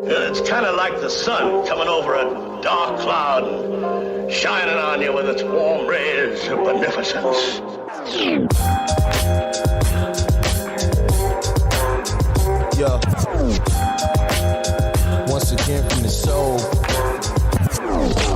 It's kind of like the sun coming over a dark cloud and shining on you with its warm rays of beneficence. Yo, once again from the soul.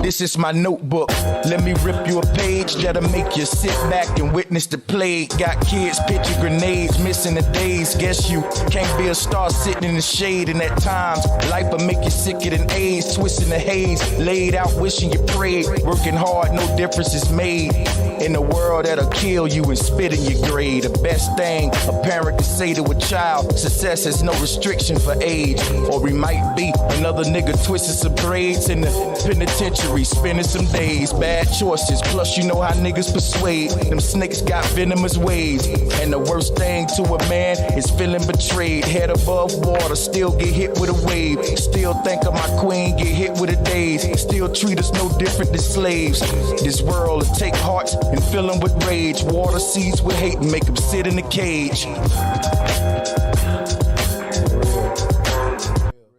This is my notebook. Let me rip you a page that'll make you sit back and witness the plague. Got kids pitching grenades, missing the days. Guess you can't be a star sitting in the shade. And at times, life will make you sicker than AIDS. Twisting the haze, laid out wishing you prayed. Working hard, no difference is made. In a world that'll kill you and spit in your grave. The best thing a parent can say to a child, success has no restriction for age. Or we might be another nigga twisting some braids in the penitentiary, spending some days. Bad choices, plus you know how niggas persuade. Them snakes got venomous ways. And the worst thing to a man is feeling betrayed. Head above water, still get hit with a wave. Still think of my queen, get hit with a daze. Still treat us no different than slaves. This world will take hearts and fill them with rage. Water seeds with hate and make them sit in a cage.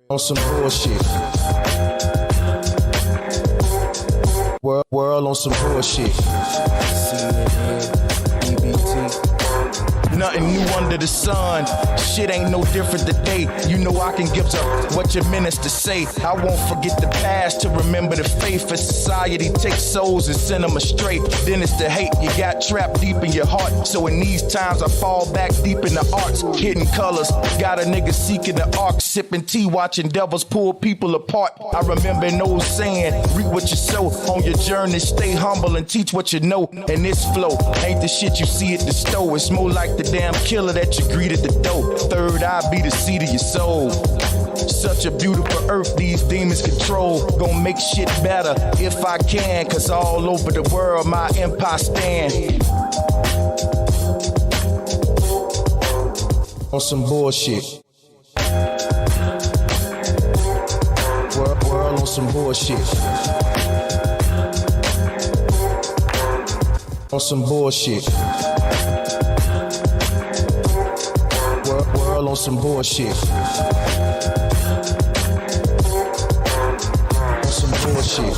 On some bullshit. World on some bullshit. Nothing new under the sun. Shit ain't no different today. You know I can give up what your ministers say. I won't forget the past to remember the faith. As society takes souls and send them astray. Then it's the hate you got trapped deep in your heart. So in these times I fall back deep in the arts. Hidden colors. Got a nigga seeking the arc. Sipping tea, watching devils pull people apart. I remember an old saying, reap what you sow. On your journey, stay humble and teach what you know. And this flow ain't the shit you see at the store. It's more like the damn killer that you greet at the door. Third eye be the seed of your soul. Such a beautiful earth these demons control. Gonna make shit better if I can. Cause all over the world my empire stand. On some bullshit. World on some bullshit. On some bullshit. World on some bullshit. On some bullshit.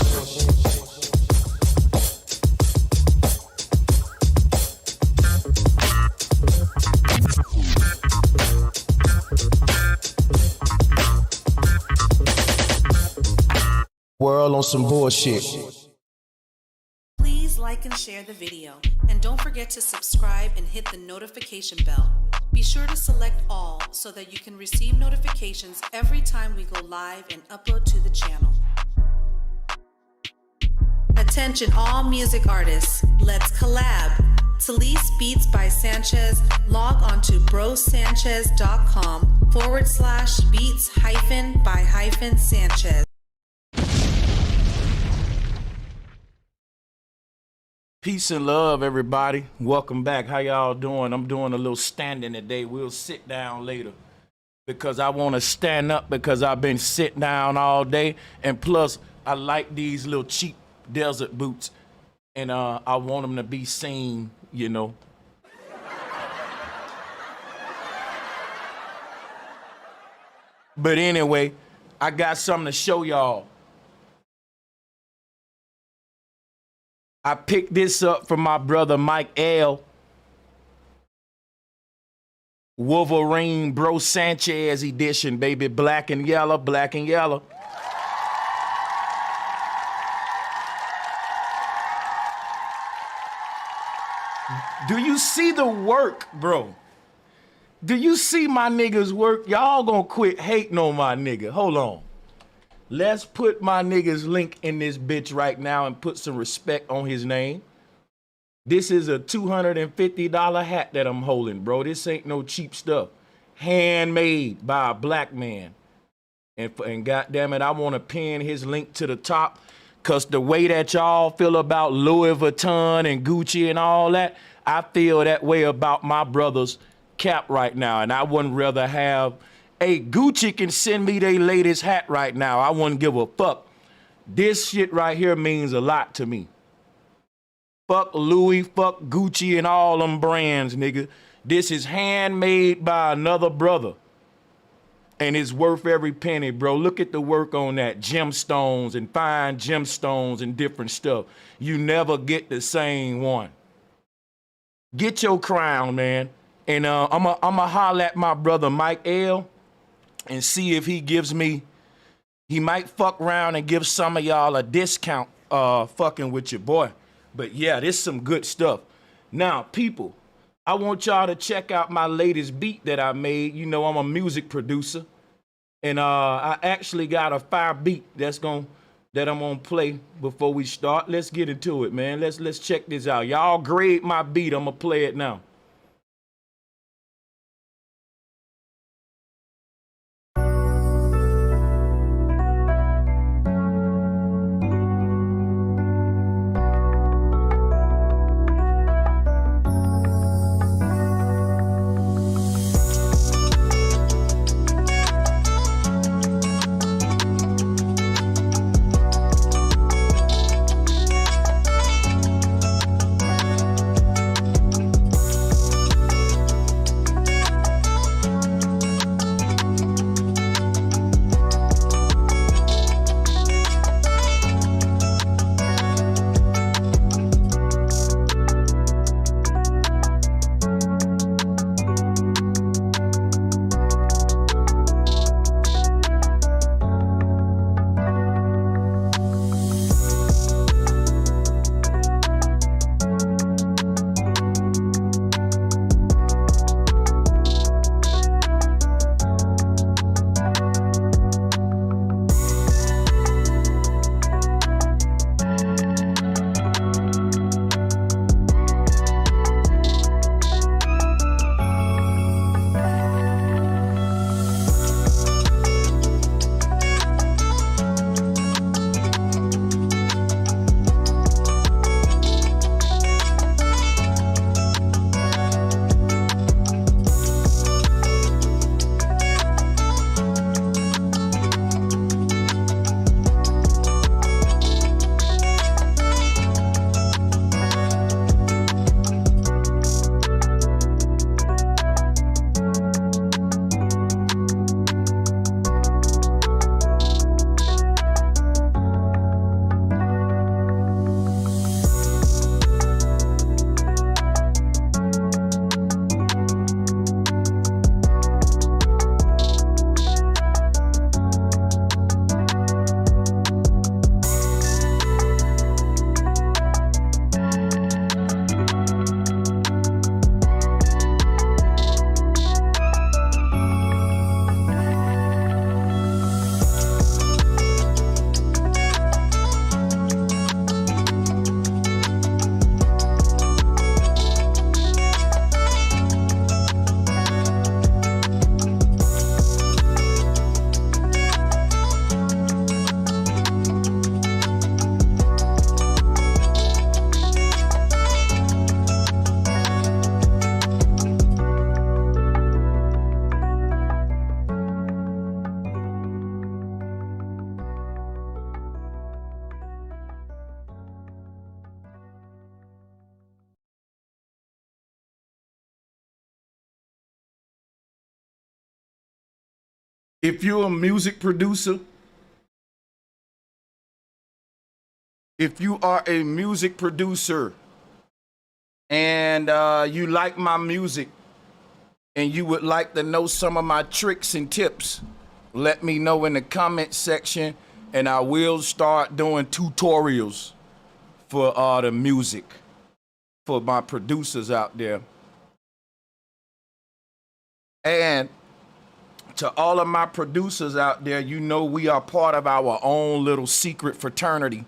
World on some bullshit. Please like and share the video. And don't forget to subscribe and hit the notification bell. Be sure to select all so that you can receive notifications every time we go live and upload to the channel. Attention all music artists, let's collab. Talise Beats by Sanchez. Log on to brosanchez.com/beats-by-Sanchez. Peace and love, everybody. Welcome back. How y'all doing? I'm doing a little standing today. We'll sit down later because I want to stand up because I've been sitting down all day. And plus, I like these little cheap desert boots. And I want them to be seen, you know. But anyway, I got something to show y'all. I picked this up from my brother Mike L. Wolverine Bro Sanchez edition, baby. Black and yellow, black and yellow. Do you see the work, bro? Do you see my niggas work? Y'all gonna quit hating on my nigga. Hold on. Let's put my nigga's link in this bitch right now and put some respect on his name. This is a $250 hat that I'm holding, bro. This ain't no cheap stuff. Handmade by a black man. And goddamn it, I want to pin his link to the top because the way that y'all feel about Louis Vuitton and Gucci and all that, I feel that way about my brother's cap right now. And I wouldn't rather have... Hey, Gucci can send me their latest hat right now. I wouldn't give a fuck. This shit right here means a lot to me. Fuck Louis, fuck Gucci and all them brands, nigga. This is handmade by another brother. And it's worth every penny, bro. Look at the work on that. Gemstones and fine gemstones and different stuff. You never get the same one. Get your crown, man. And I'm a holler at my brother Mike L and see if he gives me, he might fuck around and give some of y'all a discount fucking with your boy. But yeah, this is some good stuff. Now, people, I want y'all to check out my latest beat that I made. You know, I'm a music producer. And I actually got a fire beat that I'm gonna play before we start. Let's get into it, man. Let's check this out. Y'all grade my beat. I'm gonna play it now. If you're a music producer, if you are a music producer and you like my music and you would like to know some of my tricks and tips, let me know in the comment section and I will start doing tutorials for the music for my producers out there. And to all of my producers out there, you know we are part of our own little secret fraternity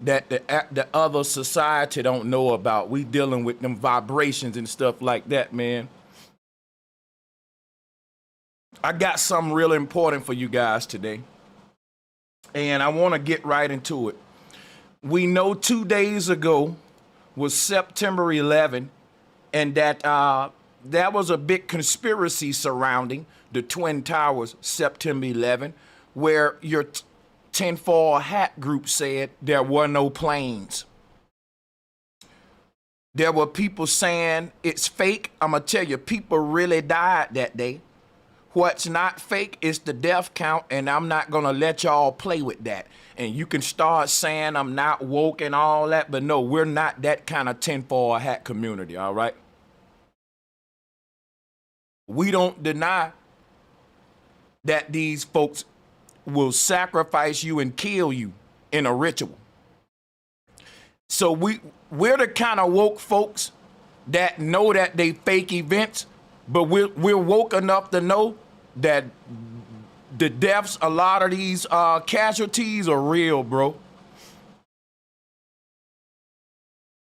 that the other society don't know about. We dealing with them vibrations and stuff like that, man. I got something real important for you guys today, and I want to get right into it. We know 2 days ago was September 11, and that was a big conspiracy surrounding the Twin Towers, September 11, where your tinfoil hat group said there were no planes. There were people saying it's fake. I'm going to tell you, people really died that day What's not fake is the death count, and I'm not gonna let y'all play with that. And you can start saying I'm not woke and all that, but no, we're not that kind of tinfoil hat community, all right? We don't deny that these folks will sacrifice you and kill you in a ritual. So we're the kind of woke folks that know that they fake events, but we're woke enough to know that the deaths, a lot of these casualties are real, bro.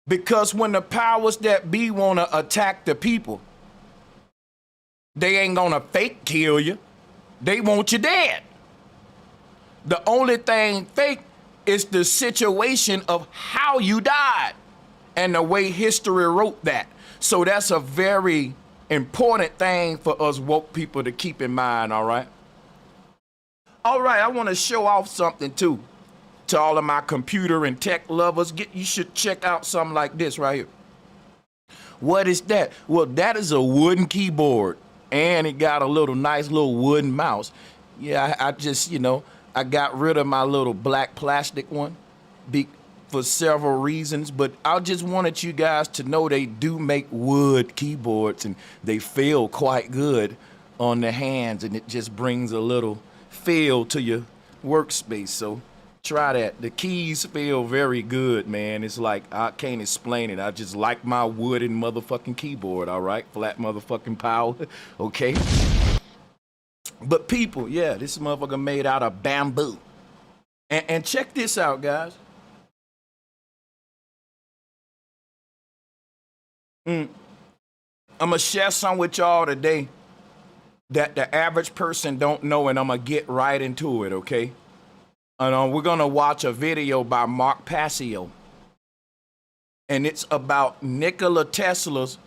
Because when the powers that be want to attack the people, they ain't gonna fake kill you. They want you dead. The only thing fake is the situation of how you died and the way history wrote that. So that's a very important thing for us woke people to keep in mind, all right? All right, I want to show off something too to all of my computer and tech lovers. You should check out something like this right here. What is that? Well, that is a wooden keyboard, and it got a nice little wooden mouse. Yeah, I just, I got rid of my little black plastic one for several reasons, but I just wanted you guys to know they do make wood keyboards, and they feel quite good on the hands, and it just brings a little feel to your workspace. So try that. The keys feel very good, man. It's like, I can't explain it. I just like my wooden motherfucking keyboard, all right? Flat motherfucking power, okay? But people, yeah, this motherfucker made out of bamboo. And check this out, guys. I'm gonna share some with y'all today that the average person don't know, and I'm gonna get right into it, okay? And we're gonna watch a video by Mark Passio, and it's about Nikola Tesla's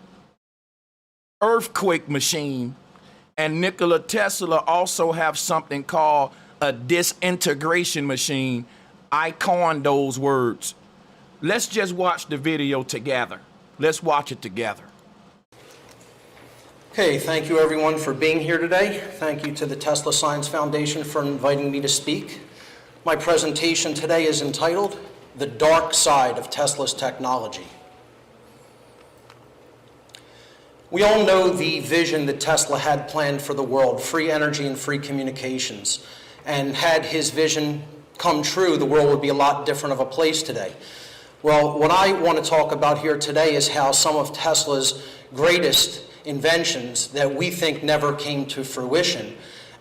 earthquake machine. And Nikola Tesla also have something called a disintegration machine. I coined those words. Let's just watch the video together. Let's watch it together. Okay, thank you everyone for being here today. Thank you to the Tesla Science Foundation for inviting me to speak. My presentation today is entitled, The Dark Side of Tesla's Technology. We all know the vision that Tesla had planned for the world, free energy and free communications. And had his vision come true, the world would be a lot different of a place today. Well, what I want to talk about here today is how some of Tesla's greatest inventions that we think never came to fruition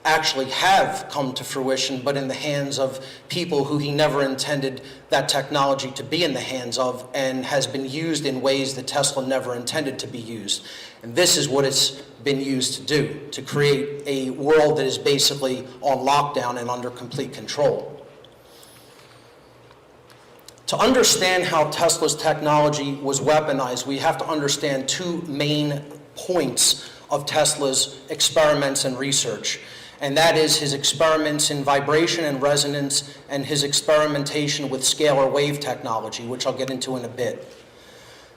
actually have come to fruition, but in the hands of people who he never intended that technology to be in the hands of, and has been used in ways that Tesla never intended to be used. And this is what it's been used to do, to create a world that is basically on lockdown and under complete control. To understand how Tesla's technology was weaponized, we have to understand two main points of Tesla's experiments and research. And that is his experiments in vibration and resonance and his experimentation with scalar wave technology, which I'll get into in a bit.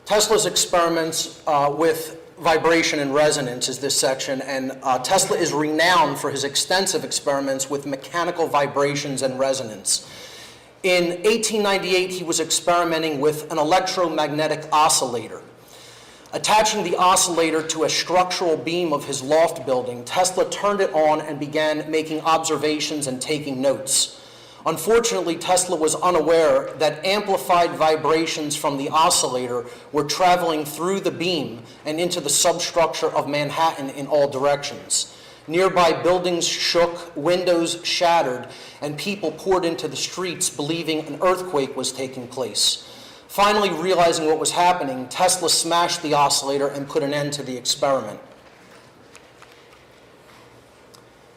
Tesla's experiments with vibration and resonance is this section, and Tesla is renowned for his extensive experiments with mechanical vibrations and resonance. In 1898, he was experimenting with an electromagnetic oscillator. Attaching the oscillator to a structural beam of his loft building, Tesla turned it on and began making observations and taking notes. Unfortunately, Tesla was unaware that amplified vibrations from the oscillator were traveling through the beam and into the substructure of Manhattan in all directions. Nearby buildings shook, windows shattered, and people poured into the streets believing an earthquake was taking place. Finally, realizing what was happening, Tesla smashed the oscillator and put an end to the experiment.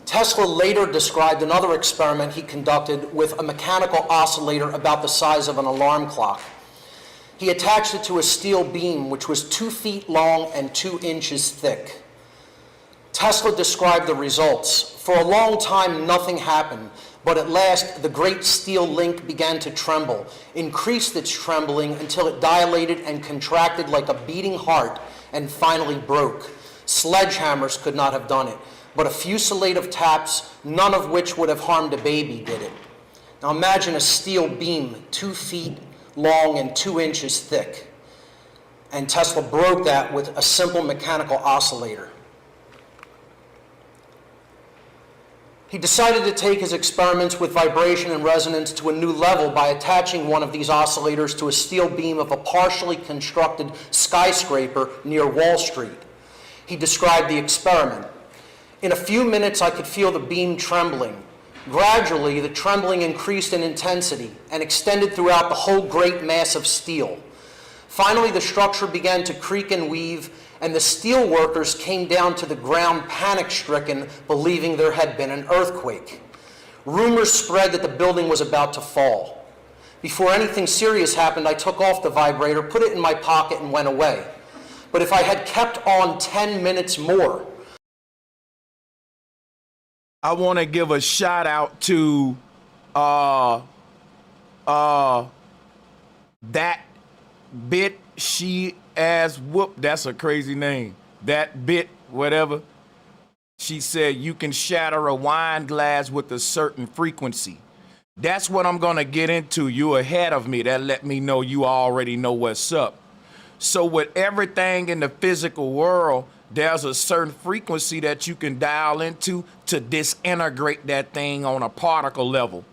Tesla later described another experiment he conducted with a mechanical oscillator about the size of an alarm clock. He attached it to a steel beam which was 2 feet long and 2 inches thick. Tesla described the results. For a long time, nothing happened, but at last the great steel link began to tremble, increased its trembling until it dilated and contracted like a beating heart and finally broke. Sledgehammers could not have done it. but a fusillade of taps, none of which would have harmed a baby, did it. Now imagine a steel beam 2 feet long and 2 inches thick. And Tesla broke that with a simple mechanical oscillator. He decided to take his experiments with vibration and resonance to a new level by attaching one of these oscillators to a steel beam of a partially constructed skyscraper near Wall Street. He described the experiment. In a few minutes, I could feel the beam trembling. Gradually, the trembling increased in intensity and extended throughout the whole great mass of steel. Finally, the structure began to creak and weave, and the steel workers came down to the ground panic-stricken, believing there had been an earthquake. Rumors spread that the building was about to fall. Before anything serious happened, I took off the vibrator, put it in my pocket, and went away. But if I had kept on 10 minutes more... I want to give a shout out to that bit she ass whoop. That's a crazy name. That bit whatever. She said you can shatter a wine glass with a certain frequency. That's what I'm gonna get into. You ahead of me. That let me know you already know what's up. So with everything in the physical world, there's a certain frequency that you can dial into to disintegrate that thing on a particle level.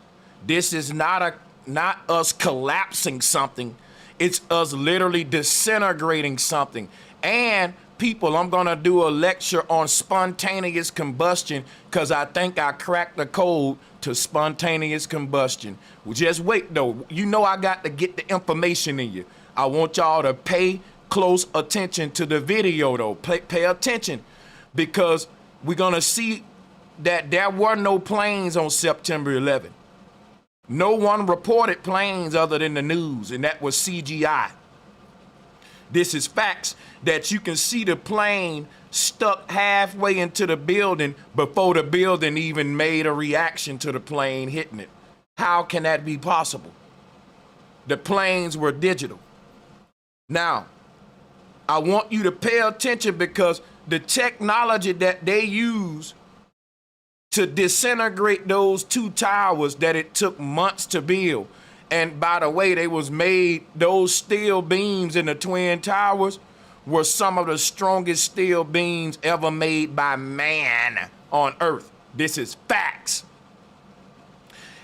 This is not us collapsing something. It's us literally disintegrating something. And people, I'm gonna do a lecture on spontaneous combustion because I think I cracked the code to spontaneous combustion. Well, just wait though. You know I got to get the information in you. I want y'all to pay close attention to the video though. Pay attention because we're gonna see that there were no planes on September 11th. No one reported planes other than the news, and that was CGI. This is facts that you can see the plane stuck halfway into the building before the building even made a reaction to the plane hitting it. How can that be possible? The planes were digital. Now, I want you to pay attention because the technology that they use to disintegrate those 2 towers that it took months to build. And by the way, they was made, those steel beams in the Twin Towers were some of the strongest steel beams ever made by man on Earth. This is facts.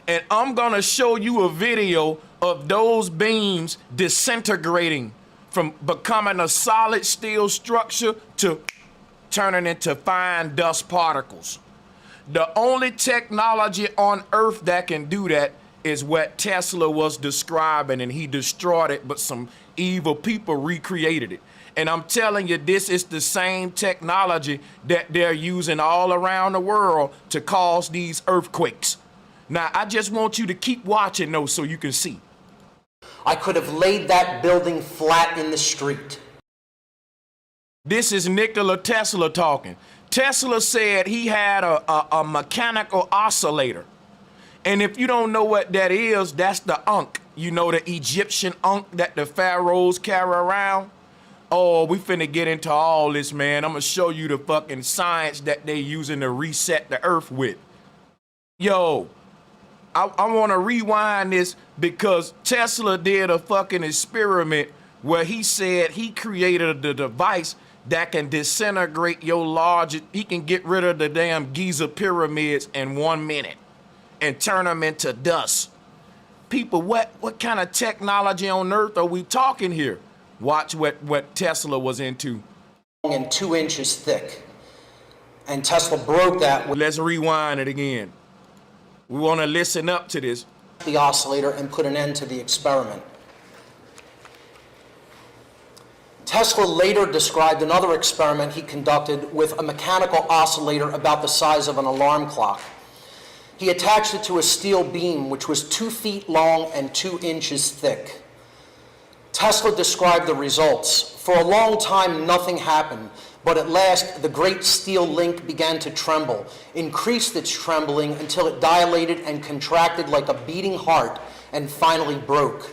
And I'm gonna show you a video of those beams disintegrating from becoming a solid steel structure to turning into fine dust particles. The only technology on Earth that can do that is what Tesla was describing, and he destroyed it, but some evil people recreated it. And I'm telling you, this is the same technology that they're using all around the world to cause these earthquakes. Now, I just want you to keep watching though so you can see. I could have laid that building flat in the street. This is Nikola Tesla talking. Tesla said he had a mechanical oscillator. And if you don't know what that is, that's the Ankh. You know, the Egyptian Ankh that the pharaohs carry around? Oh, we finna get into all this, man. I'm gonna show you the fucking science that they using to reset the earth with. Yo, I wanna rewind this because Tesla did a fucking experiment where he said he created a device that can disintegrate your large, he can get rid of the damn Giza pyramids in 1 minute and turn them into dust. People, what kind of technology on earth are we talking here? Watch what Tesla was into. And 2 inches thick. And Tesla broke that with Let's rewind it again. We want to listen up to this. the oscillator and put an end to the experiment. Tesla later described another experiment he conducted with a mechanical oscillator about the size of an alarm clock. He attached it to a steel beam which was 2 feet long and 2 inches thick. Tesla described the results. For a long time, nothing happened, but at last the great steel link began to tremble, increased its trembling until it dilated and contracted like a beating heart, and finally broke.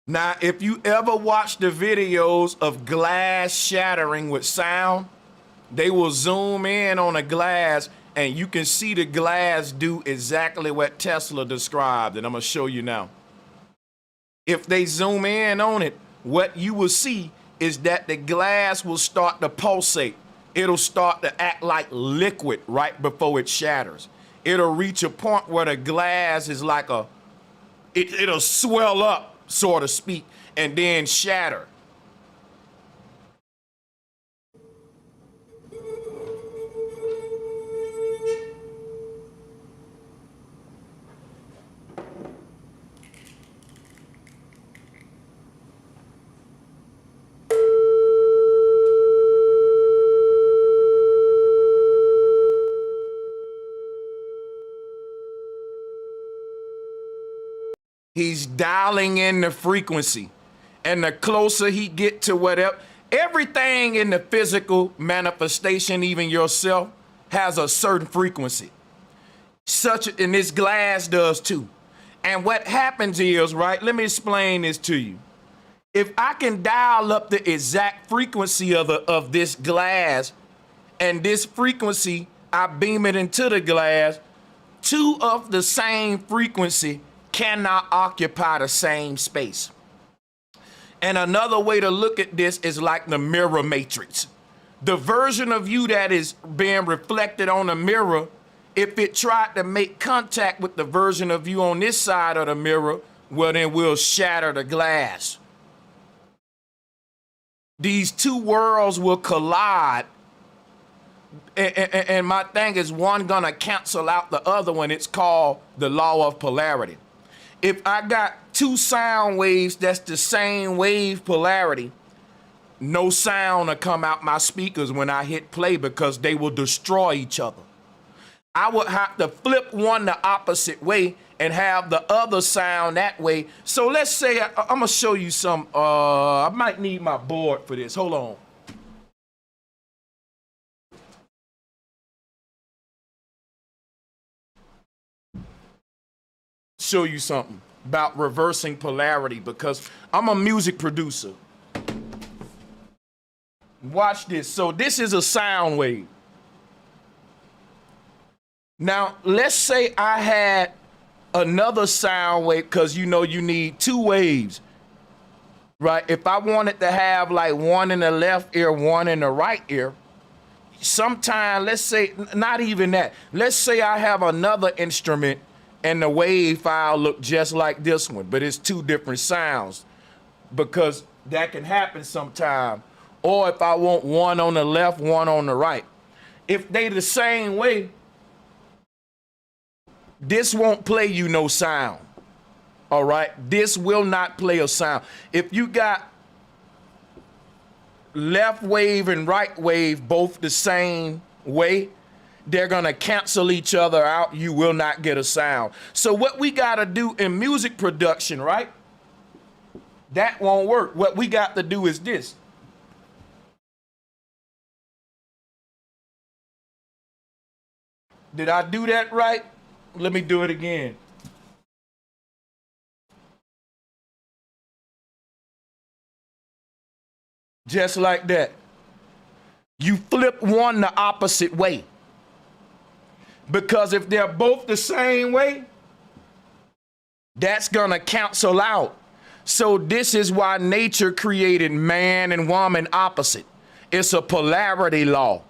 Now, if you ever watch the videos of glass shattering with sound, They will zoom in on a glass and you can see the glass do exactly what Tesla described, and I'm gonna show you now. If they zoom in on it, what you will see is that the glass will start to pulsate. It'll start to act like liquid right before it shatters. It'll reach a point where the glass is like it'll swell up, so to speak, and then shatter. He's dialing in the frequency. And the closer he get to whatever, everything in the physical manifestation, even yourself, has a certain frequency. And this glass does too. And what happens is, right, let me explain this to you. If I can dial up the exact frequency of this glass, and this frequency, I beam it into the glass, two of the same frequency cannot occupy the same space. And another way to look at this is like the mirror matrix. The version of you that is being reflected on the mirror, if it tried to make contact with the version of you on this side of the mirror, well, then we'll shatter the glass. These two worlds will collide. And my thing is, one gonna cancel out the other one. It's called the law of polarity. If I got two sound waves that's the same wave polarity, no sound will come out my speakers when I hit play because they will destroy each other. I would have to flip one the opposite way and have the other sound that way. So let's say I'm gonna show you some, I might need my board for this. Hold on. Show you something about reversing polarity because I'm a music producer. Watch this. So this is a sound wave. Now, let's say I had another sound wave because you know you need two waves, right? If I wanted to have like one in the left ear, one in the right ear, sometime, let's say, not even that. Let's say I have another instrument and the wave file look just like this one, but it's two different sounds because that can happen sometime. Or if I want one on the left, one on the right. If they the same way, this won't play you no sound, all right? This will not play a sound. If you got left wave and right wave both the same way, they're gonna cancel each other out. You will not get a sound. So what we gotta do in music production, right? That won't work. What we got to do is this. Did I do that right? Let me do it again. Just like that. You flip one the opposite way. Because if they're both the same way, that's gonna cancel out. So this is why nature created man and woman opposite. It's a polarity law.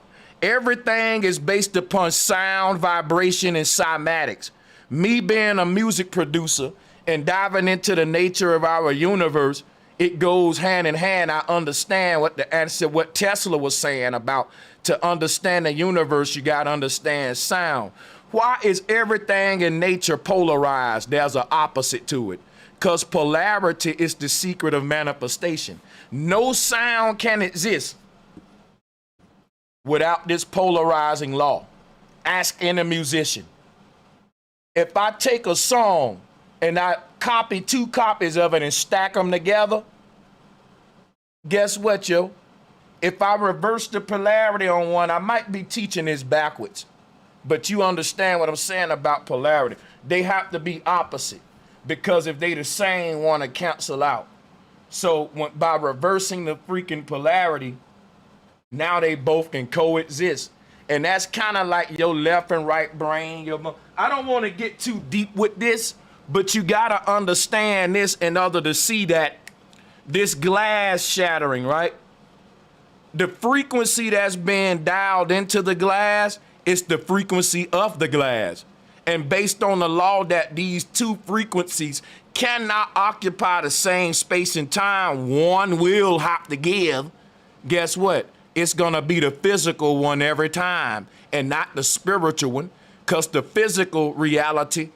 Everything is based upon sound, vibration, and cymatics. Me being a music producer and diving into the nature of our universe, it goes hand in hand. I understand what Tesla was saying about to understand the universe, you got to understand sound. Why is everything in nature polarized? There's an opposite to it. Because polarity is the secret of manifestation. No sound can exist without this polarizing law. Ask any musician. If I take a song and I copy two copies of it and stack them together, guess what, yo? If I reverse the polarity on one, I might be teaching this backwards. But you understand what I'm saying about polarity. They have to be opposite. Because if they the same, want to cancel out. So by reversing the freaking polarity, Now they both can coexist. And that's kind of like your left and right brain. I don't want to get too deep with this, but you got to understand this in order to see that this glass shattering, right? The frequency that's being dialed into the glass is the frequency of the glass. And based on the law that these two frequencies cannot occupy the same space and time, one will have to give. Guess what? It's going to be the physical one every time and not the spiritual one, because the physical reality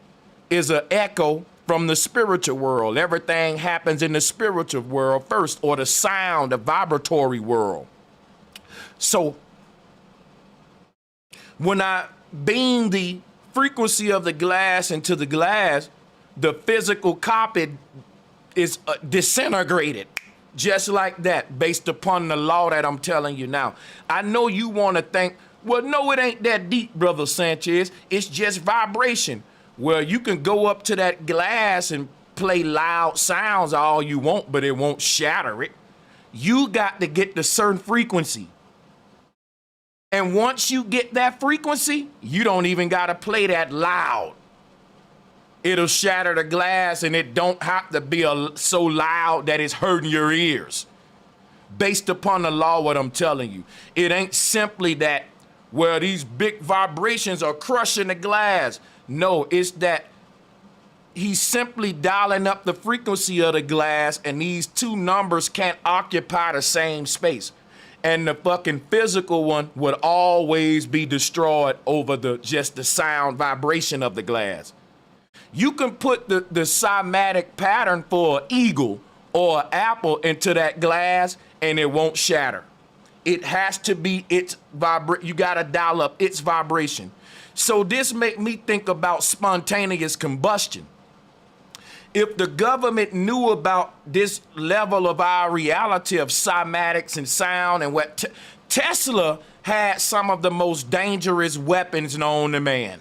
is an echo from the spiritual world. Everything happens in the spiritual world first, or the sound, the vibratory world. So when I beam the frequency of the glass into the glass, the physical copy is disintegrated. Just like that, based upon the law that I'm telling you now. I know you want to think, well, no, it ain't that deep, Brother Sanchez. It's just vibration. Well, you can go up to that glass and play loud sounds all you want, but it won't shatter it. You got to get the certain frequency. And once you get that frequency, you don't even got to play that loud. It'll shatter the glass, and it don't have to be so loud that it's hurting your ears. Based upon the law, what I'm telling you. It ain't simply that, well, these big vibrations are crushing the glass. No, it's that he's simply dialing up the frequency of the glass, and these two numbers can't occupy the same space. And the fucking physical one would always be destroyed over just the sound vibration of the glass. You can put the cymatic pattern for an eagle or an apple into that glass and it won't shatter. It has to be its you gotta dial up its vibration. So this make me think about spontaneous combustion. If the government knew about this level of our reality of cymatics and sound and what Tesla had some of the most dangerous weapons known to man.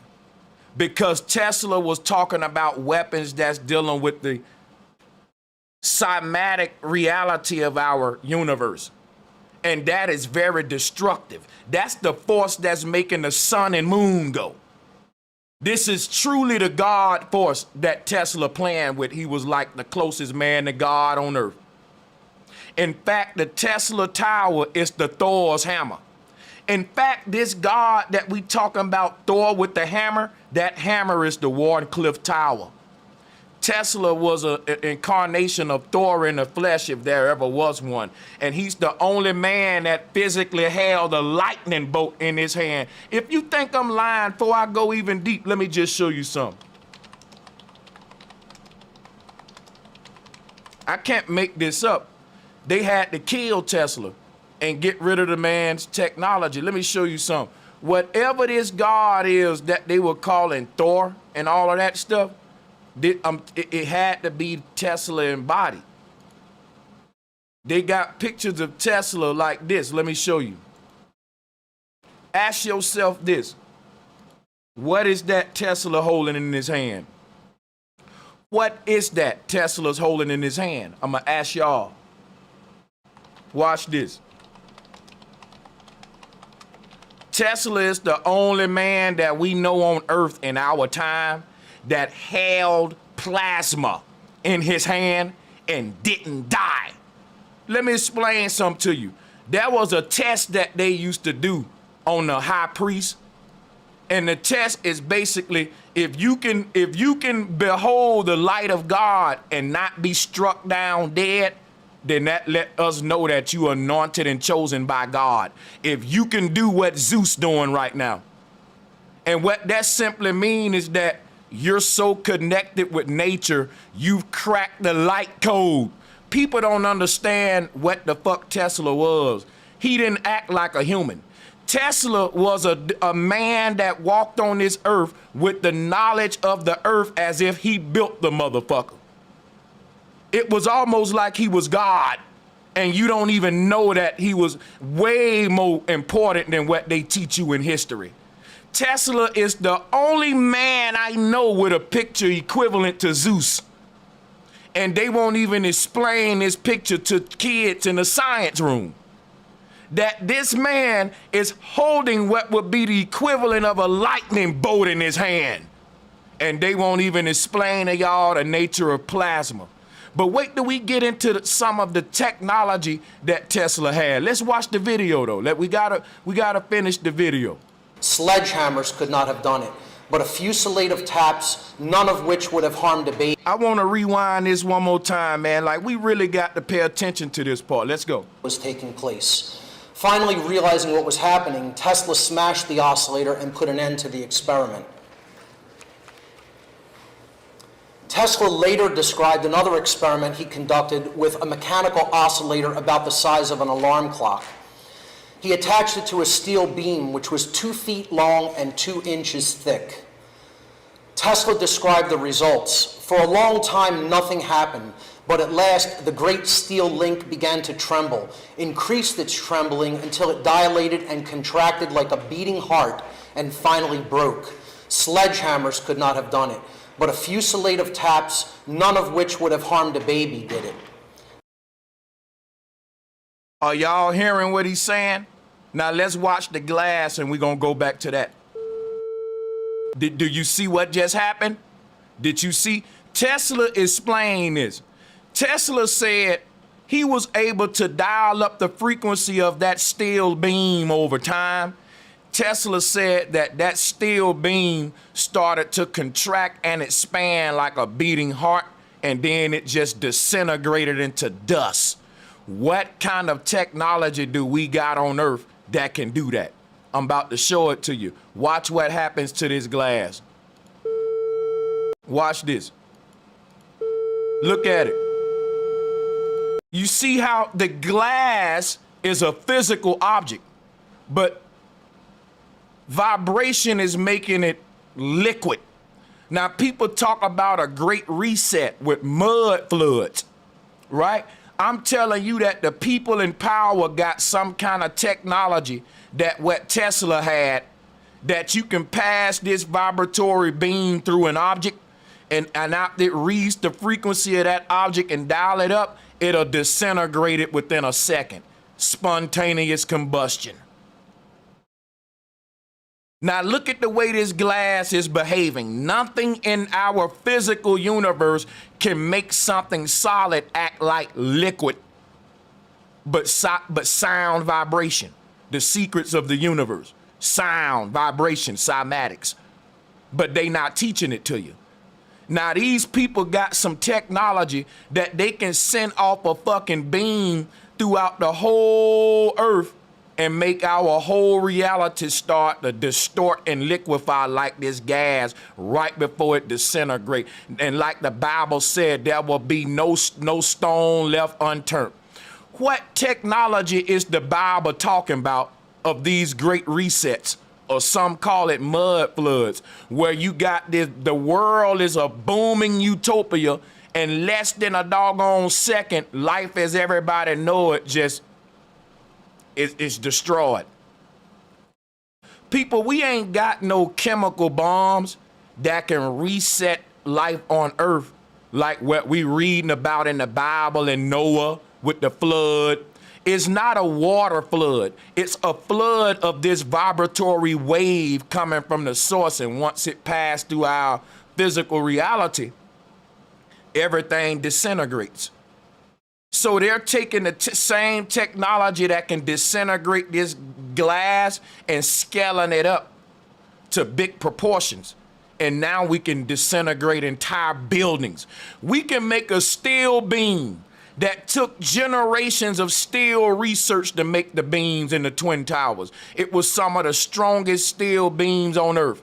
Because Tesla was talking about weapons that's dealing with the cymatic reality of our universe. And that is very destructive. That's the force that's making the sun and moon go. This is truly the God force that Tesla planned with. He was like the closest man to God on earth. In fact, the Tesla tower is the Thor's hammer. In fact, this God that we talking about, Thor with the hammer, that hammer is the Warncliffe Tower. Tesla was an incarnation of Thor in the flesh, if there ever was one. And he's the only man that physically held a lightning bolt in his hand. If you think I'm lying, before I go even deep, let me just show you something. I can't make this up. They had to kill Tesla and get rid of the man's technology. Let me show you something. Whatever this God is that they were calling Thor and all of that stuff, it had to be Tesla embodied. They got pictures of Tesla like this. Let me show you. Ask yourself this. What is that Tesla holding in his hand? What is that Tesla's holding in his hand? I'm going to ask y'all. Watch this. Tesla is the only man that we know on earth in our time that held plasma in his hand and didn't die. Let me explain something to you. There was a test that they used to do on the high priest. And the test is basically if you can behold the light of God and not be struck down dead, then that let us know that you are anointed and chosen by God. If you can do what Zeus doing right now. And what that simply means is that you're so connected with nature, you've cracked the light code. People don't understand what the fuck Tesla was. He didn't act like a human. Tesla was a man that walked on this earth with the knowledge of the earth as if he built the motherfucker. It was almost like he was God, and you don't even know that he was way more important than what they teach you in history. Tesla is the only man I know with a picture equivalent to Zeus. And they won't even explain this picture to kids in the science room. that this man is holding what would be the equivalent of a lightning bolt in his hand. And they won't even explain to y'all the nature of plasma. But wait till we get into some of the technology that Tesla had. Let's watch the video though. We gotta finish the video. Sledgehammers could not have done it, but a fusillade of taps, none of which would have harmed a baby. I want to rewind this one more time, man. Like, we really got to pay attention to this part. Let's go. Was taking place. Finally realizing what was happening, Tesla smashed the oscillator and put an end to the experiment. Tesla later described another experiment he conducted with a mechanical oscillator about the size of an alarm clock. He attached it to a steel beam which was 2 feet long and 2 inches thick. Tesla described the results. For a long time, nothing happened, but at last, the great steel link began to tremble, increased its trembling until it dilated and contracted like a beating heart, and finally broke. Sledgehammers could not have done it, but a fusillade of taps, none of which would have harmed a baby, did it. Are y'all hearing what he's saying? Now let's watch the glass and we're gonna go back to that. Do you see what just happened? Did you see? Tesla explained this. Tesla said he was able to dial up the frequency of that steel beam over time. Tesla said that steel beam started to contract and expand like a beating heart, and then it just disintegrated into dust. What kind of technology do we got on Earth that can do that? I'm about to show it to you. Watch what happens to this glass. Watch this. Look at it. You see how the glass is a physical object, but vibration is making it liquid. Now, people talk about a great reset with mud floods, right? I'm telling you that the people in power got some kind of technology that what Tesla had, that you can pass this vibratory beam through an object, and after it reads the frequency of that object and dial it up, it'll disintegrate it within a second. Spontaneous combustion. Now look at the way this glass is behaving. Nothing in our physical universe can make something solid act like liquid, but sound vibration. The secrets of the universe. Sound, vibration, cymatics. But they not teaching it to you. Now these people got some technology that they can send off a fucking beam throughout the whole earth and make our whole reality start to distort and liquefy like this gas right before it disintegrates. And like the Bible said, there will be no stone left unturned. What technology is the Bible talking about of these great resets? Or some call it mud floods, where you got this, the world is a booming utopia, and less than a doggone second, life as everybody know it just is destroyed. People, we ain't got no chemical bombs that can reset life on Earth like what we reading about in the Bible and Noah with the flood. It's not a water flood. It's a flood of this vibratory wave coming from the source, and once it passed through our physical reality, everything disintegrates. So they're taking the same technology that can disintegrate this glass and scaling it up to big proportions. And now we can disintegrate entire buildings. We can make a steel beam that took generations of steel research to make the beams in the Twin Towers. It was some of the strongest steel beams on Earth,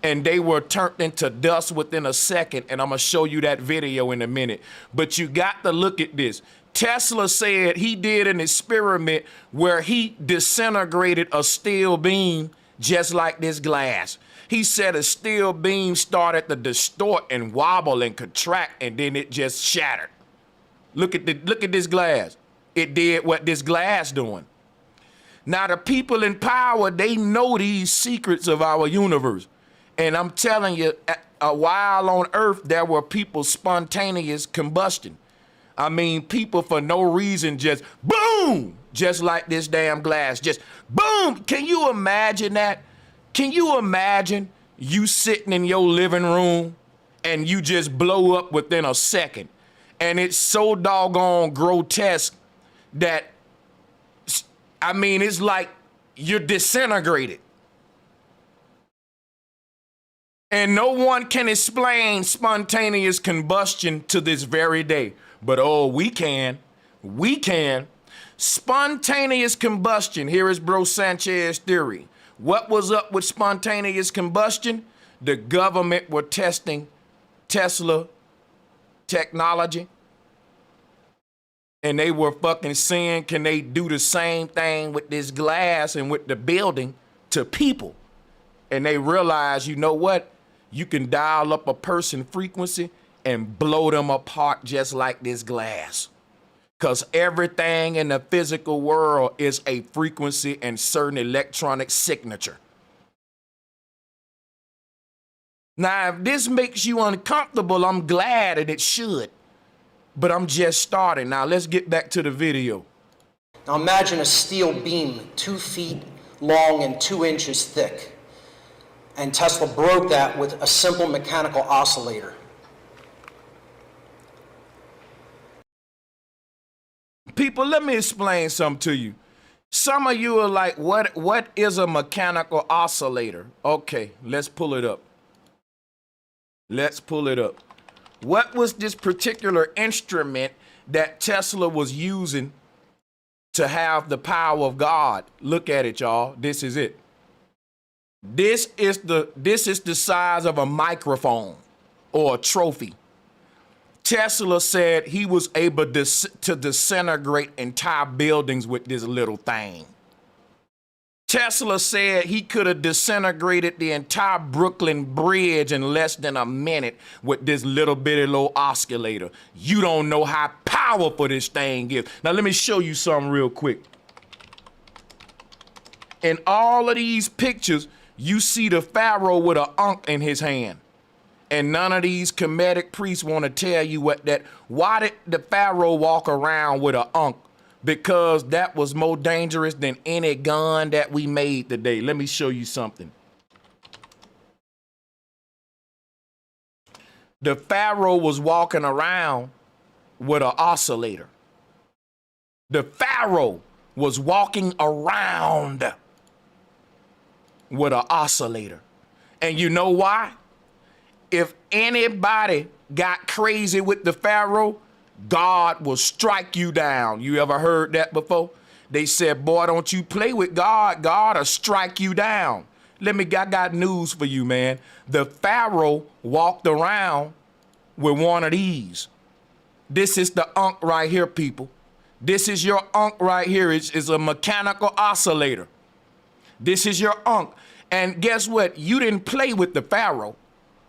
and they were turned into dust within a second, and I'm gonna show you that video in a minute. But you got to look at this. Tesla said he did an experiment where he disintegrated a steel beam just like this glass. He said a steel beam started to distort and wobble and contract, and then it just shattered. Look at this glass. It did what this glass doing. Now the people in power, they know these secrets of our universe. And I'm telling you, a while on Earth, there were people spontaneous combustion. I mean, people for no reason just boom, just like this damn glass. Just boom. Can you imagine that? Can you imagine you sitting in your living room and you just blow up within a second? And it's so doggone grotesque that, I mean, it's like you're disintegrated. And no one can explain spontaneous combustion to this very day. But oh, we can. We can. Spontaneous combustion. Here is Bro Sanchez's theory. What was up with spontaneous combustion? The government were testing Tesla technology. And they were fucking seeing, can they do the same thing with this glass and with the building to people? And they realized, you know what? You can dial up a person frequency and blow them apart just like this glass. Because everything in the physical world is a frequency and certain electronic signature. Now, if this makes you uncomfortable, I'm glad, and it should. But I'm just starting. Now, let's get back to the video. Now imagine a steel beam 2 feet long and 2 inches thick. And Tesla broke that with a simple mechanical oscillator. People, let me explain something to you. Some of you are like, what is a mechanical oscillator? Okay, let's pull it up. Let's pull it up. What was this particular instrument that Tesla was using to have the power of God? Look at it, y'all. This is it. This is the size of a microphone or a trophy. Tesla said he was able to disintegrate entire buildings with this little thing. Tesla said he could have disintegrated the entire Brooklyn Bridge in less than a minute with this little bitty little oscillator. You don't know how powerful this thing is. Now let me show you something real quick. In all of these pictures, you see the pharaoh with an ankh in his hand. And none of these Kemetic priests want to tell you why did the pharaoh walk around with an ankh? Because that was more dangerous than any gun that we made today. Let me show you something. The pharaoh was walking around with an oscillator. The pharaoh was walking around with an oscillator. And you know why? If anybody got crazy with the pharaoh, God will strike you down. You ever heard that before? They said, boy, don't you play with God. God will strike you down. I got news for you, man. The pharaoh walked around with one of these. This is the ankh right here, people. This is your ankh right here. It's a mechanical oscillator. This is your ankh. And guess what? You didn't play with the pharaoh.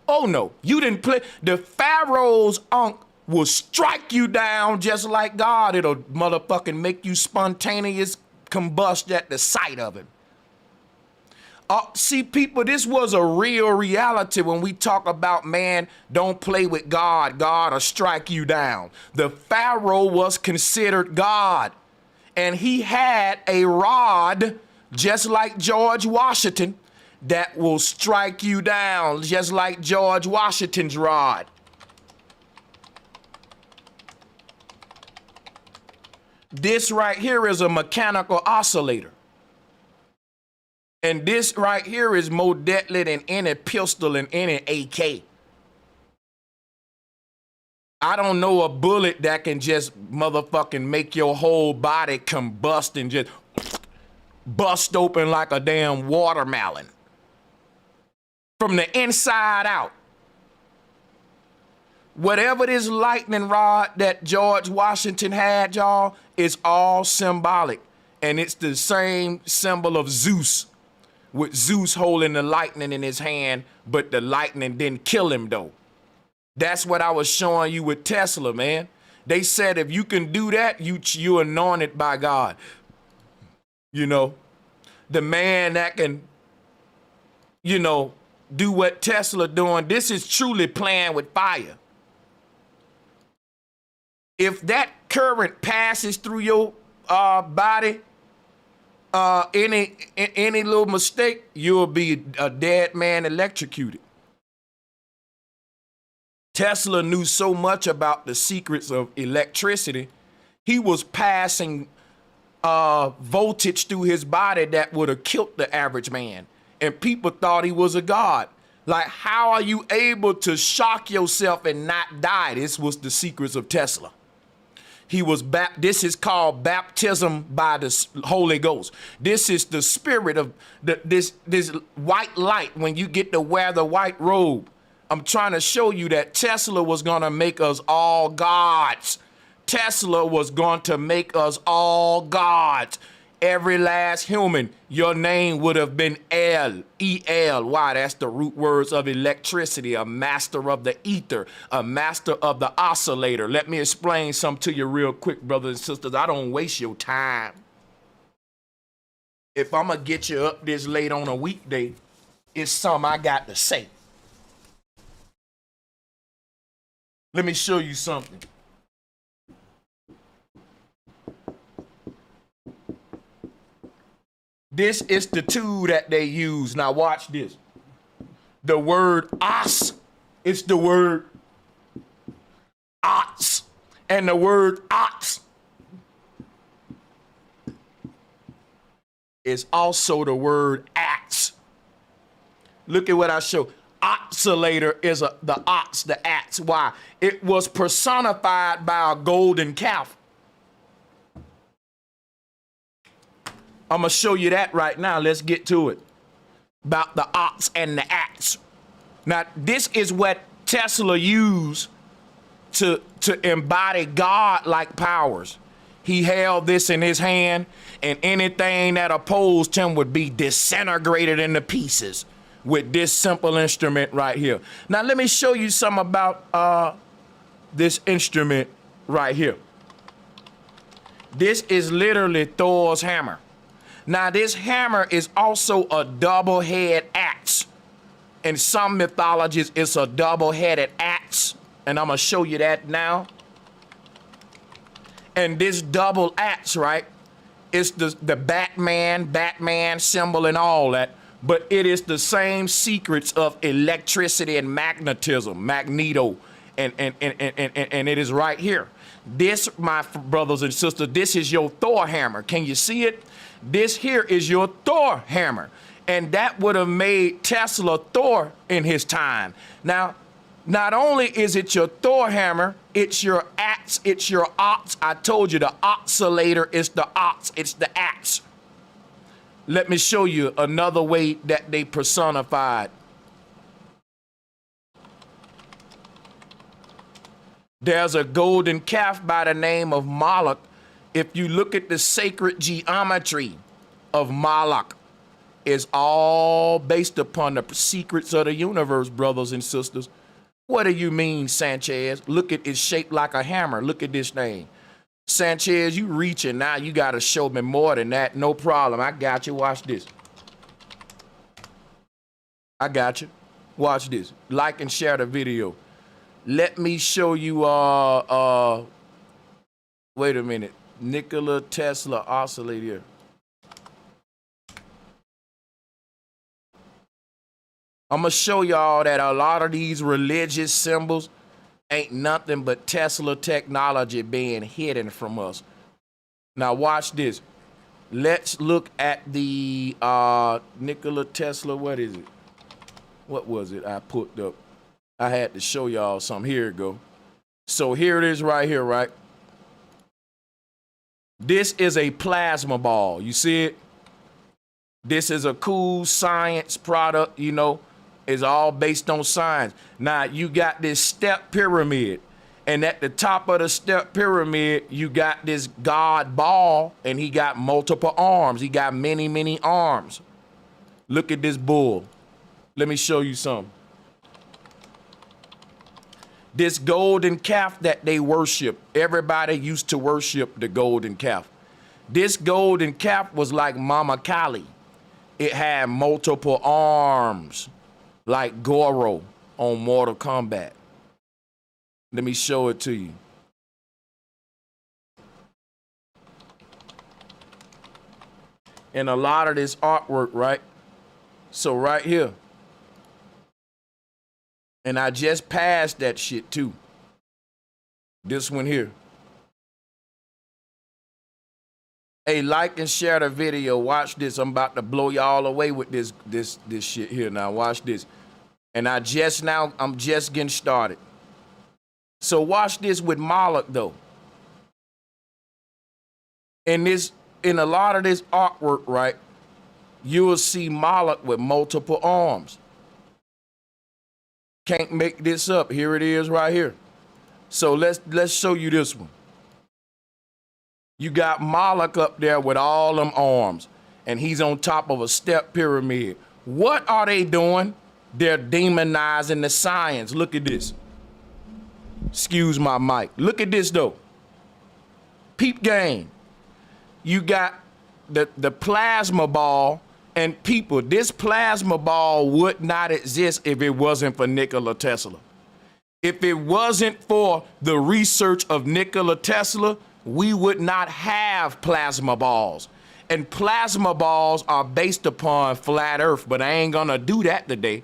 Oh, no, you didn't play. The pharaoh's ankh will strike you down just like God. It'll motherfucking make you spontaneous combust at the sight of it. See, people, this was a real reality when we talk about, man, don't play with God. God will strike you down. The pharaoh was considered God, and he had a rod just like George Washington that will strike you down just like George Washington's rod. This right here is a mechanical oscillator. And this right here is more deadly than any pistol and any AK. I don't know a bullet that can just motherfucking make your whole body combust and just bust open like a damn watermelon. From the inside out. Whatever this lightning rod that George Washington had, y'all, is all symbolic. And it's the same symbol of Zeus, with Zeus holding the lightning in his hand, but the lightning didn't kill him, though. That's what I was showing you with Tesla, man. They said if you can do that, you're anointed by God. You know, the man that can, you know, do what Tesla doing, this is truly playing with fire. If that current passes through your body any little mistake, you'll be a dead man electrocuted. Tesla knew so much about the secrets of electricity, he was passing voltage through his body that would have killed the average man. And people thought he was a god. Like, how are you able to shock yourself and not die? This was the secrets of Tesla. He was this is called baptism by the Holy Ghost. This is the spirit of this white light when you get to wear the white robe. I'm trying to show you that Tesla was going to make us all gods. Tesla was going to make us all gods. Every last human, your name would have been El, E-L. Why? That's the root words of electricity, a master of the ether, a master of the oscillator. Let me explain something to you real quick, brothers and sisters. I don't waste your time. If I'm going to get you up this late on a weekday, it's something I got to say. Let me show you something. This is the tool that they use. Now watch this. The word os, it's the word ots. And the word ots is also the word ats. Look at what I show. Oscillator is the ots, the ats. Why? It was personified by a golden calf. I'm going to show you that right now. Let's get to it. About the ots and the ats. Now, this is what Tesla used to embody God-like powers. He held this in his hand, and anything that opposed him would be disintegrated into pieces with this simple instrument right here. Now, let me show you something about this instrument right here. This is literally Thor's hammer. Now, this hammer is also a double-headed axe. In some mythologies, it's a double-headed axe, and I'm going to show you that now. And this double axe, right, is the Batman symbol and all that, but it is the same secrets of electricity and magnetism, magneto, and it is right here. This, my brothers and sisters, this is your Thor hammer. Can you see it? This here is your Thor hammer. And that would have made Tesla Thor in his time. Now, not only is it your Thor hammer, it's your axe, it's your ox. I told you the oscillator is the ox, it's the axe. Let me show you another way that they personified. There's a golden calf by the name of Moloch. If you look at the sacred geometry of Moloch, it's all based upon the secrets of the universe, brothers and sisters. What do you mean, Sanchez? Look at it, shaped like a hammer. Look at this thing. Sanchez, you reaching now. You got to show me more than that. No problem. I got you. Watch this. I got you. Watch this. Like and share the video. Let me show you, wait a minute. Nikola Tesla oscillator. I'm going to show y'all that a lot of these religious symbols ain't nothing but Tesla technology being hidden from us. Now watch this. Let's look at the Nikola Tesla. What is it? What was it I put up? I had to show y'all something. Here it go. So here it is right here, right? This is a plasma ball. You see it? This is a cool science product, you know. It's all based on science. Now, you got this step pyramid. And at the top of the step pyramid, you got this God ball, and he got multiple arms. He got many, many arms. Look at this bull. Let me show you something. This golden calf that they worship, everybody used to worship the golden calf. This golden calf was like Mama Kali. It had multiple arms, like Goro on Mortal Kombat. Let me show it to you. in a lot of this artwork, right? So right here. And I just passed that shit too. This one here. Hey, like and share the video. Watch this. I'm about to blow y'all away with this shit here now. Watch this. And I'm just getting started. So watch this with Moloch though. In a lot of this artwork, right, you will see Moloch with multiple arms. Can't make this up. Here it is right here. So let's show you this one. You got Moloch up there with all them arms, and he's on top of a step pyramid. What are they doing? They're demonizing the science. Look at this. Excuse my mic. Look at this though. Peep game. You got the plasma ball, and people, this plasma ball would not exist if it wasn't for Nikola Tesla. If it wasn't for the research of Nikola Tesla, we would not have plasma balls. And plasma balls are based upon flat earth, but I ain't gonna do that today.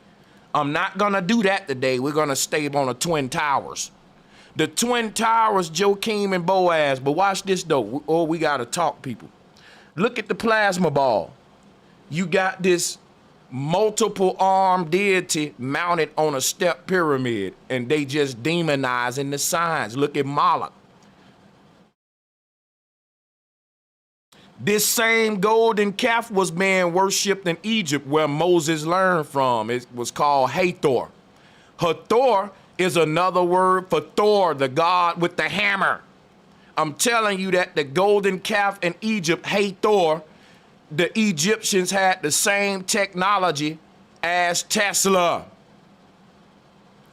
I'm not gonna do that today. We're gonna stay on the Twin Towers. The Twin Towers, Joachim and Boaz, but watch this though. Oh, we gotta talk, people. Look at the plasma ball. You got this multiple armed deity mounted on a step pyramid, and they just demonizing the signs. Look at Moloch. This same golden calf was being worshipped in Egypt where Moses learned from. It was called Hathor. Hathor is another word for Thor, the god with the hammer. I'm telling you that the golden calf in Egypt, Hathor, the Egyptians had the same technology as Tesla.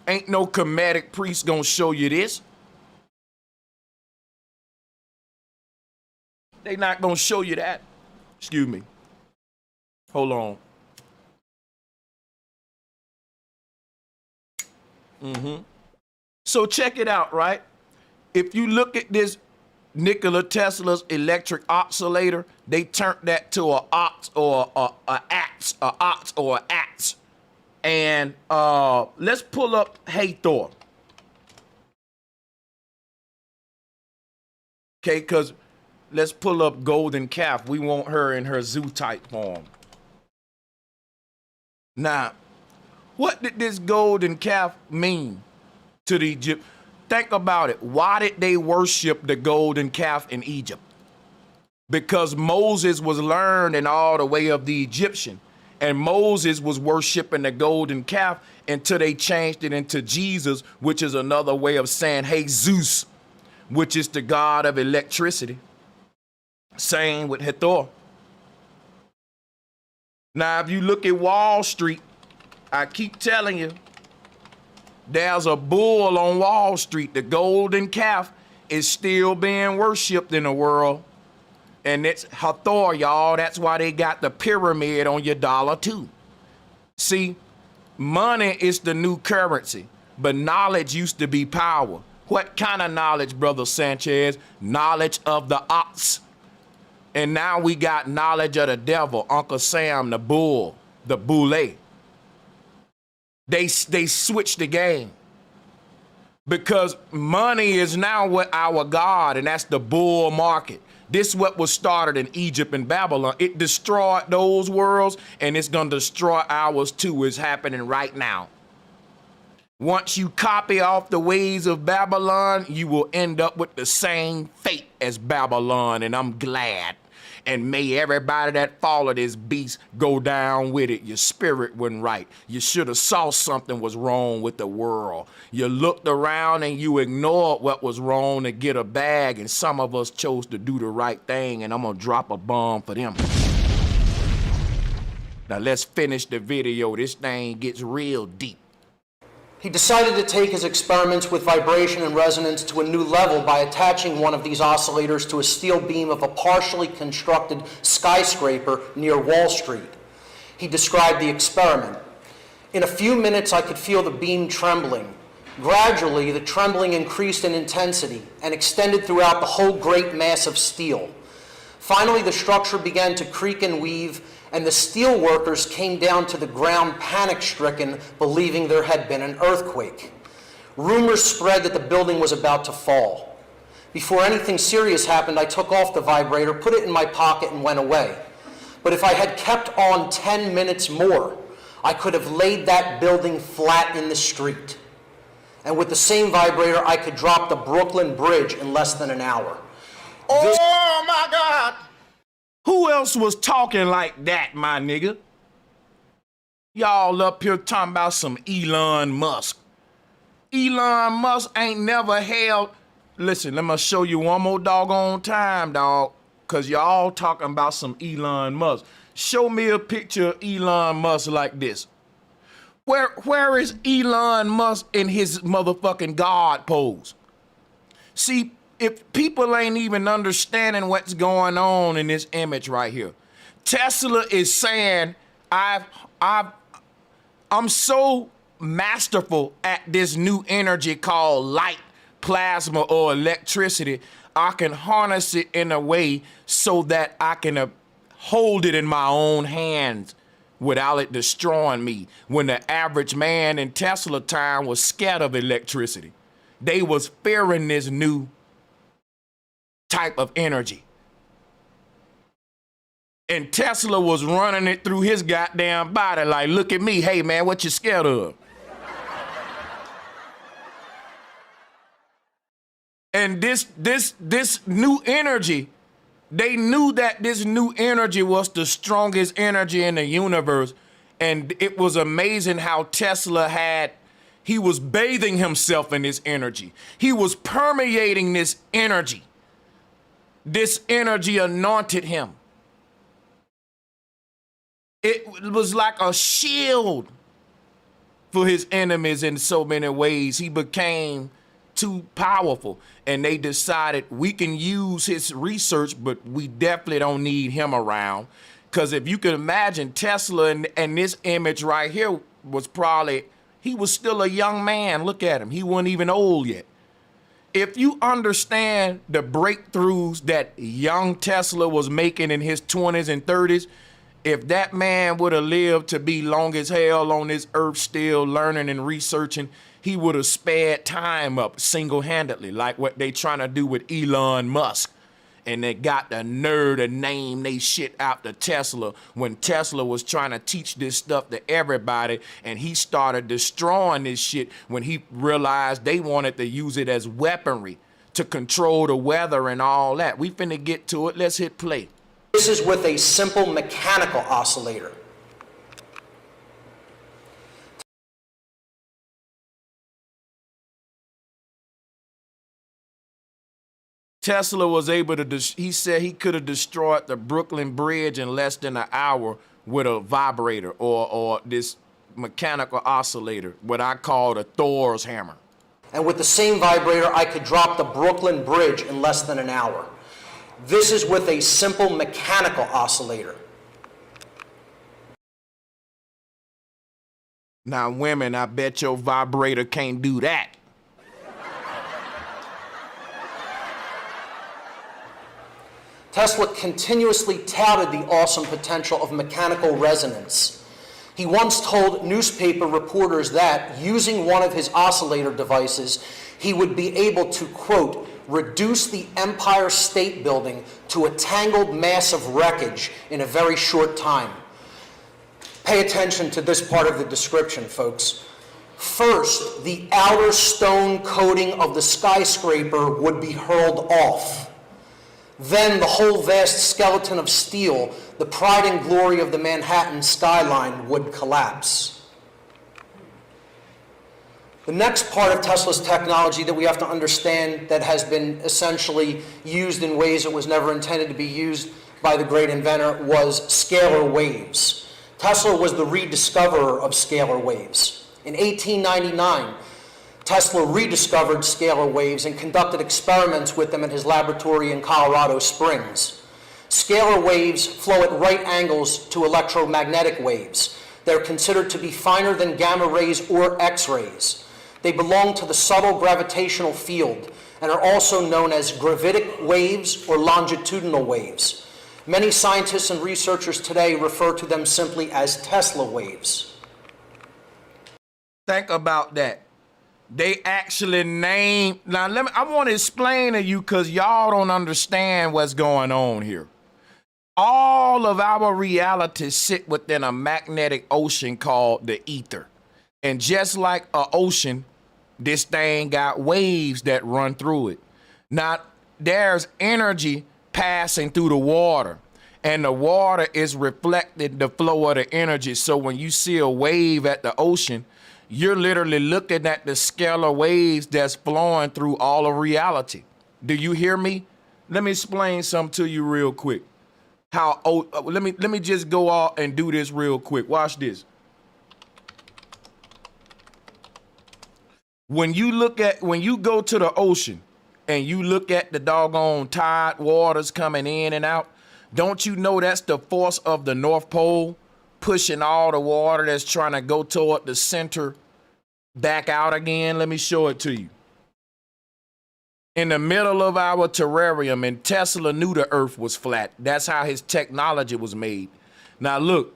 Ain't no Kemetic priest gonna show you this. They not gonna show you that. Excuse me. Hold on. So check it out, right? If you look at this Nikola Tesla's electric oscillator, they turned that to a ox or a axe. And let's pull up Hathor. Okay, because let's pull up Golden Calf. We want her in her zoo type form. Now, what did this golden calf mean to the Egypt? Think about it. Why did they worship the golden calf in Egypt? Because Moses was learned in all the way of the Egyptian. And Moses was worshiping the golden calf until they changed it into Jesus, which is another way of saying, hey, Zeus, which is the god of electricity. Same with Hathor. Now, if you look at Wall Street, I keep telling you, there's a bull on Wall Street. The golden calf is still being worshipped in the world. And it's Hathor, y'all. That's why they got the pyramid on your dollar, too. See, money is the new currency, but knowledge used to be power. What kind of knowledge, Brother Sanchez? Knowledge of the ox. And now we got knowledge of the devil, Uncle Sam, the bull, the boule. They switched the game because money is now what our God, and that's the bull market. This is what was started in Egypt and Babylon. It destroyed those worlds, and it's going to destroy ours too. It's happening right now. Once you copy off the ways of Babylon, you will end up with the same fate as Babylon, and I'm glad. And may everybody that followed this beast go down with it. Your spirit wasn't right. You should have saw something was wrong with the world. You looked around and you ignored what was wrong to get a bag, and some of us chose to do the right thing, and I'm gonna drop a bomb for them. Now let's finish the video. This thing gets real deep. He decided to take his experiments with vibration and resonance to a new level by attaching one of these oscillators to a steel beam of a partially constructed skyscraper near Wall Street. He described the experiment. In a few minutes, I could feel the beam trembling. Gradually, the trembling increased in intensity and extended throughout the whole great mass of steel. Finally, the structure began to creak and weave, and the steel workers came down to the ground panic-stricken, believing there had been an earthquake. Rumors spread that the building was about to fall. Before anything serious happened, I took off the vibrator, put it in my pocket, and went away. But if I had kept on 10 minutes more, I could have laid that building flat in the street. And with the same vibrator, I could drop the Brooklyn Bridge in less than an hour. Oh my God! Who else was talking like that, my nigga? Y'all up here talking about some Elon Musk. Elon Musk ain't never held... Listen, let me show you one more doggone time, dog. Because y'all talking about some Elon Musk. Show me a picture of Elon Musk like this. Where is Elon Musk in his motherfucking God pose? See, if people ain't even understanding what's going on in this image right here. Tesla is saying, I'm so masterful at this new energy called light, plasma, or electricity, I can harness it in a way so that I can hold it in my own hands without it destroying me. When the average man in Tesla time was scared of electricity. They was fearing this new type of energy. And Tesla was running it through his goddamn body like, look at me, hey man, what you scared of? And this new energy, they knew that this new energy was the strongest energy in the universe. And it was amazing how Tesla he was bathing himself in this energy. He was permeating this energy. This energy anointed him. It was like a shield for his enemies in so many ways. He became too powerful, and they decided we can use his research, but we definitely don't need him around. Because if you can imagine, Tesla and this image right here was probably, he was still a young man. Look at him. He wasn't even old yet. If you understand the breakthroughs that young Tesla was making in his 20s and 30s, if that man would have lived to be long as hell on this earth still learning and researching, he would have sped time up single-handedly, like what they trying to do with Elon Musk. And they got the nerve to name they shit after Tesla when Tesla was trying to teach this stuff to everybody, and he started destroying this shit when he realized they wanted to use it as weaponry to control the weather and all that. We finna get to it. Let's hit play. This is with a simple mechanical oscillator. Tesla was able to, he said he could have destroyed the Brooklyn Bridge in less than an hour with a vibrator or this mechanical oscillator, what I call the Thor's hammer. And with the same vibrator, I could drop the Brooklyn Bridge in less than an hour. This is with a simple mechanical oscillator. Now, women, I bet your vibrator can't do that. Tesla continuously touted the awesome potential of mechanical resonance. He once told newspaper reporters that, using one of his oscillator devices, he would be able to, quote, reduce the Empire State Building to a tangled mass of wreckage in a very short time. Pay attention to this part of the description, folks. First, the outer stone coating of the skyscraper would be hurled off. Then the whole vast skeleton of steel, the pride and glory of the Manhattan skyline, would collapse. The next part of Tesla's technology that we have to understand that has been essentially used in ways it was never intended to be used by the great inventor was scalar waves. Tesla was the rediscoverer of scalar waves. In 1899, Tesla rediscovered scalar waves and conducted experiments with them in his laboratory in Colorado Springs. Scalar waves flow at right angles to electromagnetic waves. They're considered to be finer than gamma rays or X-rays. They belong to the subtle gravitational field and are also known as gravitic waves or longitudinal waves. Many scientists and researchers today refer to them simply as Tesla waves. Think about that. They actually name. Now, I want to explain to you because y'all don't understand what's going on here. All of our realities sit within a magnetic ocean called the ether. And just like an ocean, this thing got waves that run through it. Now, there's energy passing through the water, and the water is reflecting the flow of the energy. So when you see a wave at the ocean, you're literally looking at the scalar waves that's flowing through all of reality. Do you hear me? Let me explain something to you real quick. Let me just go out and do this real quick. Watch this. When you go to the ocean and you look at the doggone tide waters coming in and out, don't you know that's the force of the North Pole pushing all the water that's trying to go toward the center back out again? Let me show it to you. In the middle of our terrarium, and Tesla knew the earth was flat. That's how his technology was made. Now look,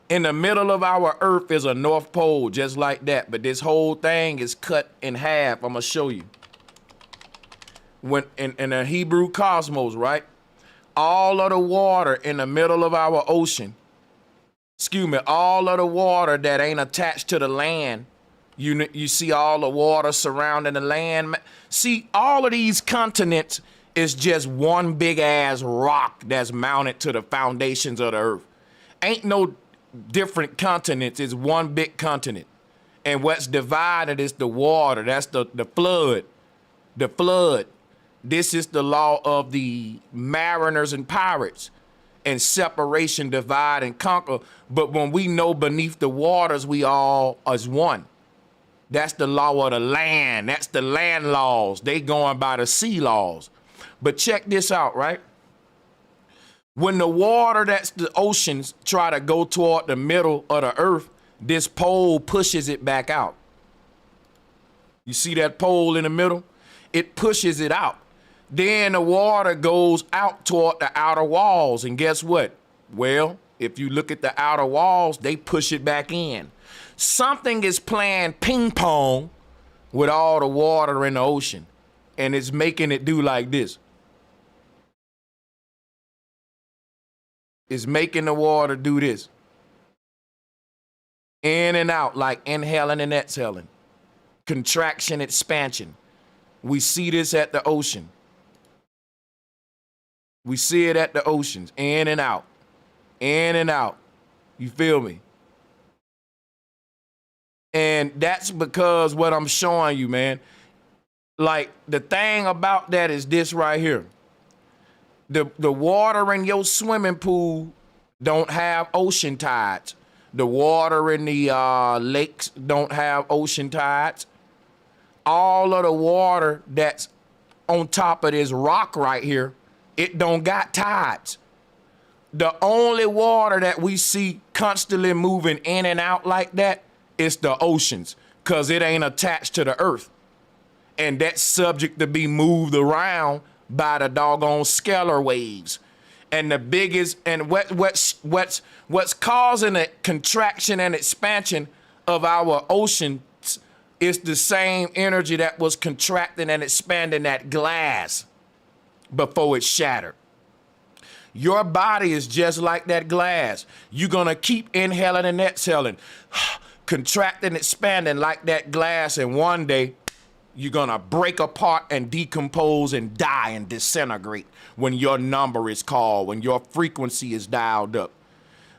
in the middle of our earth is a North Pole just like that, but this whole thing is cut in half. I'm gonna show you. When in the Hebrew cosmos, right? All of the water in the middle of our ocean, all of the water that ain't attached to the land, you see all the water surrounding the land. See, all of these continents is just one big ass rock that's mounted to the foundations of the earth. Ain't no different continents, it's one big continent. And what's divided is the water. That's the flood. The flood. This is the law of the mariners and pirates. And separation, divide, and conquer. But when we know beneath the waters, we all is one. That's the law of the land. That's the land laws. They going by the sea laws. But check this out, right? When the water that's the oceans try to go toward the middle of the earth, this pole pushes it back out. You see that pole in the middle? It pushes it out. Then the water goes out toward the outer walls. And guess what? Well, if you look at the outer walls, they push it back in. Something is playing ping pong with all the water in the ocean, and it's making it do like this. It's making the water do this. In and out, like inhaling and exhaling. Contraction, expansion. We see this at the ocean. We see it at the oceans. In and out. In and out. You feel me? And that's because what I'm showing you, man. Like, the thing about that is this right here. The water in your swimming pool don't have ocean tides. The water in the lakes don't have ocean tides. All of the water that's on top of this rock right here, it don't got tides. The only water that we see constantly moving in and out like that is the oceans, because it ain't attached to the earth. And that's subject to be moved around by the doggone scalar waves. And the biggest, and what's causing a contraction and expansion of our oceans is the same energy that was contracting and expanding that glass before it shattered. Your body is just like that glass. You're gonna keep inhaling and exhaling, contracting, expanding like that glass, and one day you're gonna break apart and decompose and die and disintegrate when your number is called, when your frequency is dialed up.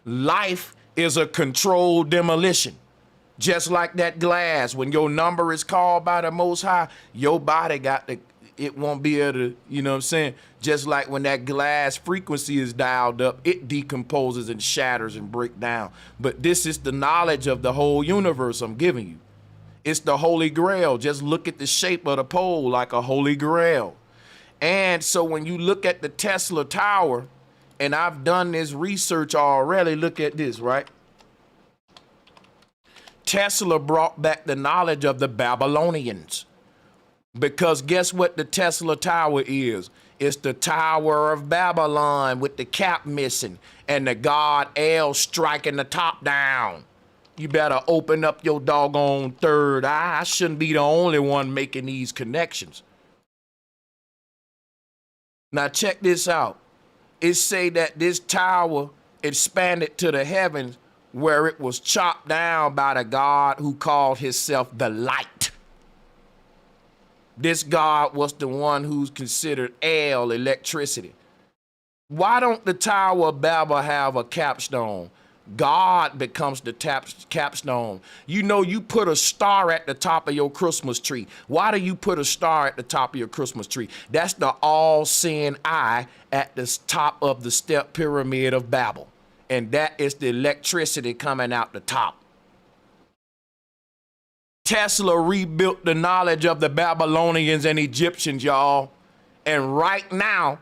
Life is a controlled demolition. Just like that glass, when your number is called by the Most High, your body it won't be able to, you know what I'm saying? Just like when that glass frequency is dialed up, it decomposes and shatters and breaks down. But this is the knowledge of the whole universe I'm giving you. It's the Holy Grail. Just look at the shape of the pole like a Holy Grail. And so when you look at the Tesla Tower, and I've done this research already, look at this, right? Tesla brought back the knowledge of the Babylonians. Because guess what the Tesla Tower is? It's the Tower of Babylon with the cap missing and the god El striking the top down. You better open up your doggone third eye. I shouldn't be the only one making these connections. Now check this out. It say that this tower expanded to the heavens where it was chopped down by the God who called himself the light. This God was the one who's considered electricity. Why don't the Tower of Babel have a capstone? God becomes the capstone. You know, you put a star at the top of your Christmas tree. Why do you put a star at the top of your Christmas tree? That's the all-seeing eye at the top of the step pyramid of Babel. And that is the electricity coming out the top. Tesla rebuilt the knowledge of the Babylonians and Egyptians, y'all. And right now,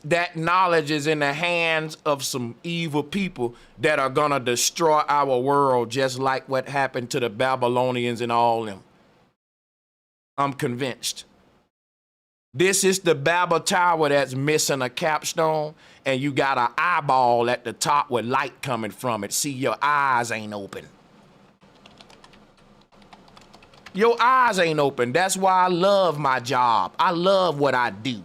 that knowledge is in the hands of some evil people that are gonna destroy our world, just like what happened to the Babylonians and all them. I'm convinced. This is the Babel Tower that's missing a capstone, and you got an eyeball at the top with light coming from it. See, your eyes ain't open. Your eyes ain't open. That's why I love my job. I love what I do.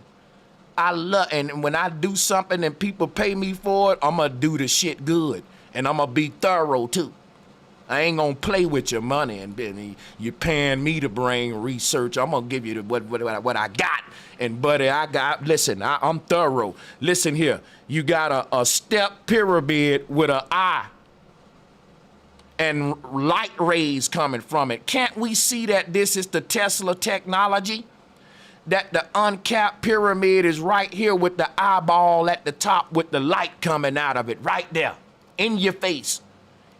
And when I do something and people pay me for it, I'm gonna do the shit good. And I'm gonna be thorough too. I ain't gonna play with your money and you're paying me to bring research. I'm gonna give you what I got. And buddy, listen, I'm thorough. Listen here, you got a step pyramid with an eye and light rays coming from it. Can't we see that this is the Tesla technology? That the uncapped pyramid is right here with the eyeball at the top with the light coming out of it right there in your face.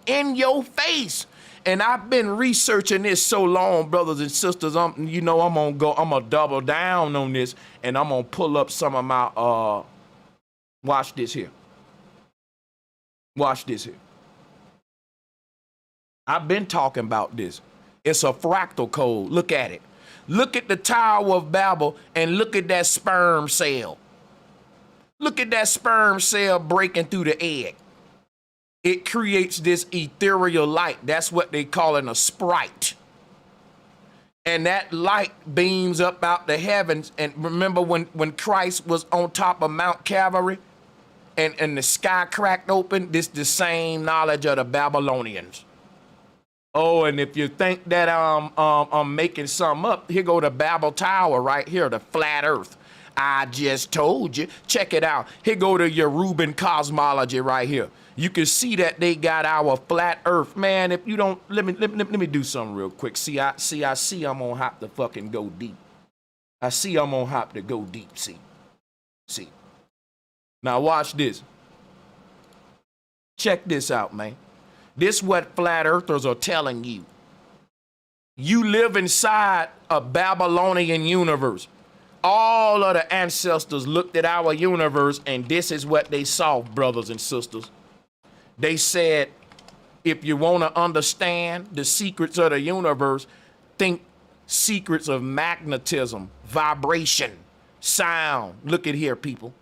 In your face. And I've been researching this so long, brothers and sisters. I'm gonna double down on this, and I'm gonna pull up some of my watch this here. Watch this here. I've been talking about this. It's a fractal code. Look at it. Look at the Tower of Babel and look at that sperm cell. Look at that sperm cell breaking through the egg. It creates this ethereal light. That's what they call it, a sprite. And that light beams up out the heavens. And remember when Christ was on top of Mount Calvary and the sky cracked open? This the same knowledge of the Babylonians. Oh, and if you think that I'm making something up, here go the Babel Tower right here, the flat earth. I just told you. Check it out. Here go the Yoruban cosmology right here. You can see that they got our flat earth. Man, if you don't, let me do something real quick. See I'm gonna have to fucking go deep. I see I'm gonna have to go deep, see. Now watch this. Check this out, man. This what flat earthers are telling you. You live inside a Babylonian universe. All of the ancestors looked at our universe and this is what they saw, brothers and sisters. They said, if you want to understand the secrets of the universe, think secrets of magnetism, vibration, sound. Look at here, people.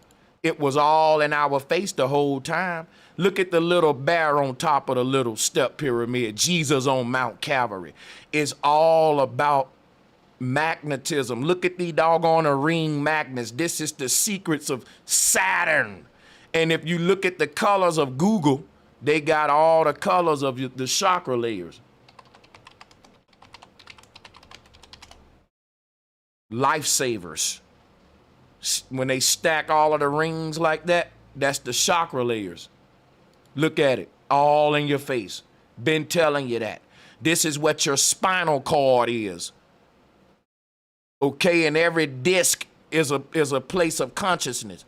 It was all in our face the whole time. Look at the little bear on top of the little step pyramid. Jesus on Mount Calvary. It's all about magnetism. Look at the doggone ring magnets. This is the secrets of Saturn. And if you look at the colors of Google, they got all the colors of the chakra layers. Lifesavers. When they stack all of the rings like that, that's the chakra layers. Look at it, all in your face. Been telling you that. This is what your spinal cord is. Okay, and every disc is a place of consciousness.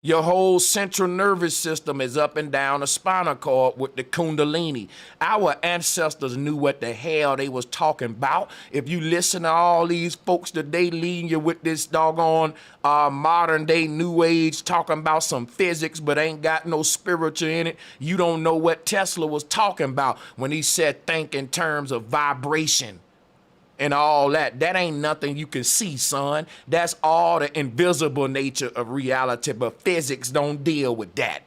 Your whole central nervous system is up and down the spinal cord with the kundalini. Our ancestors knew what the hell they was talking about. If you listen to all these folks today leading you with this doggone modern day new age talking about some physics but ain't got no spiritual in it, you don't know what Tesla was talking about when he said think in terms of vibration. and all that. That ain't nothing you can see, son. That's all the invisible nature of reality, but physics don't deal with that.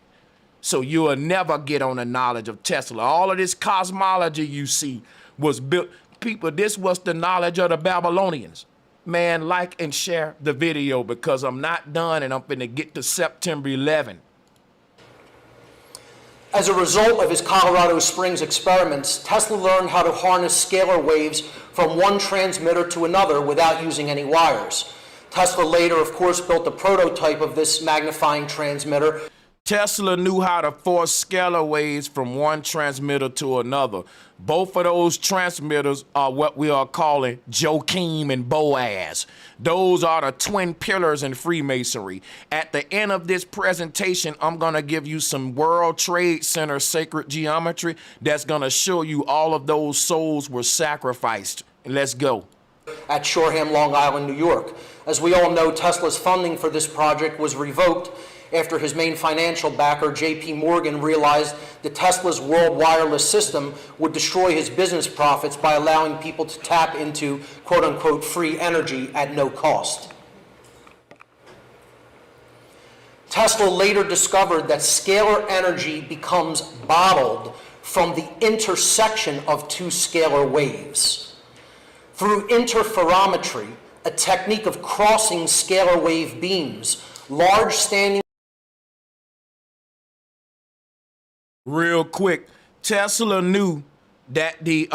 So you'll never get on the knowledge of Tesla. All of this cosmology you see was built. People, this was the knowledge of the Babylonians. Man, like and share the video because I'm not done and I'm finna get to September 11. As a result of his Colorado Springs experiments, Tesla learned how to harness scalar waves from one transmitter to another without using any wires. Tesla later, of course, built a prototype of this magnifying transmitter. Tesla knew how to force scalar waves from one transmitter to another. Both of those transmitters are what we are calling Joachim and Boaz. Those are the twin pillars in Freemasonry. At the end of this presentation, I'm going to give you some World Trade Center sacred geometry that's going to show you all of those souls were sacrificed. Let's go. At Shoreham, Long Island, New York. As we all know, Tesla's funding for this project was revoked after his main financial backer, J.P. Morgan, realized that Tesla's world wireless system would destroy his business profits by allowing people to tap into quote-unquote free energy at no cost. Tesla later discovered that scalar energy becomes bottled from the intersection of two scalar waves. Through interferometry, a technique of crossing scalar wave beams, large standing. Real quick, Tesla knew that the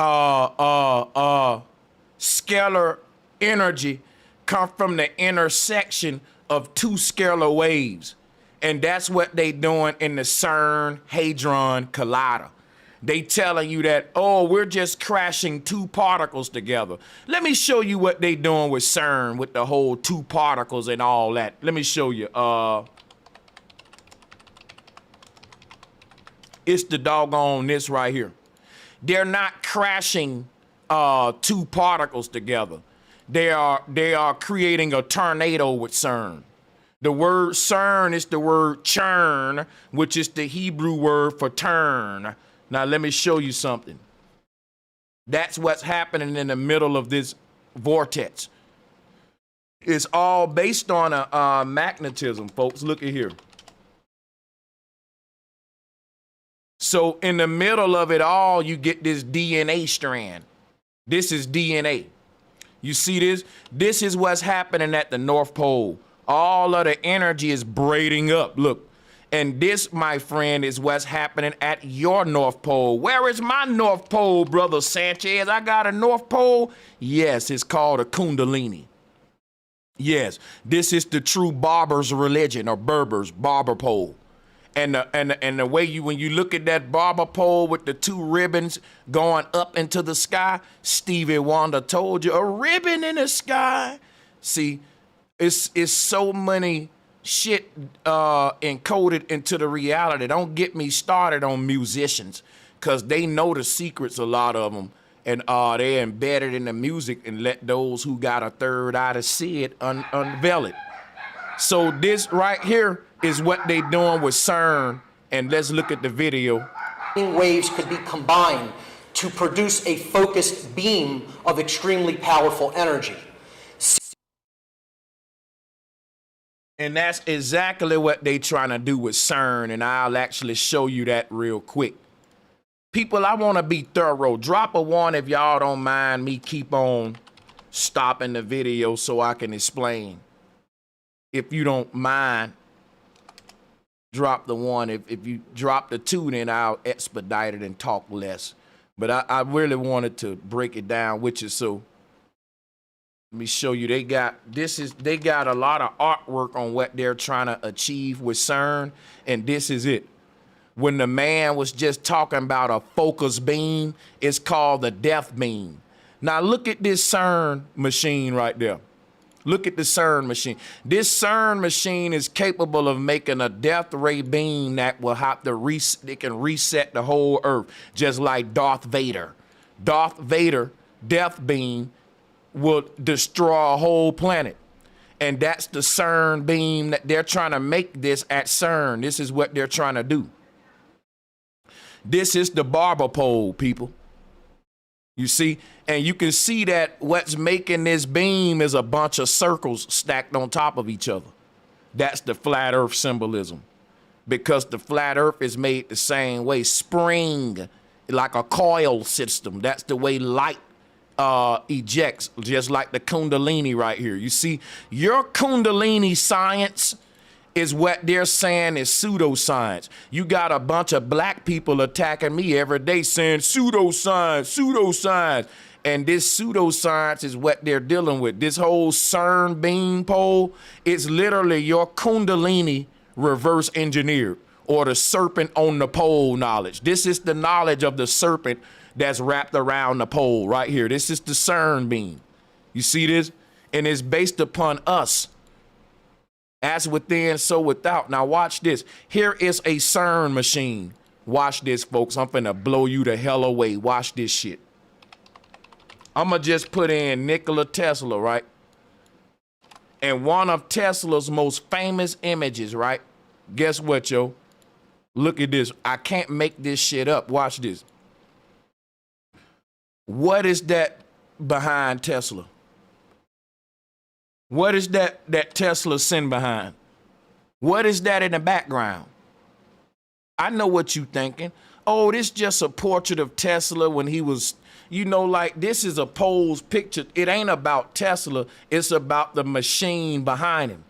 scalar energy come from the intersection of two scalar waves. And that's what they doing in the CERN Hadron Collider. They telling you that, oh, we're just crashing two particles together. Let me show you what they doing with CERN with the whole two particles and all that. Let me show you. It's the doggone this right here. They're not crashing two particles together. They are creating a tornado with CERN. The word CERN is the word churn, which is the Hebrew word for turn. Now let me show you something. That's what's happening in the middle of this vortex. It's all based on a magnetism, folks. Look at here. So in the middle of it all, you get this DNA strand. This is DNA. You see this? This is what's happening at the North Pole. All of the energy is braiding up. Look. And this, my friend, is what's happening at your North Pole. Where is my North Pole, Brother Sanchez? I got a North Pole? Yes, it's called a Kundalini. Yes, this is the true Barber's religion, or Berber's barber pole. And the way you, when you look at that barber pole with the two ribbons going up into the sky, Stevie Wonder told you, a ribbon in the sky. See, it's so many shit encoded into the reality. Don't get me started on musicians, because they know the secrets, a lot of them, and they're embedded in the music and let those who got a third eye to see it unveil it. So this right here is what they doing with CERN, and let's look at the video. Waves could be combined to produce a focused beam of extremely powerful energy. And that's exactly what they trying to do with CERN, and I'll actually show you that real quick. People, I want to be thorough. Drop a one if y'all don't mind me keep on stopping the video so I can explain. If you don't mind, drop the one. If you drop the two, then I'll expedite it and talk less. But I really wanted to break it down with you, so let me show you. They got a lot of artwork on what they're trying to achieve with CERN, and this is it. When the man was just talking about a focus beam, it's called the death beam. Now look at this CERN machine right there. Look at the CERN machine. This CERN machine is capable of making a death ray beam that will have to it can reset the whole earth, just like Darth Vader. Darth Vader death beam will destroy a whole planet. And that's the CERN beam that they're trying to make this at CERN. This is what they're trying to do. This is the barber pole, people. You see? And you can see that what's making this beam is a bunch of circles stacked on top of each other. That's the flat earth symbolism. Because the flat earth is made the same way, spring, like a coil system. That's the way light ejects, just like the kundalini right here. You see, your kundalini science is what they're saying is pseudoscience. You got a bunch of black people attacking me every day saying pseudoscience, pseudoscience. And this pseudoscience is what they're dealing with. This whole CERN beam pole, it's literally your kundalini reverse engineered, or the serpent on the pole knowledge. This is the knowledge of the serpent that's wrapped around the pole right here. This is the CERN beam. You see this? And it's based upon us. As within, so without. Now watch this. Here is a CERN machine. Watch this, folks. I'm finna blow you the hell away. Watch this shit. I'ma just put in Nikola Tesla, right? And one of Tesla's most famous images, right? Guess what, yo? Look at this. I can't make this shit up. Watch this. What is that behind Tesla? What is that Tesla sitting behind? What is that in the background? I know what you thinking. Oh, this just a portrait of Tesla when he was, you know, like this is a posed picture. It ain't about Tesla. It's about the machine behind him.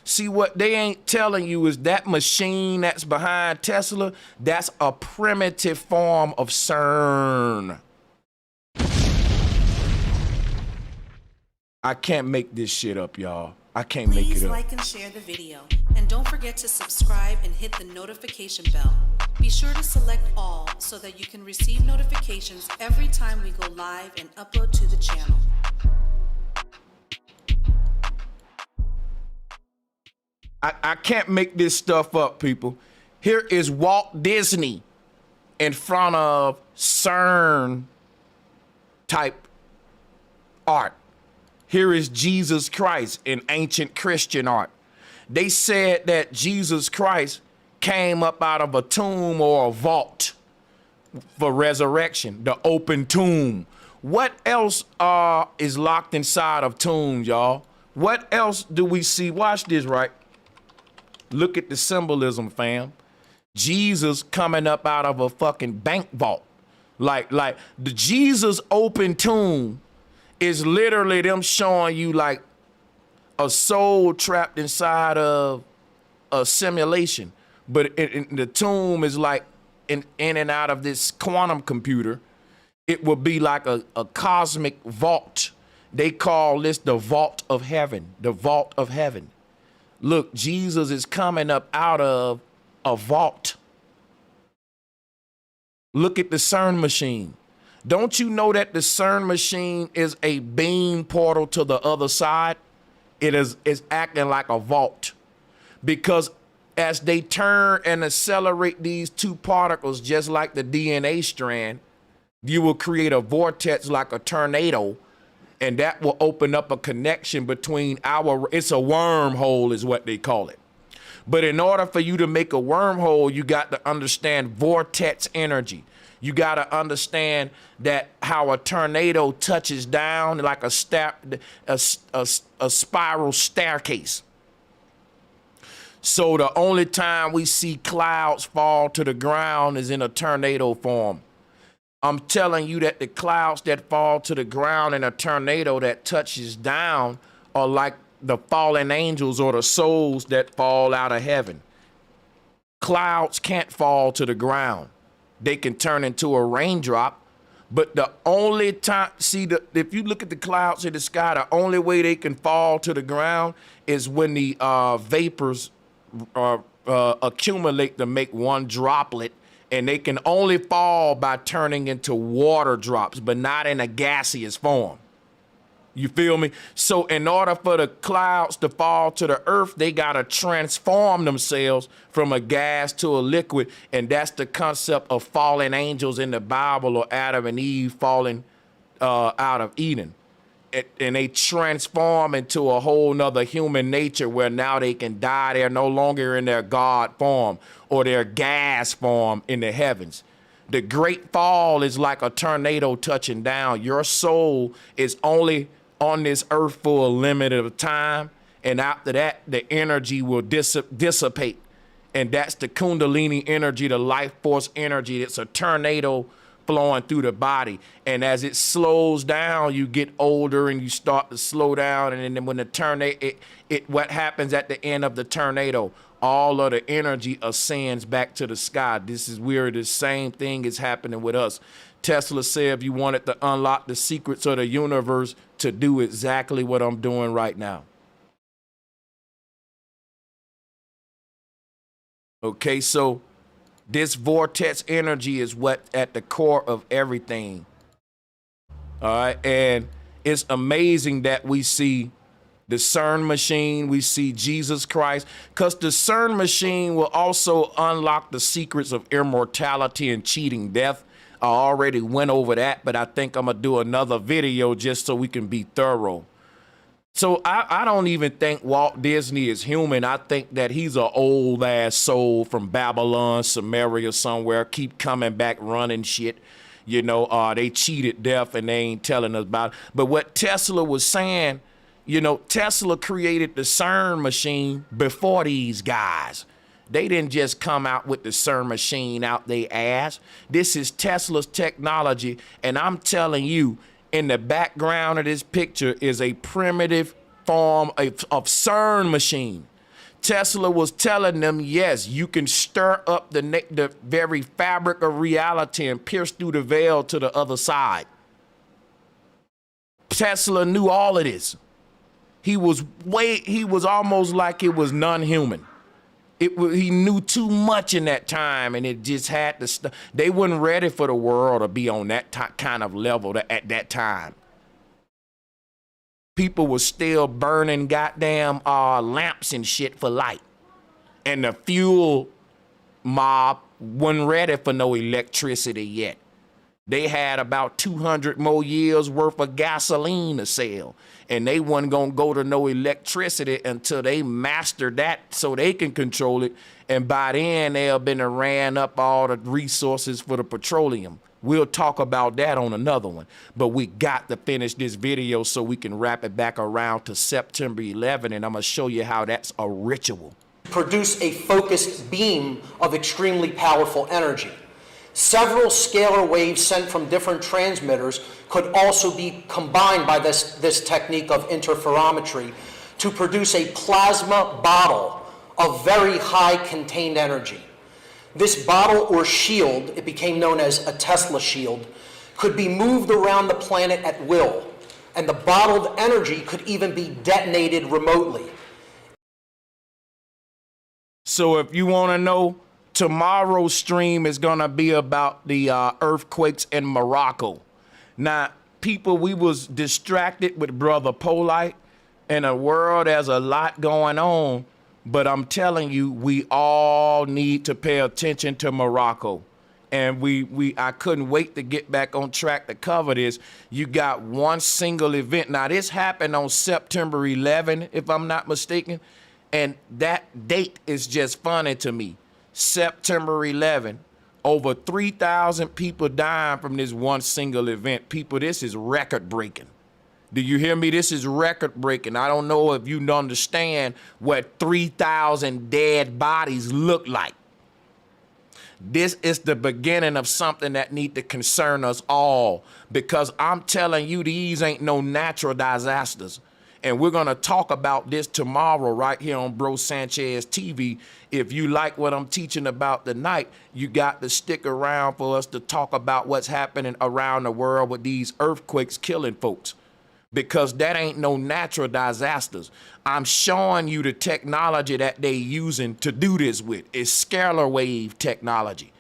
See, what they ain't telling you is that machine that's behind Tesla, that's a primitive form of CERN. I can't make this shit up, y'all. I can't make it Please up. like and share the video. And don't forget to subscribe and hit the notification bell. Be sure to select all so that you can receive notifications every time we go live and upload to the channel. I can't make this stuff up, people. Here is Walt Disney in front of CERN type art. Here is Jesus Christ in ancient Christian art. They said that Jesus Christ came up out of a tomb or a vault for resurrection, the open tomb. What else is locked inside of tombs, y'all? What else do we see? Watch this, right? Look at the symbolism, fam. Jesus coming up out of a fucking bank vault. Like the Jesus open tomb is literally them showing you like a soul trapped inside of a simulation. But the tomb is like in and out of this quantum computer. It will be like a cosmic vault. They call this the vault of heaven, the vault of heaven. Look, Jesus is coming up out of a vault. Look at the CERN machine. Don't you know that the CERN machine is a beam portal to the other side? It's acting like a vault. Because as they turn and accelerate these two particles, just like the DNA strand, you will create a vortex like a tornado, and that will open up a connection between it's a wormhole is what they call it. But in order for you to make a wormhole, you got to understand vortex energy. You got to understand that how a tornado touches down like a spiral staircase. So the only time we see clouds fall to the ground is in a tornado form. I'm telling you that the clouds that fall to the ground in a tornado that touches down are like the fallen angels or the souls that fall out of heaven. Clouds can't fall to the ground. They can turn into a raindrop, but the only time, if you look at the clouds in the sky, the only way they can fall to the ground is when the vapors accumulate to make one droplet, and they can only fall by turning into water drops, but not in a gaseous form. You feel me? So in order for the clouds to fall to the earth, they got to transform themselves from a gas to a liquid. And that's the concept of fallen angels in the Bible, or Adam and Eve falling out of Eden. And they transform into a whole nother human nature where now they can die. They're no longer in their God form or their gas form in the heavens. The great fall is like a tornado touching down. Your soul is only on this earth for a limited time. And after that, the energy will dissipate. And that's the Kundalini energy, the life force energy. It's a tornado flowing through the body. And as it slows down, you get older and you start to slow down. And then when the tornado, what happens at the end of the tornado? All of the energy ascends back to the sky. This is where the same thing is happening with us. Tesla said if you wanted to unlock the secrets of the universe, to do exactly what I'm doing right now. Okay, so this vortex energy is what at the core of everything. All right, and it's amazing that we see the CERN machine, we see Jesus Christ, because the CERN machine will also unlock the secrets of immortality and cheating death. I already went over that, but I think I'm gonna do another video just so we can be thorough. So I don't even think Walt Disney is human. I think that he's an old ass soul from Babylon, Samaria somewhere, keep coming back running shit. You know, they cheated death and they ain't telling us about it. But what Tesla was saying, you know, Tesla created the CERN machine before these guys. They didn't just come out with the CERN machine out their ass. This is Tesla's technology, and I'm telling you, in the background of this picture is a primitive form of CERN machine. Tesla was telling them, yes, you can stir up the very fabric of reality and pierce through the veil to the other side. Tesla knew all of this. He was almost like it was non-human. He knew too much in that time, and it just had to they weren't ready for the world to be on that kind of level at that time. People were still burning goddamn lamps and shit for light. And the fuel mob wasn't ready for no electricity yet. They had about 200 more years worth of gasoline to sell. And they wasn't gonna go to no electricity until they mastered that so they can control it. And by then they'll been ran up all the resources for the petroleum. We'll talk about that on another one. But we got to finish this video so we can wrap it back around to September 11, and I'm gonna show you how that's a ritual. Produce a focused beam of extremely powerful energy. Several scalar waves sent from different transmitters could also be combined by this technique of interferometry to produce a plasma bottle of very high contained energy. This bottle or shield, it became known as a Tesla shield, could be moved around the planet at will, and the bottled energy could even be detonated remotely. So if you want to know, tomorrow's stream is going to be about the earthquakes in Morocco. Now, people, we was distracted with Brother Polite. In a world, there's a lot going on, but I'm telling you, we all need to pay attention to Morocco. And I couldn't wait to get back on track to cover this. You got one single event. Now, this happened on September 11, if I'm not mistaken. And that date is just funny to me. September 11, over 3,000 people dying from this one single event. People, this is record breaking. Do you hear me? This is record breaking. I don't know if you understand what 3,000 dead bodies look like. This is the beginning of something that need to concern us all, because I'm telling you, these ain't no natural disasters. And we're going to talk about this tomorrow right here on Bro Sanchez TV. If you like what I'm teaching about tonight, you got to stick around for us to talk about what's happening around the world with these earthquakes killing folks. Because that ain't no natural disasters. I'm showing you the technology that they using to do this with. It's scalar wave technology.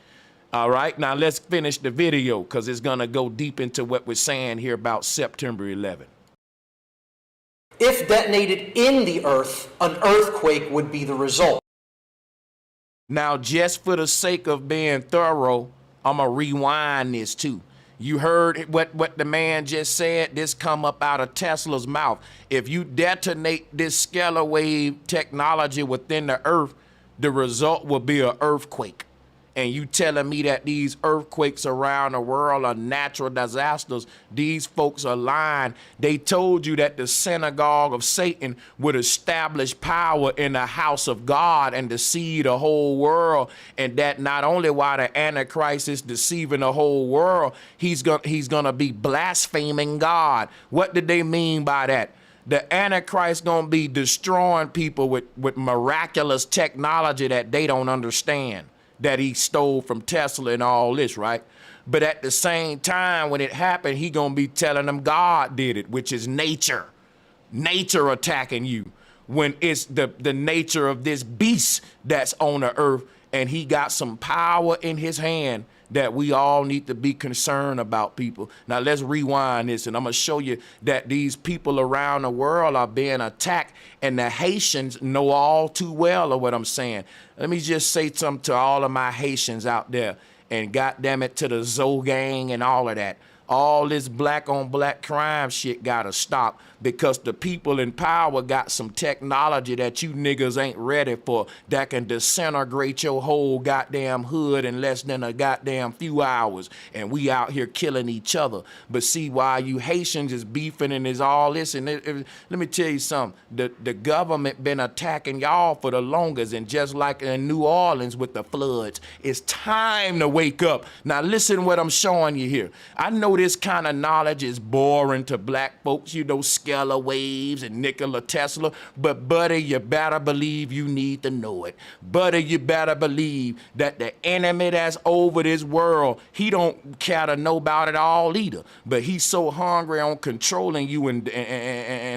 All right, now let's finish the video because it's going to go deep into what we're saying here about September 11. If detonated in the Earth, an earthquake would be the result. Now, just for the sake of being thorough, I'm going to rewind this too. You heard what the man just said? This come up out of Tesla's mouth. If you detonate this scalar wave technology within the Earth, the result will be an earthquake. And you telling me that these earthquakes around the world are natural disasters? These folks are lying. They told you that the synagogue of Satan would establish power in the house of God and deceive the whole world. And that not only why the Antichrist is deceiving the whole world, he's gonna be blaspheming God. What did they mean by that? The Antichrist gonna be destroying people with miraculous technology that they don't understand, that he stole from Tesla and all this, right? But at the same time, when it happened, he gonna be telling them God did it, which is nature attacking you, when it's the nature of this beast that's on the earth, and he got some power in his hand that we all need to be concerned about, people. Now let's rewind this, and I'm gonna show you that these people around the world are being attacked, and the Haitians know all too well of what I'm saying. Let me just say something to all of my Haitians out there, and goddamn it, to the Zoe gang and all of that. All this black on black crime shit gotta stop, because the people in power got some technology that you niggas ain't ready for, that can disintegrate your whole goddamn hood in less than a goddamn few hours, and we out here killing each other. But see, why you Haitians is beefing and is all this, and let me tell you something, the government been attacking y'all for the longest, and just like in New Orleans with the floods, it's time to wake up. Now listen what I'm showing you here. I know this kind of knowledge is boring to black folks, you know, Scalar waves and Nikola Tesla, but buddy, you better believe you need to know it. Buddy, you better believe that the enemy that's over this world, he don't care to know about it all either, but he's so hungry on controlling you and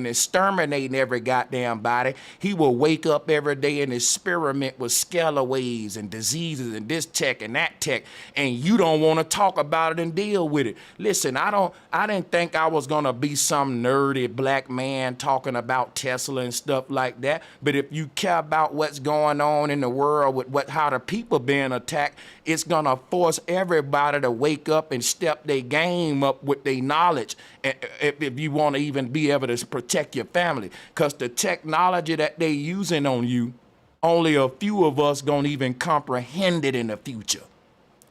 exterminating every goddamn body, he will wake up every day and experiment with Scalar waves and diseases and this tech and that tech, and you don't want to talk about it and deal with it. Listen, I didn't think I was gonna be some nerdy black man talking about Tesla and stuff like that. But if you care about what's going on in the world with how the people being attacked, it's gonna force everybody to wake up and step their game up with their knowledge, if you want to even be able to protect your family. Because the technology that they using on you, only a few of us gonna even comprehend it in the future.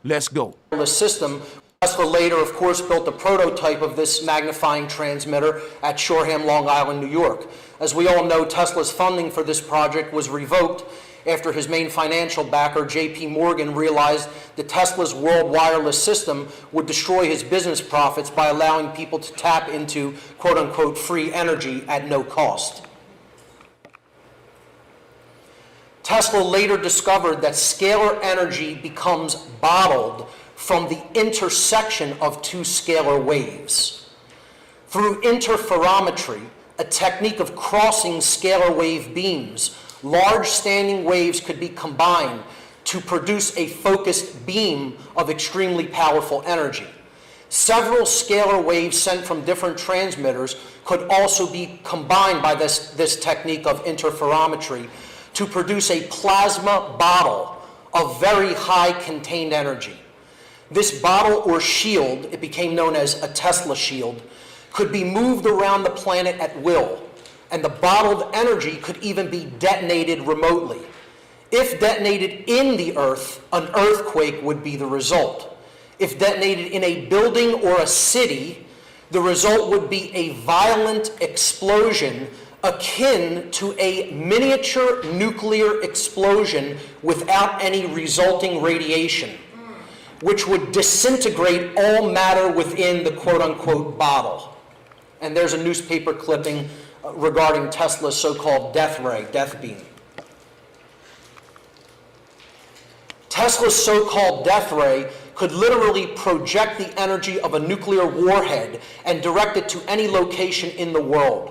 Let's go. The system. Tesla later, of course, built a prototype of this magnifying transmitter at Shoreham, Long Island, New York. As we all know, Tesla's funding for this project was revoked after his main financial backer, J.P. Morgan, realized that Tesla's world wireless system would destroy his business profits by allowing people to tap into quote-unquote free energy at no cost. Tesla later discovered that scalar energy becomes bottled from the intersection of two scalar waves. Through interferometry, a technique of crossing scalar wave beams, large standing waves could be combined to produce a focused beam of extremely powerful energy. Several scalar waves sent from different transmitters could also be combined by this technique of interferometry to produce a plasma bottle of very high contained energy. This bottle or shield, it became known as a Tesla shield, could be moved around the planet at will, and the bottled energy could even be detonated remotely. If detonated in the Earth, an earthquake would be the result. If detonated in a building or a city, the result would be a violent explosion akin to a miniature nuclear explosion without any resulting radiation, which would disintegrate all matter within the quote-unquote bottle. And there's a newspaper clipping regarding Tesla's so-called death ray, death beam. Tesla's so-called death ray could literally project the energy of a nuclear warhead and direct it to any location in the world.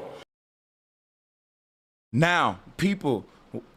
Now, people,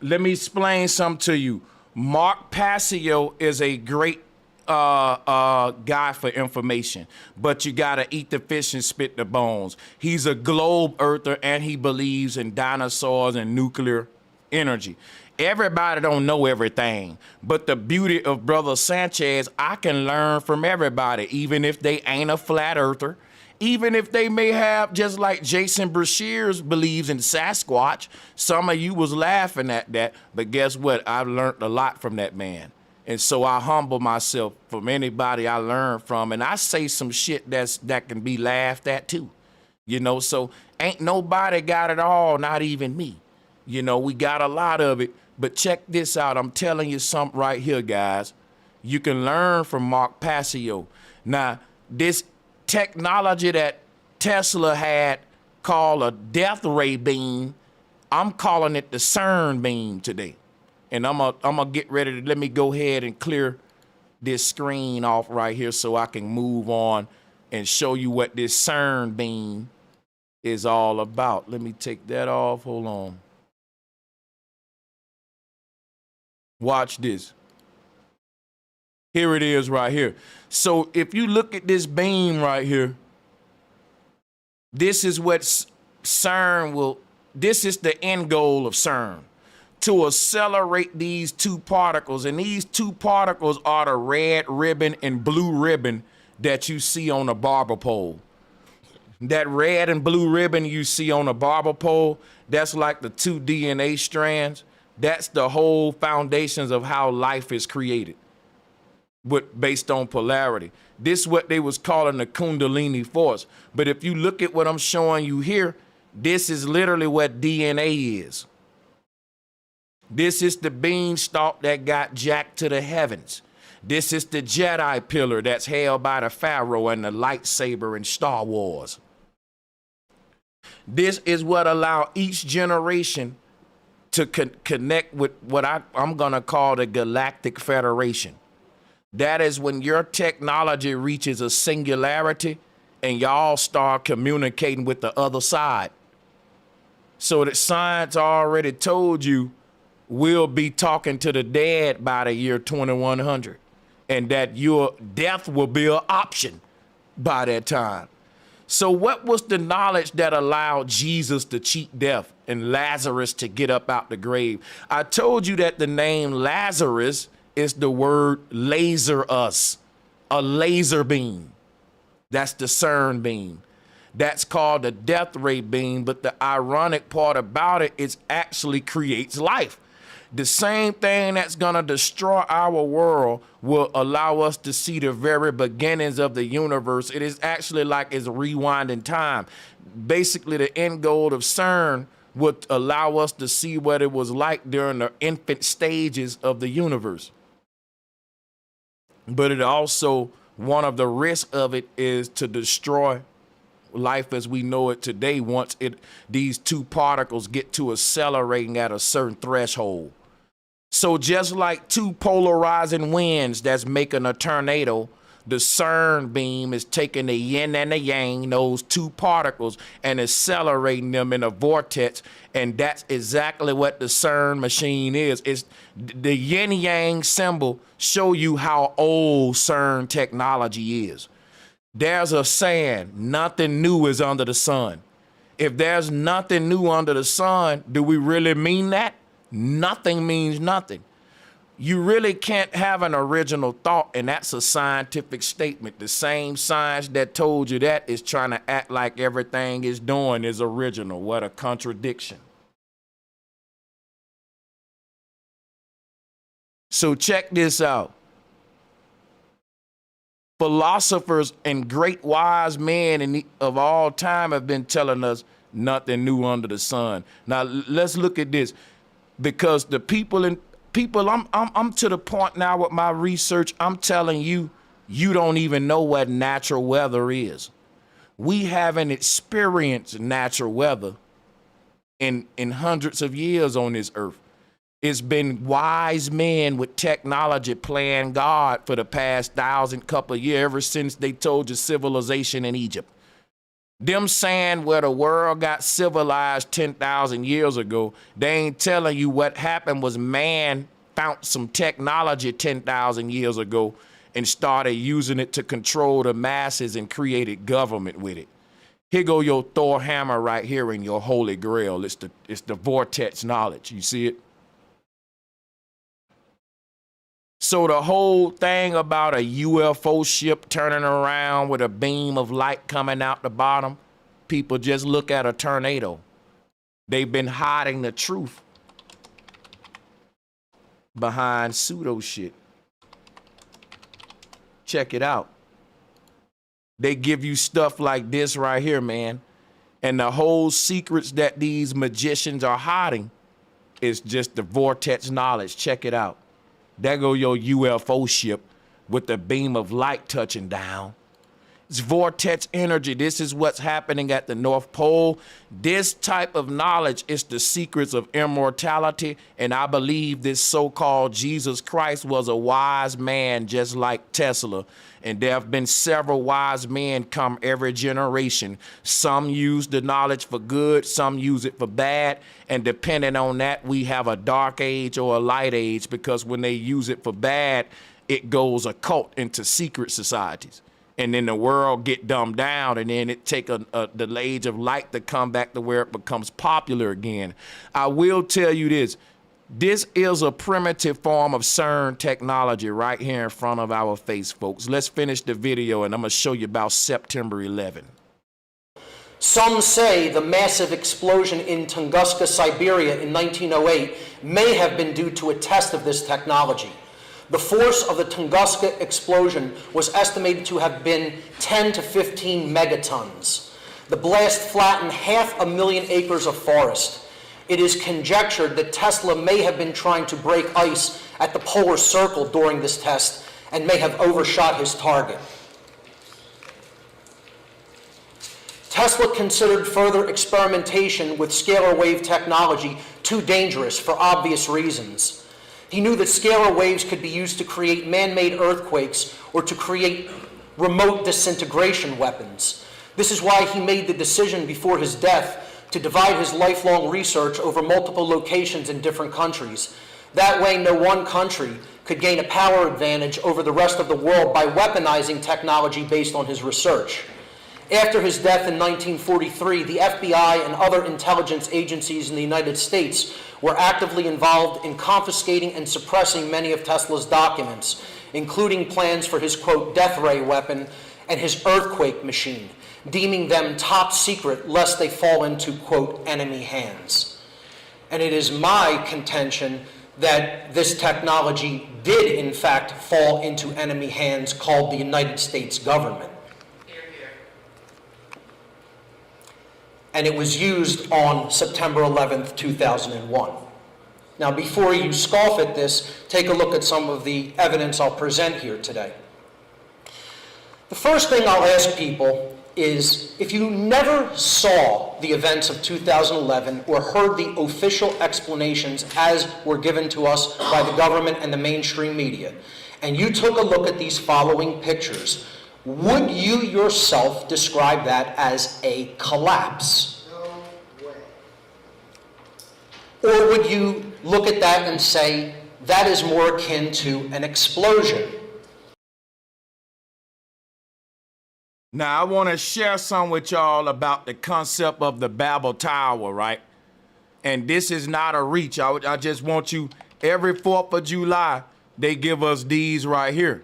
let me explain something to you. Mark Passio is a great guy for information, but you gotta eat the fish and spit the bones. He's a globe earther, and he believes in dinosaurs and nuclear energy. Everybody don't know everything, but the beauty of Brother Sanchez, I can learn from everybody, even if they ain't a flat earther, even if they may have, just like Jason Brashears believes in Sasquatch. Some of you was laughing at that, but guess what? I've learned a lot from that man. And so I humble myself from anybody I learn from, and I say some shit that can be laughed at too. You know, so ain't nobody got it all, not even me. You know, we got a lot of it, but check this out. I'm telling you something right here, guys. You can learn from Mark Passio. Now, this technology that Tesla had called a death ray beam, I'm calling it the CERN beam today. And I'm gonna get ready to, let me go ahead and clear this screen off right here so I can move on and show you what this CERN beam is all about. Let me take that off. Hold on. Watch this. Here it is right here. So if you look at this beam right here, this is what CERN will, this is the end goal of CERN, to accelerate these two particles. And these two particles are the red ribbon and blue ribbon that you see on a barber pole. That red and blue ribbon you see on a barber pole, that's like the two DNA strands. That's the whole foundations of how life is created, based on polarity. This is what they was calling the Kundalini force. But if you look at what I'm showing you here, this is literally what DNA is. This is the beanstalk that got jacked to the heavens. This is the Jedi pillar that's held by the Pharaoh and the lightsaber in Star Wars. This is what allow each generation to connect with what I'm gonna call the Galactic Federation. That is when your technology reaches a singularity and y'all start communicating with the other side. So that science already told you we'll be talking to the dead by the year 2100, and that your death will be an option by that time. So what was the knowledge that allowed Jesus to cheat death and Lazarus to get up out the grave? I told you that the name Lazarus is the word laser us, a laser beam. That's the CERN beam. That's called the death ray beam, but the ironic part about it is actually creates life. The same thing that's gonna destroy our world will allow us to see the very beginnings of the universe. It is actually like it's rewinding time. Basically, the end goal of CERN would allow us to see what it was like during the infant stages of the universe. But it also, one of the risks of it is to destroy life as we know it today once these two particles get to accelerating at a certain threshold. So just like two polarizing winds that's making a tornado, the CERN beam is taking the yin and the yang, those two particles, and accelerating them in a vortex. And that's exactly what the CERN machine is. It's the yin yang symbol show you how old CERN technology is. There's a saying, nothing new is under the sun. If there's nothing new under the sun, do we really mean that? Nothing means nothing. You really can't have an original thought, and that's a scientific statement. The same science that told you that is trying to act like everything it's doing is original. What a contradiction. So check this out. Philosophers and great wise men of all time have been telling us nothing new under the sun. Now let's look at this, because the people, I'm to the point now with my research. I'm telling you, you don't even know what natural weather is. We haven't experienced natural weather in hundreds of years on this earth. It's been wise men with technology playing God for the past couple of years, ever since they told you civilization in Egypt. Them saying where the world got civilized 10,000 years ago, they ain't telling you what happened was man found some technology 10,000 years ago and started using it to control the masses and created government with it. Here go your Thor hammer right here in your holy grail. It's the vortex knowledge. You see it? So the whole thing about a UFO ship turning around with a beam of light coming out the bottom, people just look at a tornado. They've been hiding the truth behind pseudo shit. Check it out. They give you stuff like this right here, man. And the whole secrets that these magicians are hiding is just the vortex knowledge. Check it out. There go your UFO ship with the beam of light touching down. It's vortex energy. This is what's happening at the North Pole. This type of knowledge is the secrets of immortality. And I believe this so-called Jesus Christ was a wise man just like Tesla. And there have been several wise men come every generation. Some use the knowledge for good, some use it for bad. And depending on that, we have a dark age or a light age, because when they use it for bad, it goes occult into secret societies. And then the world get dumbed down, and then it take the age of light to come back to where it becomes popular again. I will tell you this. This is a primitive form of CERN technology right here in front of our face, folks. Let's finish the video, and I'm going to show you about September 11. Some say the massive explosion in Tunguska, Siberia in 1908 may have been due to a test of this technology. The force of the Tunguska explosion was estimated to have been 10 to 15 megatons. The blast flattened 500,000 acres of forest. It is conjectured that Tesla may have been trying to break ice at the polar circle during this test and may have overshot his target. Tesla considered further experimentation with scalar wave technology too dangerous for obvious reasons. He knew that scalar waves could be used to create man-made earthquakes or to create remote disintegration weapons. This is why he made the decision before his death to divide his lifelong research over multiple locations in different countries. That way, no one country could gain a power advantage over the rest of the world by weaponizing technology based on his research. After his death in 1943, the FBI and other intelligence agencies in the United States were actively involved in confiscating and suppressing many of Tesla's documents, including plans for his, quote, death ray weapon and his earthquake machine, deeming them top secret lest they fall into, quote, enemy hands. And it is my contention that this technology did, in fact, fall into enemy hands called the United States government. And it was used on September 11th, 2001. Now, before you scoff at this, take a look at some of the evidence I'll present here today. The first thing I'll ask people is, if you never saw the events of 2011 or heard the official explanations as were given to us by the government and the mainstream media, and you took a look at these following pictures, would you yourself describe that as a collapse? No way. Or would you look at that and say, that is more akin to an explosion? Now, I want to share some with y'all about the concept of the Babel Tower, right? And this is not a reach. I just want you, every 4th of July, they give us these right here.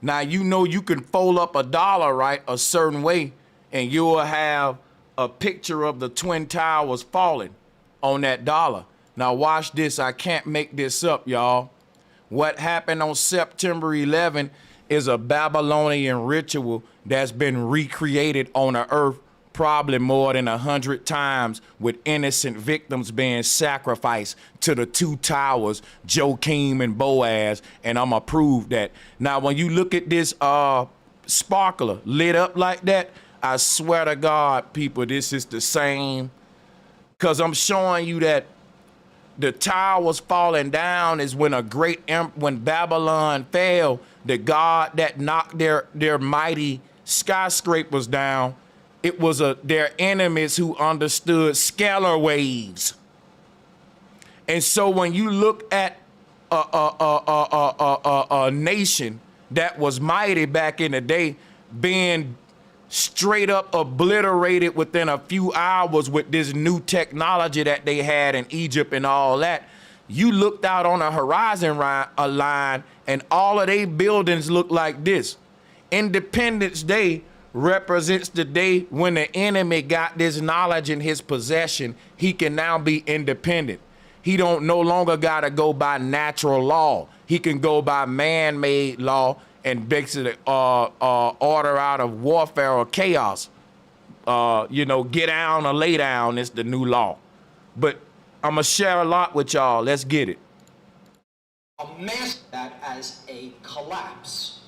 Now, you know you can fold up a dollar, right, a certain way, and you'll have a picture of the Twin Towers falling on that dollar. Now, watch this. I can't make this up, y'all. What happened on September 11 is a Babylonian ritual that's been recreated on the earth probably more than 100 times, with innocent victims being sacrificed to the 2 towers, Joachim and Boaz, and I'm gonna prove that. Now, when you look at this sparkler lit up like that, I swear to God, people, this is the same, because I'm showing you that the towers falling down is when when Babylon fell, the God that knocked their mighty skyscrapers down, it was their enemies who understood scalar waves. And so when you look at a nation that was mighty back in the day being straight up obliterated within a few hours with this new technology that they had in Egypt and all that, you looked out on a horizon line and all of their buildings look like this. Independence Day represents the day when the enemy got this knowledge in his possession. He can now be independent. He don't no longer got to go by natural law. He can go by man-made law, and basically order out of warfare or chaos. Get down or lay down is the new law. But I'm going to share a lot with y'all. Let's get it. Mask that as a collapse.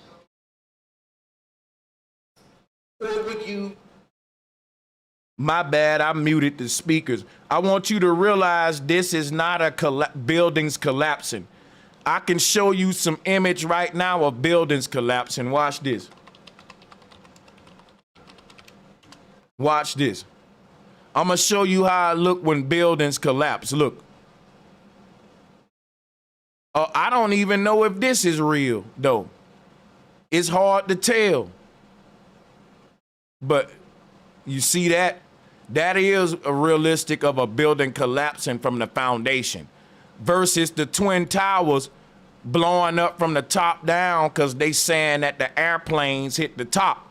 Or would you... My bad, I muted the speakers. I want you to realize this is not a buildings collapsing. I can show you some image right now of buildings collapsing. Watch this. Watch this. I'm going to show you how it look when buildings collapse. Look. I don't even know if this is real, though. It's hard to tell. But you see that? That is a realistic of a building collapsing from the foundation versus the Twin Towers blowing up from the top down because they saying that the airplanes hit the top.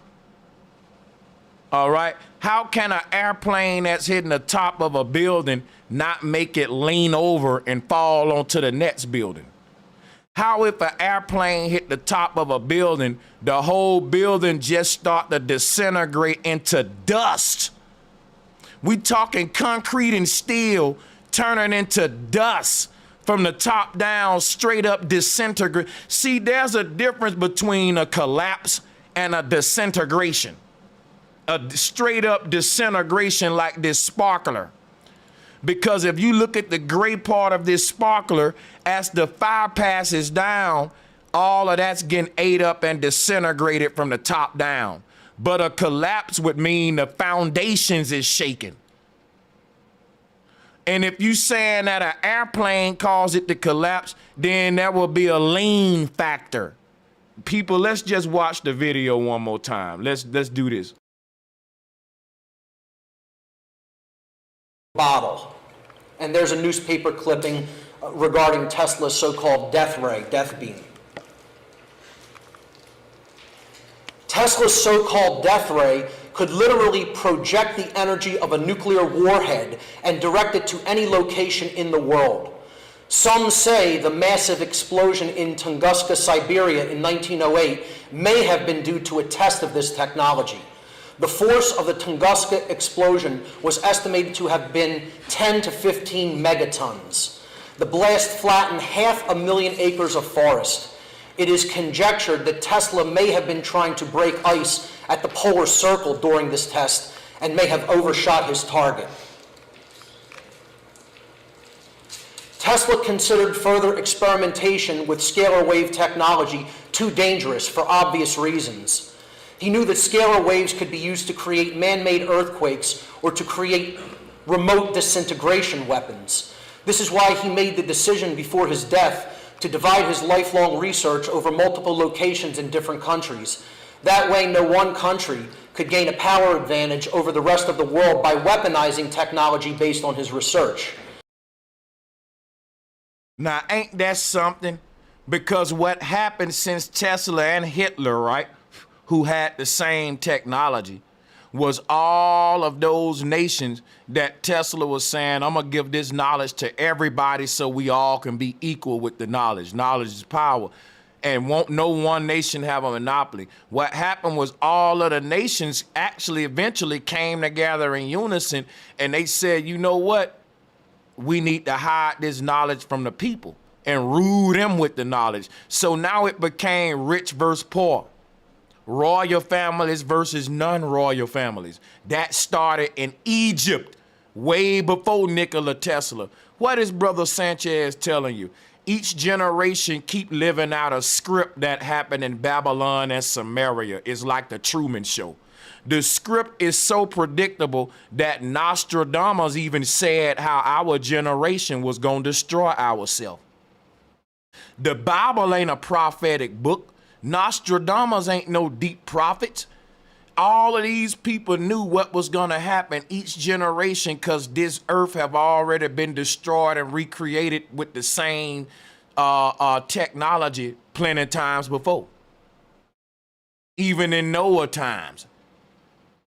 All right. How can an airplane that's hitting the top of a building not make it lean over and fall onto the next building? How if an airplane hit the top of a building, the whole building just start to disintegrate into dust? We talking concrete and steel turning into dust from the top down, straight up disintegrate. See, there's a difference between a collapse and a disintegration. A straight up disintegration like this sparkler. Because if you look at the gray part of this sparkler, as the fire passes down, all of that's getting ate up and disintegrated from the top down. But a collapse would mean the foundations is shaking. And if you saying that an airplane caused it to collapse, then there will be a lean factor. People, let's just watch the video one more time. Let's do this. Bottle. And there's a newspaper clipping regarding Tesla's so-called death ray, death beam. Tesla's so-called death ray could literally project the energy of a nuclear warhead and direct it to any location in the world. Some say the massive explosion in Tunguska, Siberia in 1908 may have been due to a test of this technology. The force of the Tunguska explosion was estimated to have been 10 to 15 megatons. The blast flattened 500,000 acres of forest. It is conjectured that Tesla may have been trying to break ice at the polar circle during this test and may have overshot his target. Tesla considered further experimentation with scalar wave technology too dangerous for obvious reasons. He knew that scalar waves could be used to create man-made earthquakes or to create remote disintegration weapons. This is why he made the decision before his death to divide his lifelong research over multiple locations in different countries. That way, no one country could gain a power advantage over the rest of the world by weaponizing technology based on his research. Now, ain't that something? Because what happened since Tesla and Hitler, right, who had the same technology, was all of those nations that Tesla was saying, I'm going to give this knowledge to everybody so we all can be equal with the knowledge. Knowledge is power. And won't no one nation have a monopoly. What happened was all of the nations actually eventually came together in unison, and they said, you know what? We need to hide this knowledge from the people and rule them with the knowledge. So now it became rich versus poor. Royal families versus non-royal families. That started in Egypt way before Nikola Tesla. What is Brother Sanchez telling you? Each generation keep living out a script that happened in Babylon and Samaria. It's like the Truman Show. The script is so predictable that Nostradamus even said how our generation was going to destroy ourselves. The Bible ain't a prophetic book. Nostradamus ain't no deep prophet. All of these people knew what was going to happen each generation because this earth have already been destroyed and recreated with the same technology plenty times before. Even in Noah times.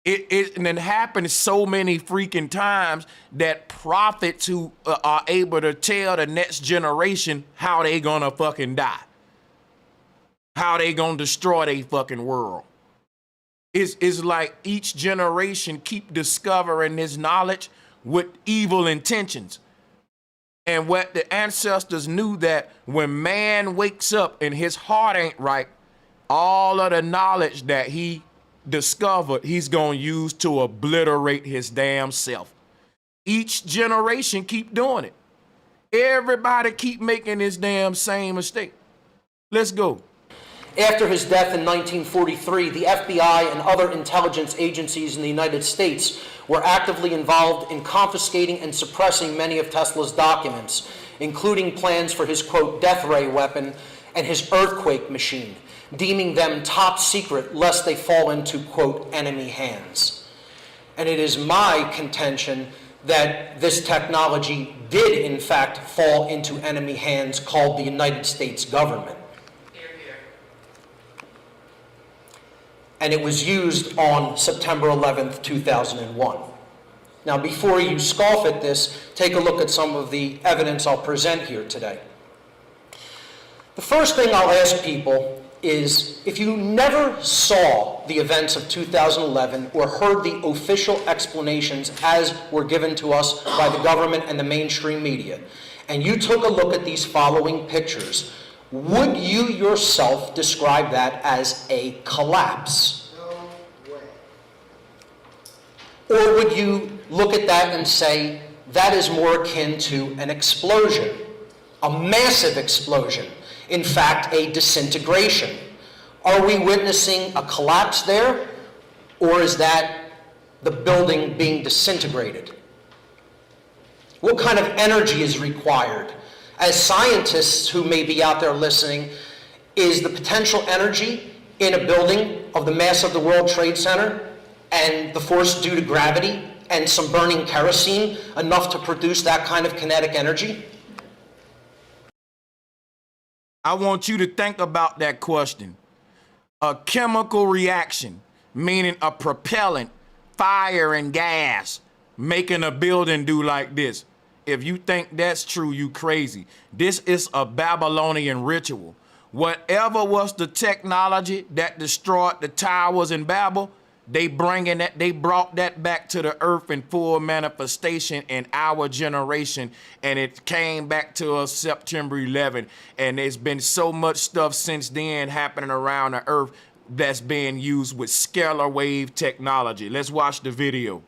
And it happened so many freaking times that prophets who are able to tell the next generation how they gonna fucking die. how they gonna destroy their fucking world. It's like each generation keep discovering this knowledge with evil intentions. And what the ancestors knew, that when man wakes up and his heart ain't right, all of the knowledge that he discovered, he's gonna use to obliterate his damn self. Each generation keep doing it. Everybody keep making this damn same mistake. Let's go. After his death in 1943, the FBI and other intelligence agencies in the United States were actively involved in confiscating and suppressing many of Tesla's documents, including plans for his, quote, death ray weapon and his earthquake machine, deeming them top secret lest they fall into, quote, enemy hands. And it is my contention that this technology did, in fact, fall into enemy hands called the United States government. And it was used on September 11th, 2001. Now, before you scoff at this, take a look at some of the evidence I'll present here today. The first thing I'll ask people is, if you never saw the events of 2011 or heard the official explanations as were given to us by the government and the mainstream media, and you took a look at these following pictures, would you yourself describe that as a collapse? No way. Or would you look at that and say, that is more akin to an explosion, a massive explosion, in fact, a disintegration? Are we witnessing a collapse there, or is that the building being disintegrated? What kind of energy is required? As scientists who may be out there listening, is the potential energy in a building of the mass of the World Trade Center and the force due to gravity and some burning kerosene enough to produce that kind of kinetic energy? I want you to think about that question. A chemical reaction, meaning a propellant, fire and gas, making a building do like this. If you think that's true, you crazy. This is a Babylonian ritual. Whatever was the technology that destroyed the towers in Babel, they brought that back to the earth in full manifestation in our generation, and it came back to us September 11. And there's been so much stuff since then happening around the earth that's being used with scalar wave technology. Let's watch the video.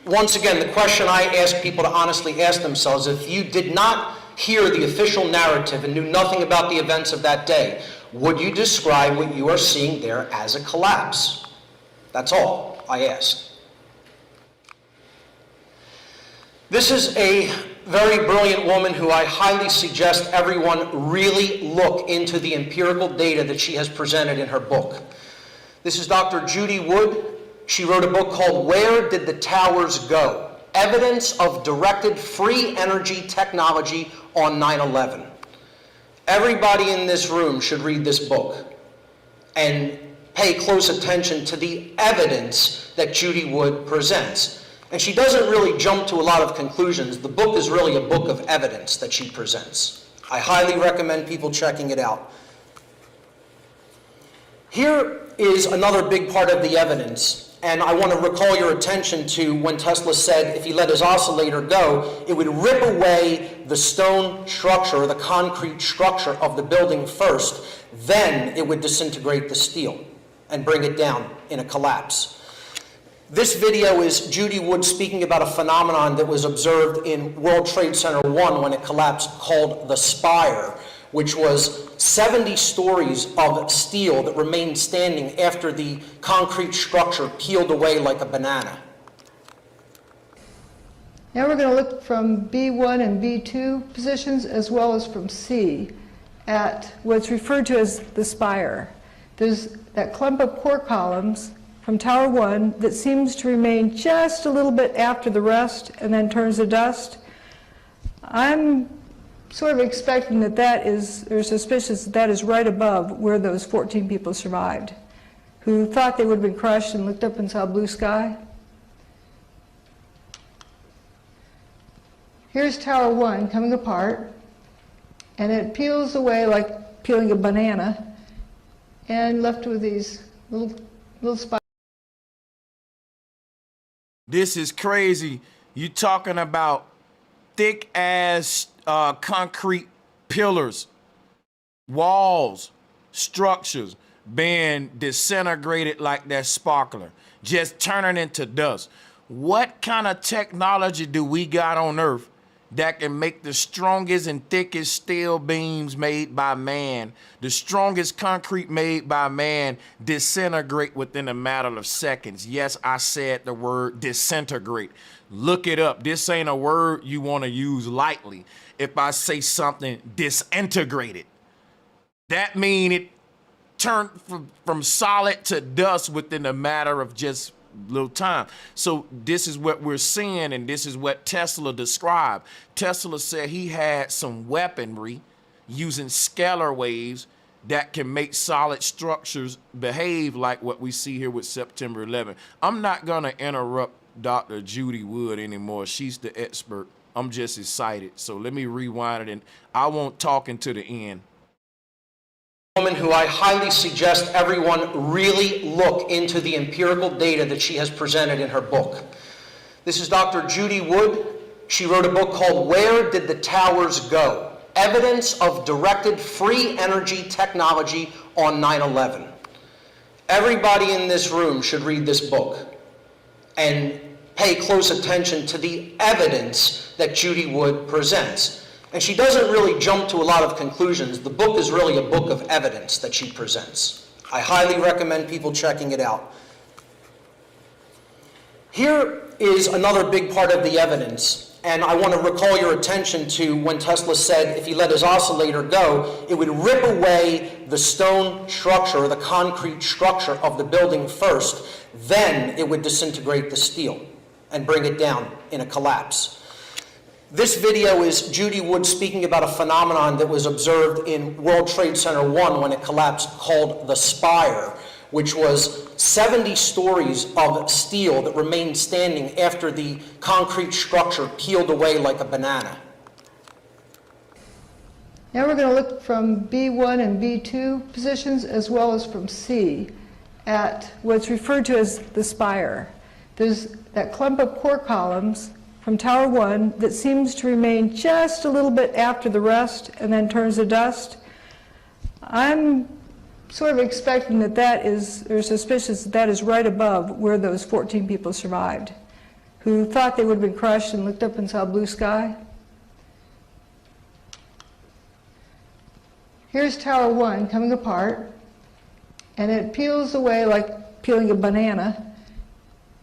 Once again, the question I ask people to honestly ask themselves, if you did not hear the official narrative and knew nothing about the events of that day, would you describe what you are seeing there as a collapse? That's all I ask. This is a very brilliant woman who I highly suggest everyone really look into the empirical data that she has presented in her book. This is Dr. Judy Wood. She wrote a book called Where Did the Towers Go? Evidence of Directed Free Energy Technology on 9/11. Everybody in this room should read this book and pay close attention to the evidence that Judy Wood presents. And she doesn't really jump to a lot of conclusions. The book is really a book of evidence that she presents. I highly recommend people checking it out. Here is another big part of the evidence. And I want to recall your attention to when Tesla said if he let his oscillator go, it would rip away the stone structure, or the concrete structure of the building first, then it would disintegrate the steel and bring it down in a collapse. This video is Judy Wood speaking about a phenomenon that was observed in World Trade Center 1 when it collapsed, called the spire, which was 70 stories of steel that remained standing after the concrete structure peeled away like a banana. Now we're going to look from B1 and B2 positions, as well as from C, at what's referred to as the spire. There's that clump of core columns from Tower 1 that seems to remain just a little bit after the rest and then turns to dust. I'm sort of expecting that or suspicious that is right above where those 14 people survived, who thought they would have been crushed and looked up and saw blue sky. Here's Tower 1 coming apart. and it peels away like peeling a banana, and left with these little spikes. This is crazy. You talking about thick ass concrete pillars, walls, structures being disintegrated like that sparkler, just turning into dust. What kind of technology do we got on Earth that can make the strongest and thickest steel beams made by man, the strongest concrete made by man, disintegrate within a matter of seconds? Yes, I said the word disintegrate. Look it up. This ain't a word you want to use lightly. If I say something disintegrated, that mean it turned from solid to dust within a matter of just little time. So this is what we're seeing, and this is what Tesla described. Tesla said he had some weaponry using scalar waves that can make solid structures behave like what we see here with September 11. I'm not gonna interrupt Dr. Judy Wood anymore. She's the expert. I'm just excited. So let me rewind it, and I won't talk into the end. Woman who I highly suggest everyone really look into the empirical data that she has presented in her book. This is Dr. Judy Wood. She wrote a book called Where Did the Towers Go? Evidence of Directed Free Energy Technology on 9/11. Everybody in this room should read this book and pay close attention to the evidence that Judy Wood presents. And she doesn't really jump to a lot of conclusions. The book is really a book of evidence that she presents. I highly recommend people checking it out. Here is another big part of the evidence, and I want to recall your attention to when Tesla said if he let his oscillator go, it would rip away the stone structure, or the concrete structure of the building first, then it would disintegrate the steel and bring it down in a collapse. This video is Judy Wood speaking about a phenomenon that was observed in World Trade Center 1 when it collapsed, called the spire, which was 70 stories of steel that remained standing after the concrete structure peeled away like a banana. Now we're going to look from B1 and B2 positions, as well as from C, at what's referred to as the spire. There's that clump of core columns from Tower 1 that seems to remain just a little bit after the rest and then turns to dust. I'm sort of expecting that or suspicious that is right above where those 14 people survived, who thought they would have been crushed and looked up and saw blue sky. Here's Tower 1 coming apart, and it peels away like peeling a banana,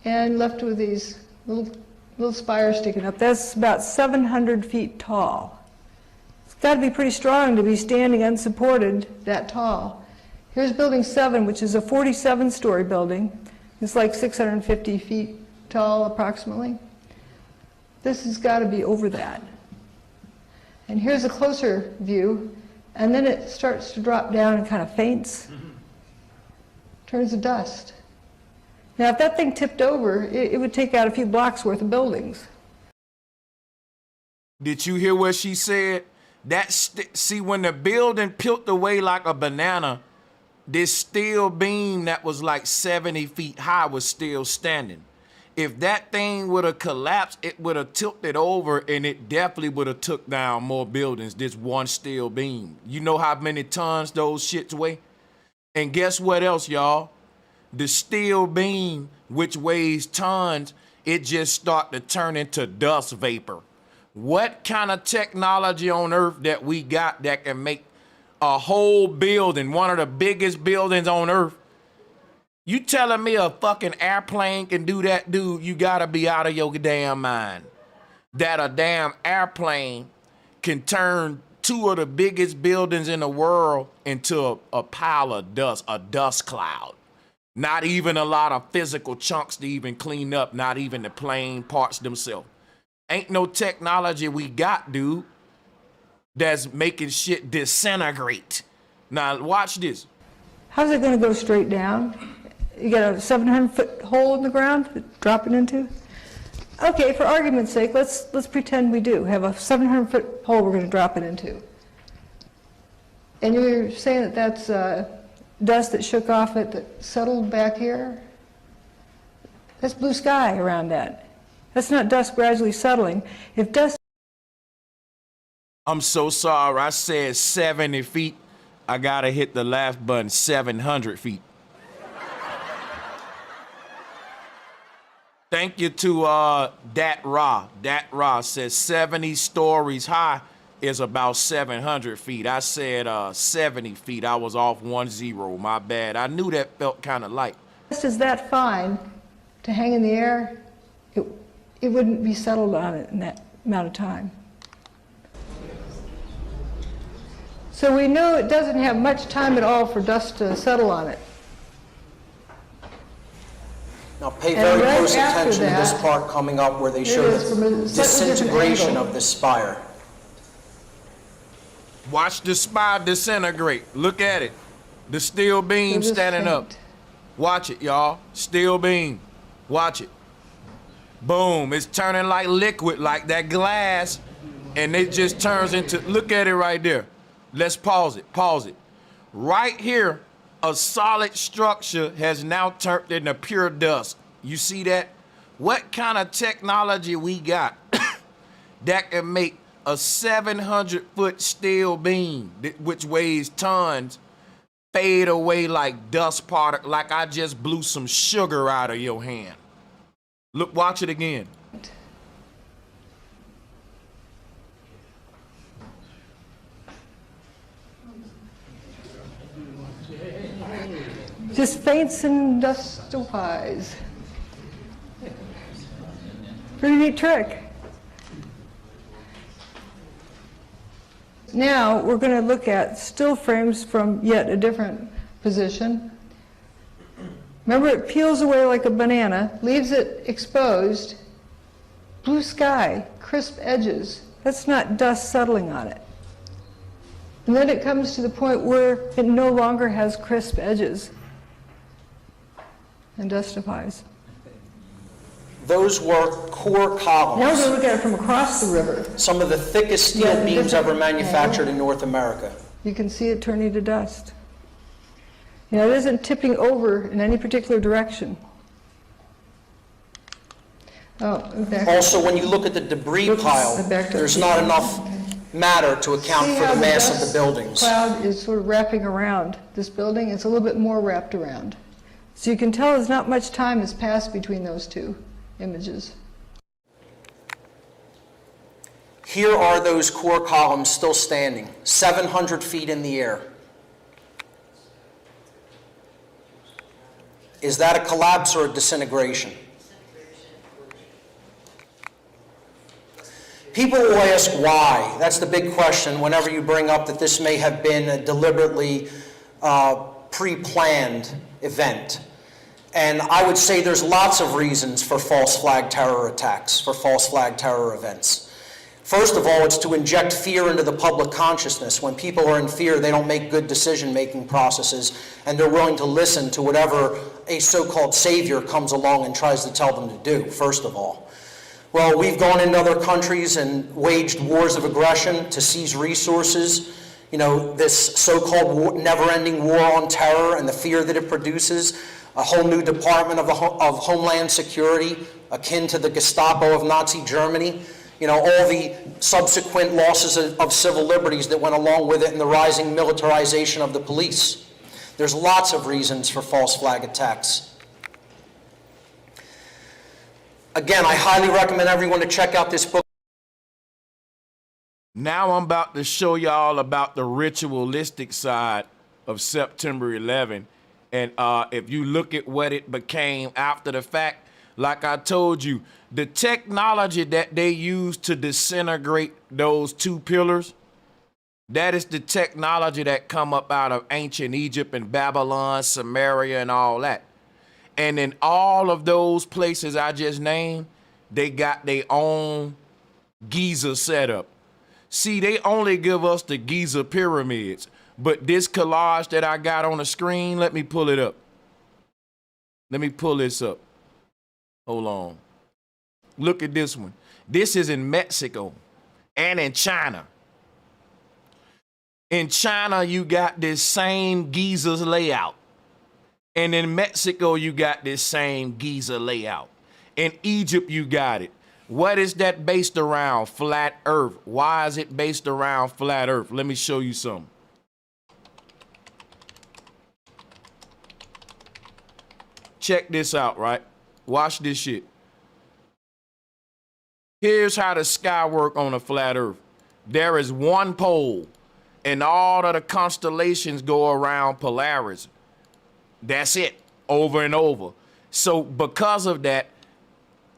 and left with these little spires sticking up. That's about 700 feet tall. It's got to be pretty strong to be standing unsupported that tall. Here's Building 7, which is a 47-story building. It's like 650 feet tall, approximately. This has got to be over that. And here's a closer view, and then it starts to drop down and kind of faints, turns to dust. Now, if that thing tipped over, it would take out a few blocks worth of buildings. Did you hear what she said? See, when the building peeled away like a banana, this steel beam that was like 70 feet high was still standing. If that thing would have collapsed, it would have tilted over, and it definitely would have took down more buildings, this one steel beam. You know how many tons those shits weigh? And guess what else, y'all? The steel beam, which weighs tons, it just start to turn into dust vapor. What kind of technology on Earth that we got that can make a whole building, one of the biggest buildings on Earth? You telling me a fucking airplane can do that, dude? You gotta be out of your damn mind. That a damn airplane can turn two of the biggest buildings in the world into a pile of dust, a dust cloud. Not even a lot of physical chunks to even clean up, not even the plane parts themselves. Ain't no technology we got, dude, that's making shit disintegrate. Now, watch this. How's it going to go straight down? You got a 700-foot hole in the ground to drop it into? Okay, for argument's sake, let's pretend we do have a 700-foot hole we're going to drop it into. And you're saying that that's dust that shook off it that settled back here? That's blue sky around that. That's not dust gradually settling. If dust... I'm so sorry, I said 70 feet. I gotta hit the laugh button, 700 feet. Thank you to Dat Ra. Dat Ra says 70 stories high is about 700 feet. I said 70 feet. I was off 10, my bad. I knew that felt kind of light. Dust is that fine to hang in the air, it wouldn't be settled on it in that amount of time. So we know it doesn't have much time at all for dust to settle on it. Now pay And very right close after attention to this that, part coming up where they show it is from a the slightly different disintegration angle. of the spire. Watch the spire disintegrate. Look at it. The steel beam They're just standing up. faint. Watch it, y'all. Steel beam. Watch it. Boom. It's turning like liquid, like that glass. And it just turns into, look at it right there. Let's pause it. Pause it. Right here, a solid structure has now turned into pure dust. You see that? What kind of technology we got that can make a 700-foot steel beam, which weighs tons, fade away like dust particle, like I just blew some sugar out of your hand? Look, watch it again. Just faints and dustifies. Pretty neat trick. Now we're going to look at still frames from yet a different position. Remember, it peels away like a banana, leaves it exposed. Blue sky, crisp edges. That's not dust settling on it. And then it comes to the point where it no longer has crisp edges and dustifies. Those were core Now we're columns, going to look at it from across the river. some of the thickest steel Yeah, beams different ever manufactured angle. in North America. You can see it turning to dust. You know, it isn't tipping over in any particular direction. Oh, back. Also, when you look at the debris Oops, pile, I backed up. there's not enough matter to account See for how the mass of dust the buildings. cloud is sort of wrapping around this building? It's a little bit more wrapped around. So you can tell there's not much time has passed between those two images. Here are those core columns still standing, 700 feet in the air. Is that a collapse or a disintegration? People will ask why. That's the big question whenever you bring up that this may have been a deliberately pre-planned event. And I would say there's lots of reasons for false flag terror attacks, for false flag terror events. First of all, it's to inject fear into the public consciousness. When people are in fear, they don't make good decision-making processes, and they're willing to listen to whatever a so-called savior comes along and tries to tell them to do, first of all. Well, we've gone into other countries and waged wars of aggression to seize resources. You know, this so-called never-ending war on terror and the fear that it produces, a whole new department of Homeland Security, akin to the Gestapo of Nazi Germany. You know, all the subsequent losses of civil liberties that went along with it and the rising militarization of the police. There's lots of reasons for false flag attacks. Again, I highly recommend everyone to check out this book. Now I'm about to show y'all about the ritualistic side of September 11. And if you look at what it became after the fact, like I told you, the technology that they used to disintegrate those two pillars, that is the technology that come up out of ancient Egypt and Babylon, Samaria, and all that. And in all of those places I just named, they got their own Giza setup. See, they only give us the Giza pyramids, but this collage that I got on the screen, let me pull it up. Let me pull this up. Hold on. Look at this one. This is in Mexico and in China. In China, you got this same Giza's layout. And in Mexico, you got this same Giza layout. In Egypt, you got it. What is that based around? Flat Earth. Why is it based around flat Earth? Let me show you something. Check this out, right? Watch this shit. Here's how the sky work on a flat Earth. There is one pole, and all of the constellations go around Polaris. That's it, over and over. So because of that,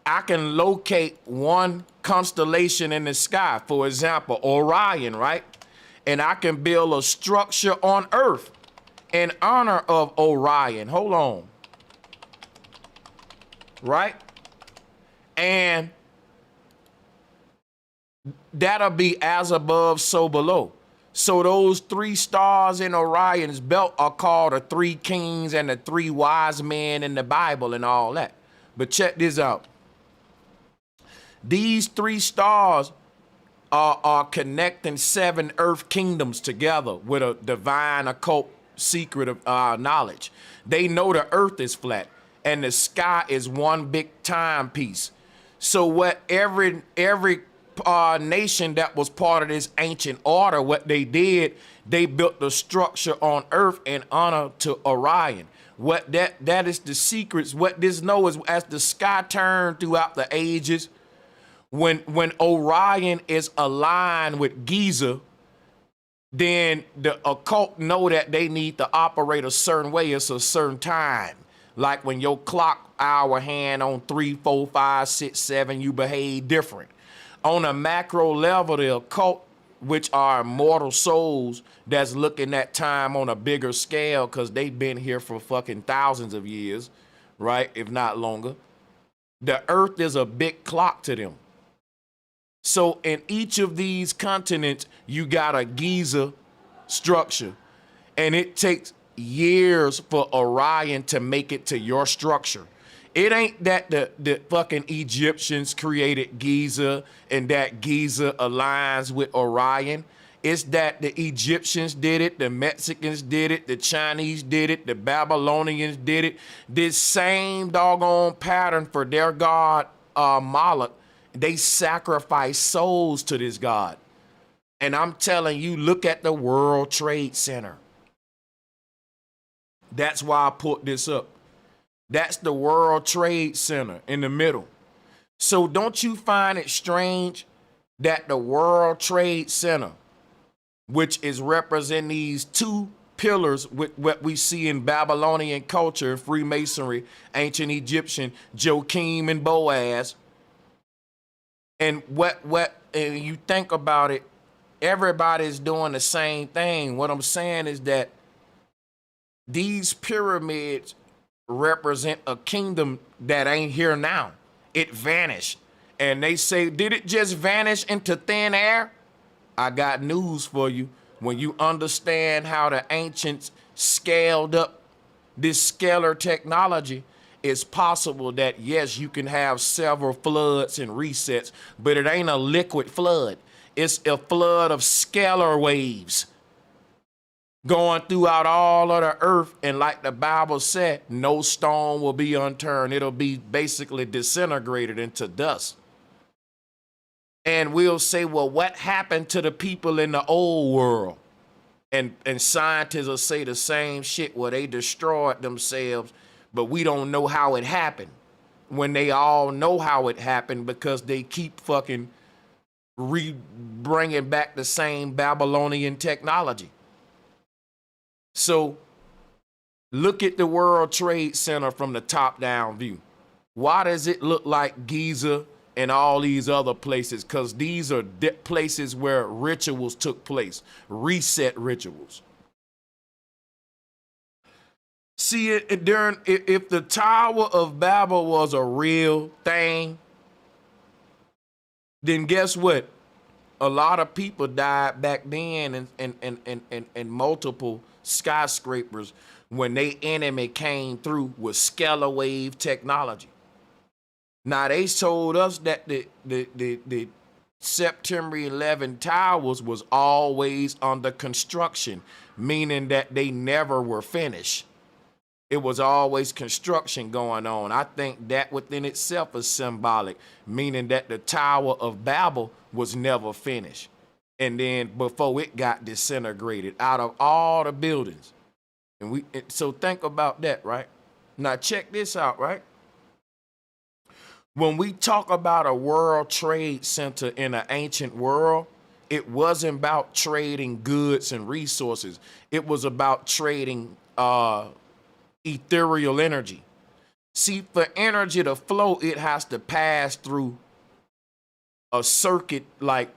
I can locate one constellation in the sky, for example, Orion, right? And I can build a structure on Earth in honor of Orion. Hold on. Right? And that'll be as above, so below. So those 3 stars in Orion's belt are called the 3 kings and the 3 wise men in the Bible and all that. But check this out. These 3 stars are connecting 7 earth kingdoms together with a divine occult secret of knowledge. They know the earth is flat and the sky is one big timepiece. So what every nation that was part of this ancient order, what they did, they built the structure on earth in honor to Orion. What that is the secrets. What this know is as the sky turned throughout the ages, when Orion is aligned with Giza, then the occult know that they need to operate a certain way. It's a certain time. Like when your clock hour hand on 3, 4, 5, 6, 7, you behave different. On a macro level, the occult, which are immortal souls that's looking at time on a bigger scale because they've been here for fucking thousands of years, right? If not longer. The earth is a big clock to them. So in each of these continents, you got a Giza structure, and it takes years for Orion to make it to your structure. It ain't that the fucking Egyptians created Giza and that Giza aligns with Orion. It's that the Egyptians did it, the Mexicans did it, the Chinese did it, the Babylonians did it. This same doggone pattern for their god Moloch. They sacrifice souls to this god. And I'm telling you, look at the World Trade Center. That's why I put this up. That's the World Trade Center in the middle. So don't you find it strange that the World Trade Center, which is representing these 2 pillars with what we see in Babylonian culture, Freemasonry, ancient Egyptian, Joachim and Boaz, and and you think about it, everybody's doing the same thing. What I'm saying is that these pyramids represent a kingdom that ain't here now. It vanished. And they say, did it just vanish into thin air? I got news for you. When you understand how the ancients scaled up this scalar technology, it's possible that, yes, you can have several floods and resets, but it ain't a liquid flood. It's a flood of scalar waves going throughout all of the earth. And like the Bible said, no stone will be unturned. It'll be basically disintegrated into dust. And we'll say, well, what happened to the people in the old world? And scientists will say the same shit. Well, they destroyed themselves, but we don't know how it happened. When they all know how it happened because they keep fucking bringing back the same Babylonian technology. So look at the World Trade Center from the top down view. Why does it look like Giza and all these other places? Because these are places where rituals took place, reset rituals. See, if the Tower of Babel was a real thing, then guess what? A lot of people died back then in multiple skyscrapers when their enemy came through with scalar wave technology. Now they told us that the September 11 towers was always under construction, meaning that they never were finished. It was always construction going on. I think that within itself is symbolic, meaning that the Tower of Babel was never finished. And then before it got disintegrated out of all the buildings. So think about that, right? Now check this out, right? When we talk about a World Trade Center in an ancient world, it wasn't about trading goods and resources. It was about trading ethereal energy. See, for energy to flow, it has to pass through a circuit like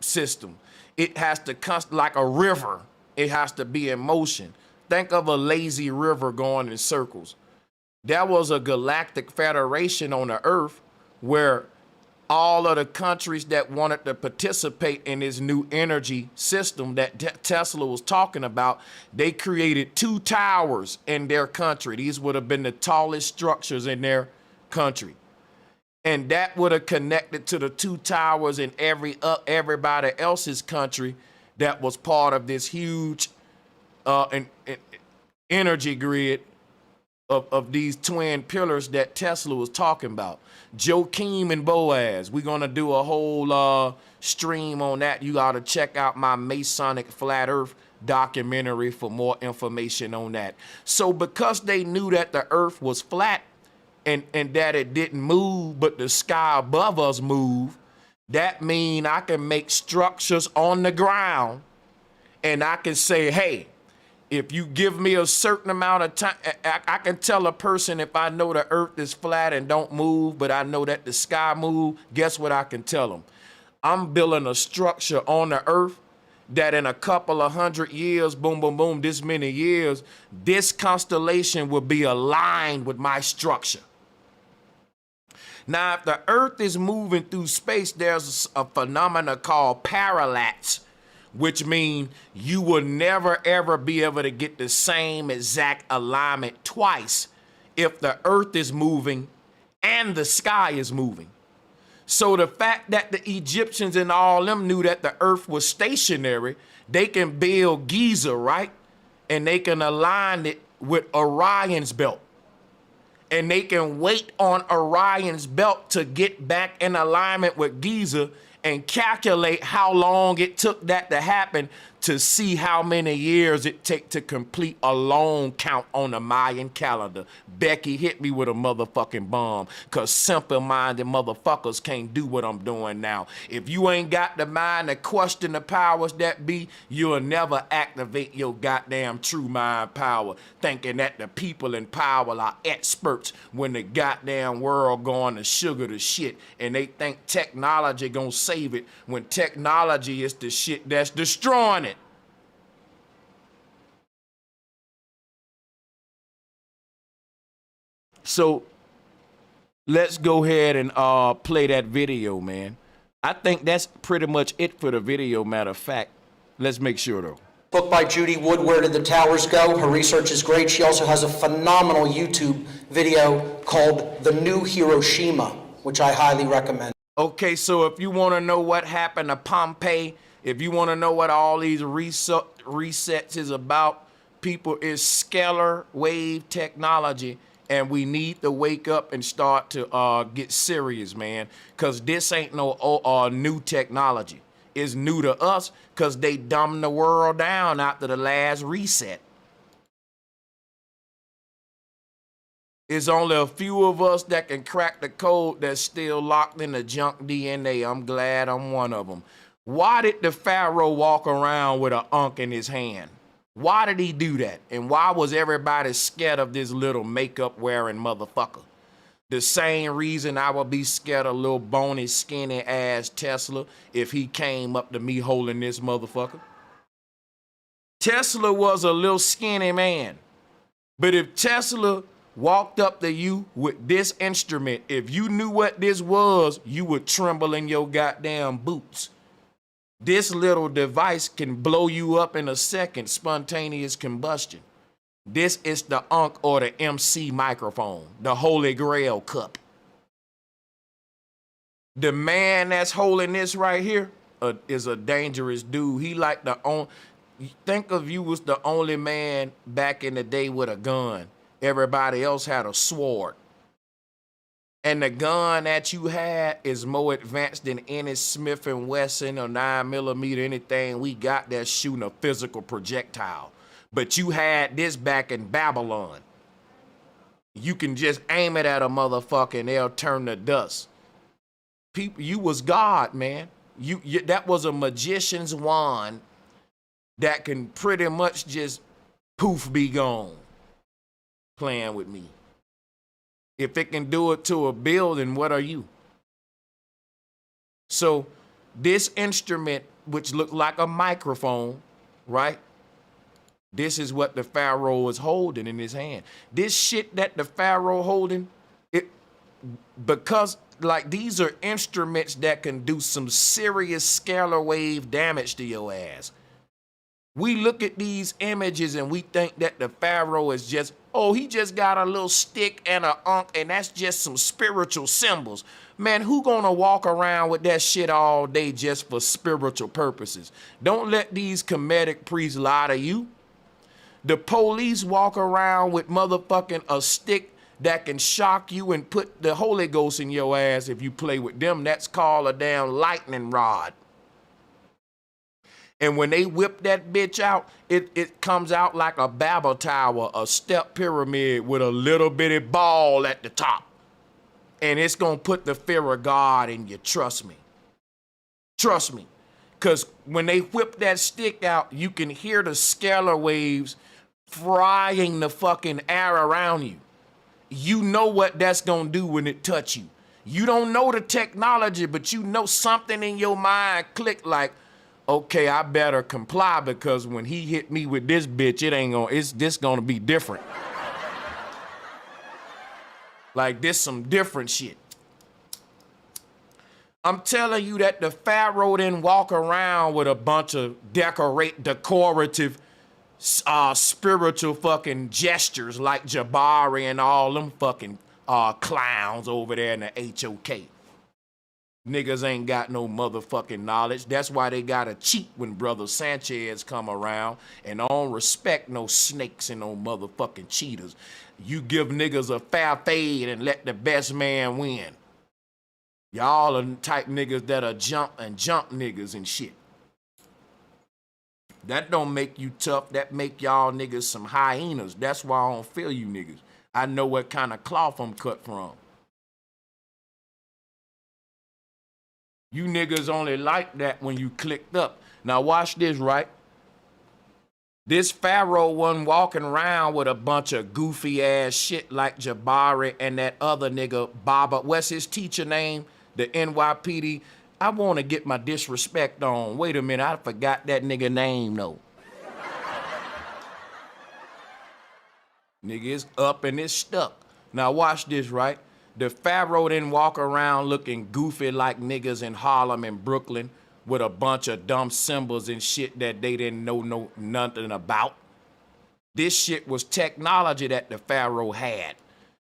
system. It has to like a river. It has to be in motion. Think of a lazy river going in circles. There was a galactic federation on the earth where all of the countries that wanted to participate in this new energy system that Tesla was talking about, they created 2 towers in their country. These would have been the tallest structures in their country. And that would have connected to the 2 towers in everybody else's country that was part of this huge energy grid of these twin pillars that Tesla was talking about. Joachim and Boaz. We're going to do a whole stream on that. You got to check out my Masonic Flat Earth documentary for more information on that. So because they knew that the earth was flat and that it didn't move, but the sky above us moved, that means I can make structures on the ground and I can say, hey, if you give me a certain amount of time, I can tell a person if I know the earth is flat and don't move, but I know that the sky moves, guess what I can tell them? I'm building a structure on the earth that in a couple of 100 years, boom, boom, boom, this many years, this constellation will be aligned with my structure. Now, if the earth is moving through space, there's a phenomena called parallax, which means you will never ever be able to get the same exact alignment twice if the earth is moving and the sky is moving. So the fact that the Egyptians and all them knew that the earth was stationary, they can build Giza, right? And they can align it with Orion's belt. And they can wait on Orion's belt to get back in alignment with Giza and calculate how long it took that to happen to see how many years it take to complete a long count on the Mayan calendar. Becky hit me with a motherfucking bomb, because simple-minded motherfuckers can't do what I'm doing now. If you ain't got the mind to question the powers that be, you'll never activate your goddamn true mind power, thinking that the people in power are experts when the goddamn world going to sugar to shit, and they think technology gonna save it when technology is the shit that's destroying it. So let's go ahead and play that video, man. I think that's pretty much it for the video, matter of fact. Let's make sure, though. Book by Judy Wood, Where Did the Towers Go? Her research is great. She also has a phenomenal YouTube video called The New Hiroshima, which I highly recommend. Okay, so if you want to know what happened to Pompeii, if you want to know what all these resets is about, people, is scalar wave technology. And we need to wake up and start to get serious, man, because this ain't no new technology. It's new to us because they dumbed the world down after the last reset. It's only a few of us that can crack the code that's still locked in the junk DNA. I'm glad I'm one of them. Why did the Pharaoh walk around with an ankh in his hand? Why did he do that? And why was everybody scared of this little makeup wearing motherfucker? The same reason I would be scared of little bony, skinny ass Tesla if he came up to me holding this motherfucker. Tesla was a little skinny man. But if Tesla walked up to you with this instrument, if you knew what this was, you would tremble in your goddamn boots. This little device can blow you up in a second, spontaneous combustion. This is the Ankh or the MC microphone, the Holy Grail cup. The man that's holding this right here is a dangerous dude. He like the only, think of you was the only man back in the day with a gun. Everybody else had a sword. And the gun that you had is more advanced than any Smith & Wesson or 9mm, anything we got that's shooting a physical projectile. But you had this back in Babylon. You can just aim it at a motherfucker and they'll turn to dust. People, you was God, man. You that was a magician's wand that can pretty much just poof be gone. Playing with me. If it can do it to a building, what are you? So this instrument, which looked like a microphone, right? This is what the Pharaoh is holding in his hand. This shit that the Pharaoh holding, because like these are instruments that can do some serious scalar wave damage to your ass. We look at these images and we think that the Pharaoh is just, oh, he just got a little stick and a unk and that's just some spiritual symbols. Man, who gonna walk around with that shit all day just for spiritual purposes? Don't let these Kemetic priests lie to you. The police walk around with motherfucking a stick that can shock you and put the Holy Ghost in your ass if you play with them. That's called a damn lightning rod. And when they whip that bitch out, it comes out like a Babel tower, a step pyramid with a little bitty ball at the top. And it's gonna put the fear of God in you, trust me. Trust me. Because when they whip that stick out, you can hear the scalar waves frying the fucking air around you. You know what that's gonna do when it touch you. You don't know the technology, but you know something in your mind click like, okay, I better comply because when he hit me with this bitch, this gonna be different. Like this some different shit. I'm telling you that the Pharaoh didn't walk around with a bunch of decorative, spiritual fucking gestures like Jabari and all them fucking clowns over there in the HOK. Niggas ain't got no motherfucking knowledge. That's why they gotta cheat when Brother Sanchez come around and I don't respect no snakes and no motherfucking cheaters. You give niggas a fair fade and let the best man win. Y'all are the type niggas that'll jump niggas and shit. That don't make you tough. That make y'all niggas some hyenas. That's why I don't feel you niggas. I know what kind of cloth I'm cut from. You niggas only like that when you clicked up. Now watch this, right? This Pharaoh wasn't walking around with a bunch of goofy ass shit like Jabari and that other nigga, Baba. What's his teacher name? The NYPD. I want to get my disrespect on. Wait a minute, I forgot that nigga name though. Nigga, it's up and it's stuck. Now watch this, right? The Pharaoh didn't walk around looking goofy like niggas in Harlem and Brooklyn with a bunch of dumb symbols and shit that they didn't know nothing about. This shit was technology that the Pharaoh had.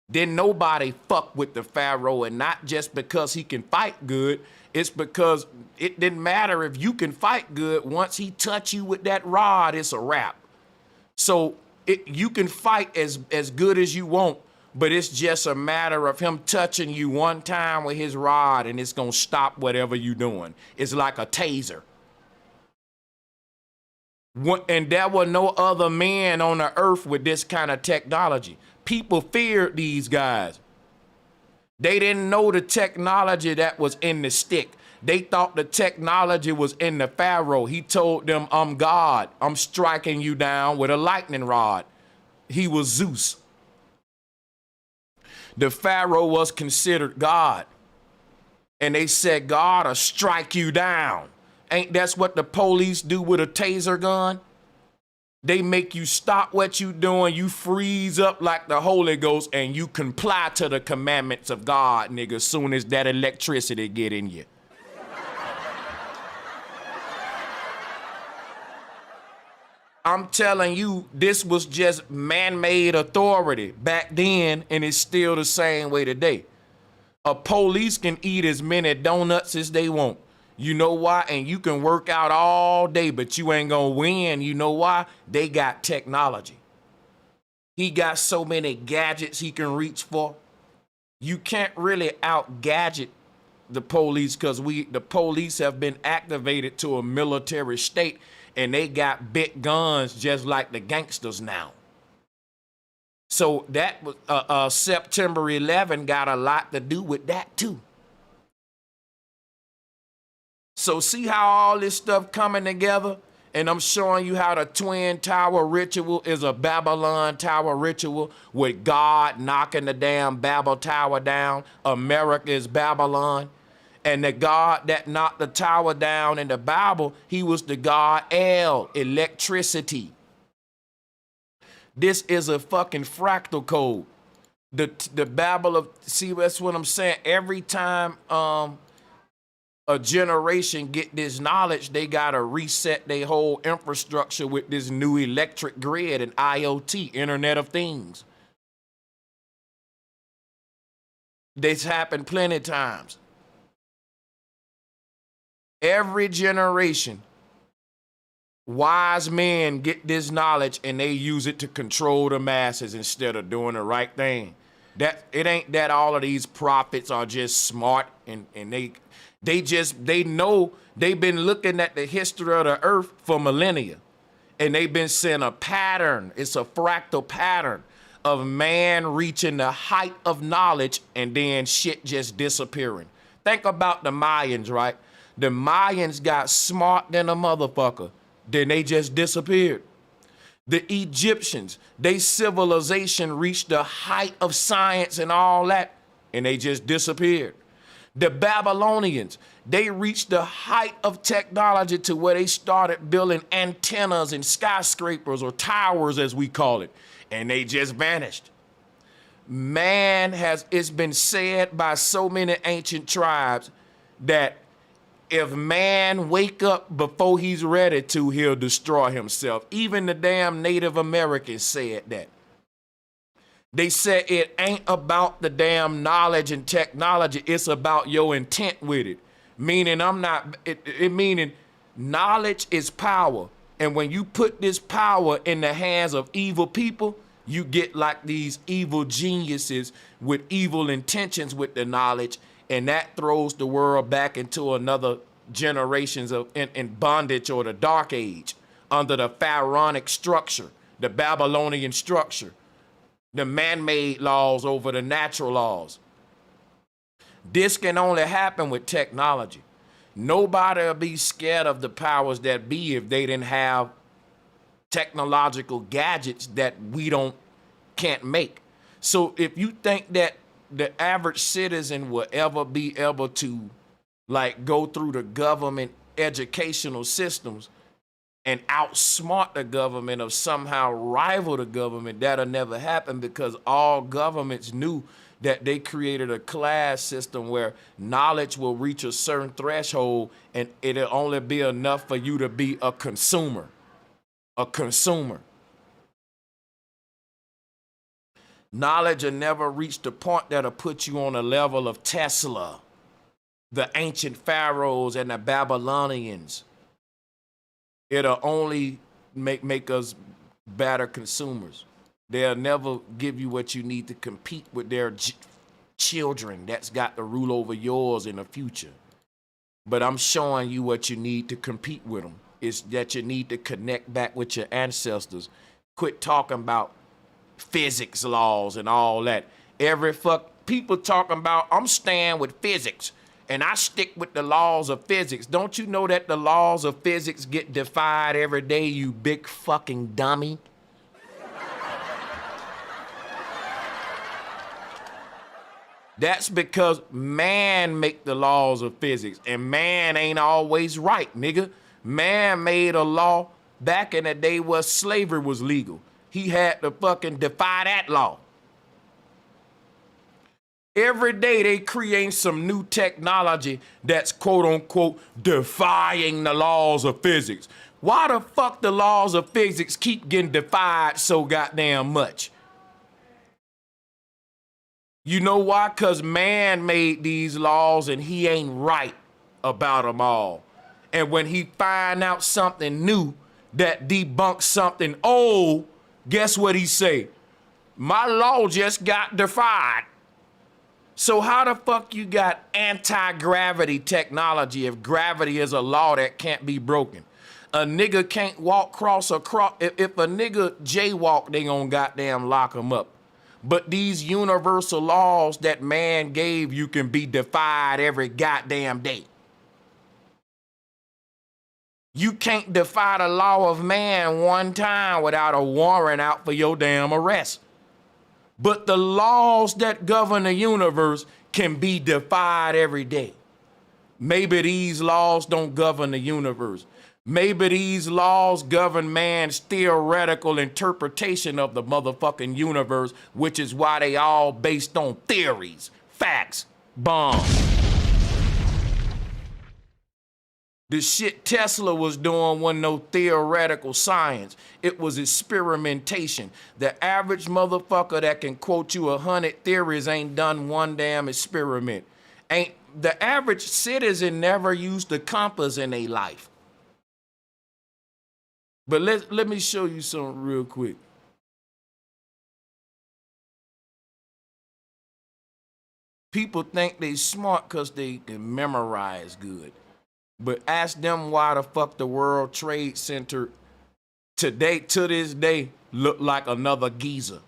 Then nobody fuck with the Pharaoh, and not just because he can fight good, it's because it didn't matter if you can fight good. Once he touch you with that rod, it's a wrap. So you can fight as good as you want, but it's just a matter of him touching you one time with his rod and it's gonna stop whatever you're doing. It's like a taser. And there were no other men on the earth with this kind of technology. People feared these guys. They didn't know the technology that was in the stick. They thought the technology was in the Pharaoh. He told them, I'm God. I'm striking you down with a lightning rod. He was Zeus. The Pharaoh was considered God. And they said, God will strike you down. Ain't that's what the police do with a taser gun? They make you stop what you doing, you freeze up like the Holy Ghost, and you comply to the commandments of God, nigga, as soon as that electricity get in you. I'm telling you, this was just man-made authority back then, and it's still the same way today. A police can eat as many donuts as they want. You know why? And you can work out all day, but you ain't gonna win. You know why? They got technology. He got so many gadgets he can reach for. You can't really out gadget the police because the police have been activated to a military state and they got big guns just like the gangsters now. So that was September 11 got a lot to do with that too. So see how all this stuff coming together? And I'm showing you how the Twin Tower ritual is a Babylon Tower ritual with God knocking the damn Babel Tower down. America is Babylon. And the God that knocked the tower down in the Bible, he was the God El, electricity. This is a fucking fractal code. The Babel of, see, that's what I'm saying. Every time a generation get this knowledge, they gotta reset their whole infrastructure with this new electric grid and IoT, Internet of Things. This happened plenty of times. Every generation, wise men get this knowledge and they use it to control the masses instead of doing the right thing. That it ain't that all of these prophets are just smart and they know they've been looking at the history of the earth for millennia. And they've been seeing a pattern. It's a fractal pattern of man reaching the height of knowledge and then shit just disappearing. Think about the Mayans, right? The Mayans got smart than a motherfucker. Then they just disappeared. The Egyptians, they civilization reached the height of science and all that, and they just disappeared. The Babylonians, they reached the height of technology to where they started building antennas and skyscrapers or towers as we call it, and they just vanished. Man it's been said by so many ancient tribes that if man wake up before he's ready to, he'll destroy himself. Even the damn Native Americans said that. They said it ain't about the damn knowledge and technology. It's about your intent with it. Meaning meaning knowledge is power. And when you put this power in the hands of evil people, you get like these evil geniuses with evil intentions with the knowledge. And that throws the world back into another generations of in bondage or the dark age under the pharaonic structure, the Babylonian structure, the man-made laws over the natural laws. This can only happen with technology. Nobody will be scared of the powers that be if they didn't have technological gadgets that we can't make. So if you think that the average citizen will ever be able to like go through the government educational systems and outsmart the government or somehow rival the government, that'll never happen because all governments knew that they created a class system where knowledge will reach a certain threshold and it'll only be enough for you to be a consumer. A consumer. Knowledge will never reach the point that'll put you on a level of Tesla, the ancient pharaohs and the Babylonians. It'll only make us better consumers. They'll never give you what you need to compete with their children that's got to rule over yours in the future. But I'm showing you what you need to compete with them. It's that you need to connect back with your ancestors. Quit talking about physics laws and all that. People talking about, I'm staying with physics and I stick with the laws of physics. Don't you know that the laws of physics get defied every day, you big fucking dummy? That's because man make the laws of physics and man ain't always right, nigga. Man made a law back in the day where slavery was legal. He had to fucking defy that law. Every day they create some new technology that's quote unquote defying the laws of physics. Why the fuck the laws of physics keep getting defied so goddamn much? You know why? Because man made these laws and he ain't right about them all. And when he find out something new that debunks something old, guess what he say? My law just got defied. So how the fuck you got anti-gravity technology if gravity is a law that can't be broken? A nigga can't walk cross a cross. If a nigga jaywalk, they gonna goddamn lock him up. But these universal laws that man gave you can be defied every goddamn day. You can't defy the law of man one time without a warrant out for your damn arrest. But the laws that govern the universe can be defied every day. Maybe these laws don't govern the universe. Maybe these laws govern man's theoretical interpretation of the motherfucking universe, which is why they all based on theories, facts, bombs. The shit Tesla was doing wasn't no theoretical science. It was experimentation. The average motherfucker that can quote you 100 theories ain't done one damn experiment. The average citizen never used a compass in their life. But let me show you something real quick. People think they smart because they can memorize good. But ask them why the fuck the World Trade Center to this day look like another Giza.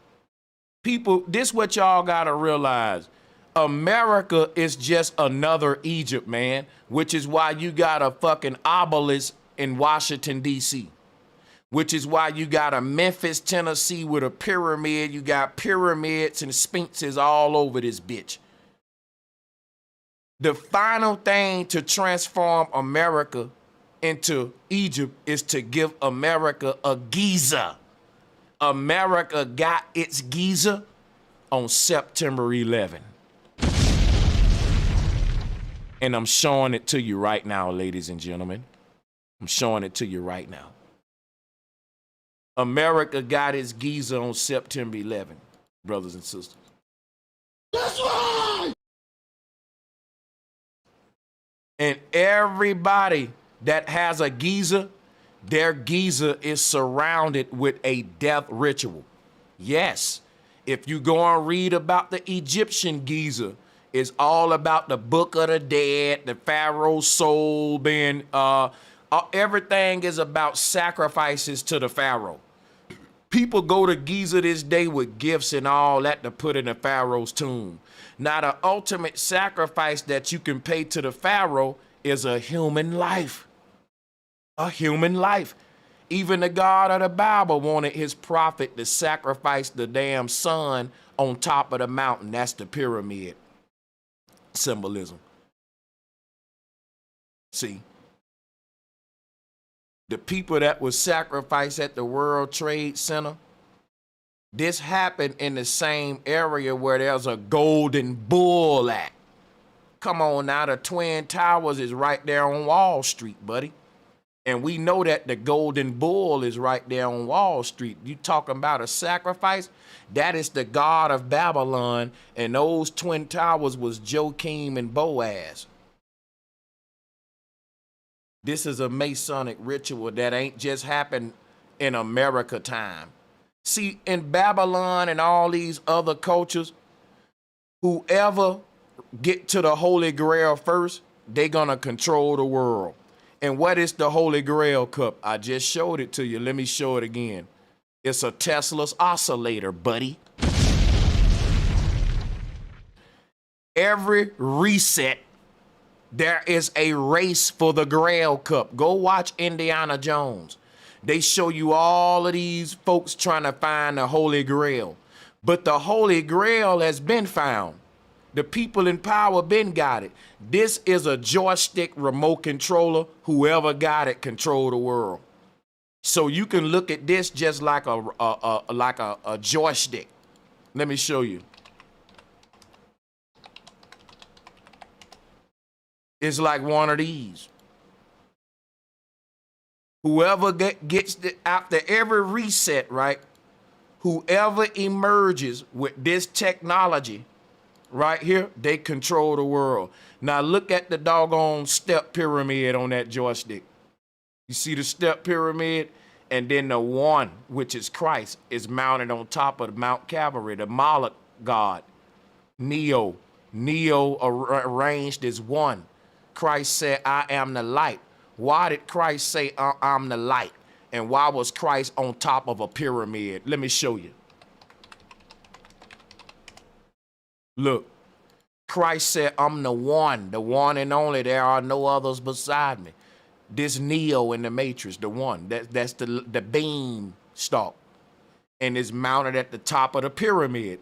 People, this what y'all gotta realize. America is just another Egypt, man, which is why you got a fucking obelisk in Washington, D.C., which is why you got a Memphis, Tennessee with a pyramid. You got pyramids and sphinxes all over this bitch. The final thing to transform America into Egypt is to give America a Giza. America got its Giza on September 11. And I'm showing it to you right now, ladies and gentlemen. I'm showing it to you right now. America got its Giza on September 11, brothers and sisters. That's right! And everybody that has a Giza, their Giza is surrounded with a death ritual. Yes, if you go and read about the Egyptian Giza, it's all about the Book of the Dead, the Pharaoh's soul being, everything is about sacrifices to the Pharaoh. People go to Giza this day with gifts and all that to put in the Pharaoh's tomb. Now, the ultimate sacrifice that you can pay to the Pharaoh is a human life. A human life. Even the God of the Bible wanted his prophet to sacrifice the damn son on top of the mountain. That's the pyramid symbolism. See? The people that was sacrificed at the World Trade Center, this happened in the same area where there's a golden bull at. Come on now, the Twin Towers is right there on Wall Street, buddy. And we know that the golden bull is right there on Wall Street. You talking about a sacrifice? That is the god of Babylon, and those Twin Towers was Joachim and Boaz. This is a Masonic ritual that ain't just happened in America time. See, in Babylon and all these other cultures, whoever get to the Holy Grail first, they gonna control the world. And what is the Holy Grail cup? I just showed it to you. Let me show it again. It's a Tesla's oscillator, buddy. Every reset, there is a race for the Grail cup. Go watch Indiana Jones. They show you all of these folks trying to find the Holy Grail. But the Holy Grail has been found. The people in power been got it. This is a joystick remote controller. Whoever got it control the world. So you can look at this just like a joystick. Let me show you. It's like one of these. Whoever gets after every reset, right? Whoever emerges with this technology right here, they control the world. Now look at the doggone step pyramid on that joystick. You see the step pyramid? And then the one, which is Christ, is mounted on top of Mount Calvary, the Moloch god. Neo arranged as one. Christ said, I am the light. Why did Christ say, I'm the light? And why was Christ on top of a pyramid? Let me show you. Look, Christ said, I'm the one and only. There are no others beside me. This Neo in the Matrix, the one, that's the beam stalk, and is mounted at the top of the pyramid.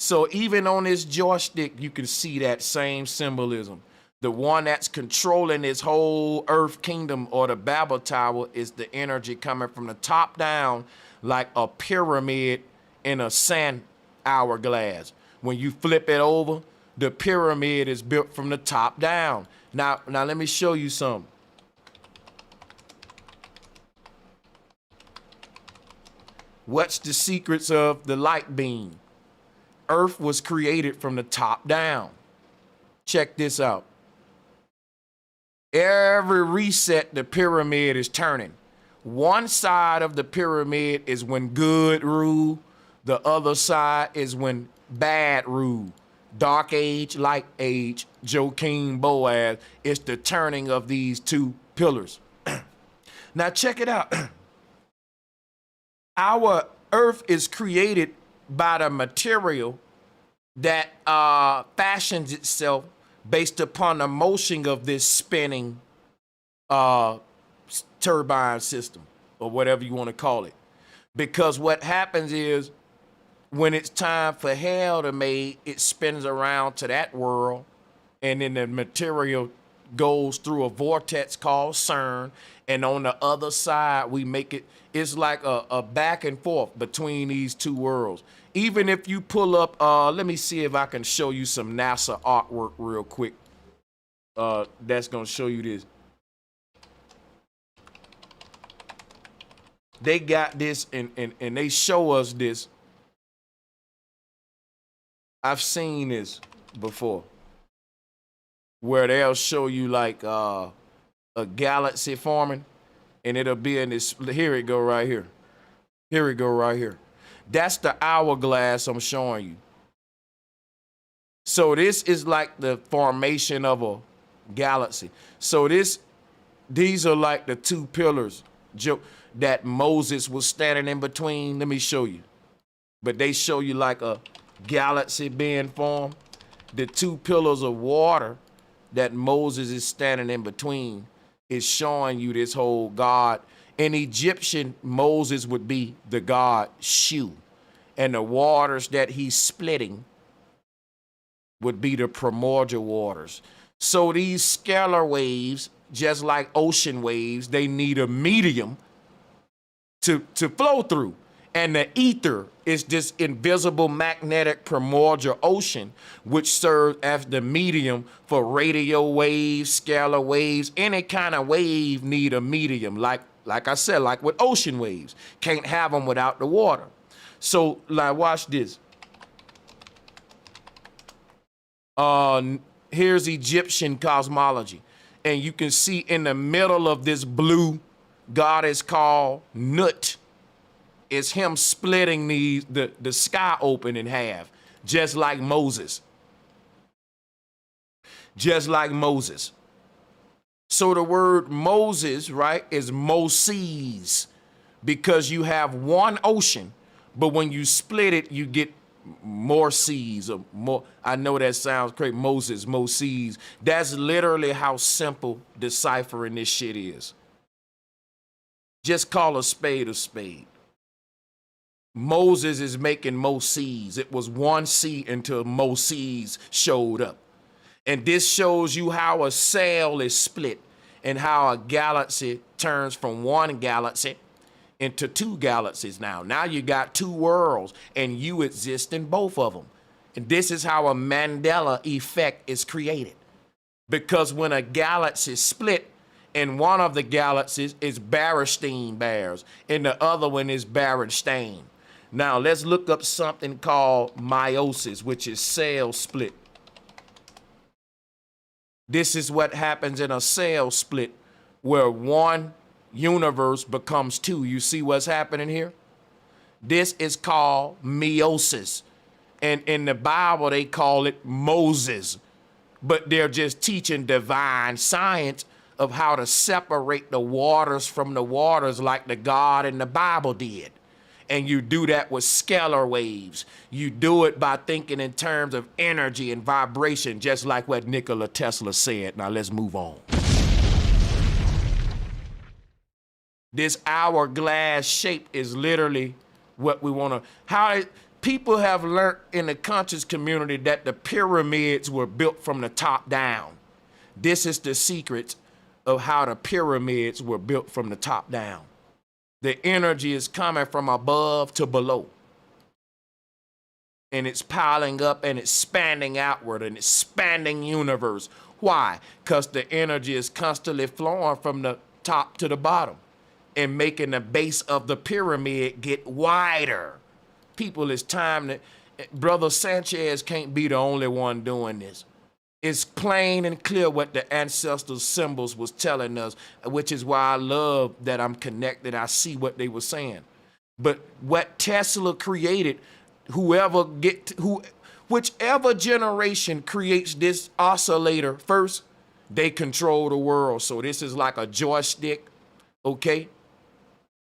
So even on this joystick, you can see that same symbolism. The one that's controlling this whole earth kingdom, or the Babel Tower, is the energy coming from the top down, like a pyramid in a sand hourglass. When you flip it over, the pyramid is built from the top down. Now let me show you something. What's the secrets of the light beam? Earth was created from the top down. Check this out. Every reset, the pyramid is turning. One side of the pyramid is when good rule. The other side is when bad rule. Dark age, light age, Joachim Boaz. It's the turning of these two pillars. Now check it out. Our earth is created by the material that fashions itself based upon the motion of this spinning turbine system, or whatever you want to call it. Because what happens is, when it's time for hell to made, it spins around to that world, and then the material goes through a vortex called CERN, and on the other side we make it, it's like a back and forth between these two worlds. Even if you pull up, let me see if I can show you some NASA artwork real quick. That's gonna show you this. They got this, and they show us this. I've seen this before, where they'll show you like a galaxy forming, and it'll be in this. Here it go right here. Here it go right here. That's the hourglass I'm showing you. So this is like the formation of a galaxy. So these are like the two pillars that Moses was standing in between. Let me show you. But they show you like a galaxy being formed. The two pillars of water that Moses is standing in between is showing you this whole God. In Egyptian, Moses would be the god Shu, and the waters that he's splitting would be the primordial waters. So these scalar waves, just like ocean waves, they need a medium to flow through. And the ether is this invisible magnetic primordial ocean, which serves as the medium for radio waves, scalar waves. Any kind of wave need a medium, like I said, like with ocean waves. Can't have them without the water. So, like, watch this. Here's Egyptian cosmology. And you can see in the middle of this blue, God is called Nut. It's him splitting the sky open in half, just like Moses. Just like Moses. So the word Moses, right, is Moses, because you have one ocean, but when you split it, you get more seas, or more. I know that sounds crazy. Moses. That's literally how simple deciphering this shit is. Just call a spade a spade. Moses is making Moses. It was one sea until Moses showed up. And this shows you how a cell is split and how a galaxy turns from one galaxy into two galaxies now. Now you got two worlds, and you exist in both of them. And this is how a Mandela effect is created. Because when a galaxy split, and one of the galaxies is Berenstein Bears, and the other one is Berenstain. Now let's look up something called meiosis, which is cell split. This is what happens in a cell split where one universe becomes two. You see what's happening here? This is called meiosis. And in the Bible, they call it Moses. But they're just teaching divine science of how to separate the waters from the waters like the God in the Bible did. And you do that with scalar waves. You do it by thinking in terms of energy and vibration, just like what Nikola Tesla said. Now let's move on. This hourglass shape is literally what we want to, people have learned in the conscious community that the pyramids were built from the top down. This is the secret of how the pyramids were built from the top down. The energy is coming from above to below. And it's piling up and expanding outward and expanding universe. Why? Because the energy is constantly flowing from the top to the bottom and making the base of the pyramid get wider. People, it's time that Brother Sanchez can't be the only one doing this. It's plain and clear what the ancestral symbols was telling us, which is why I love that I'm connected. I see what they were saying. But what Tesla created, whichever generation creates this oscillator first, they control the world. So this is like a joystick, okay?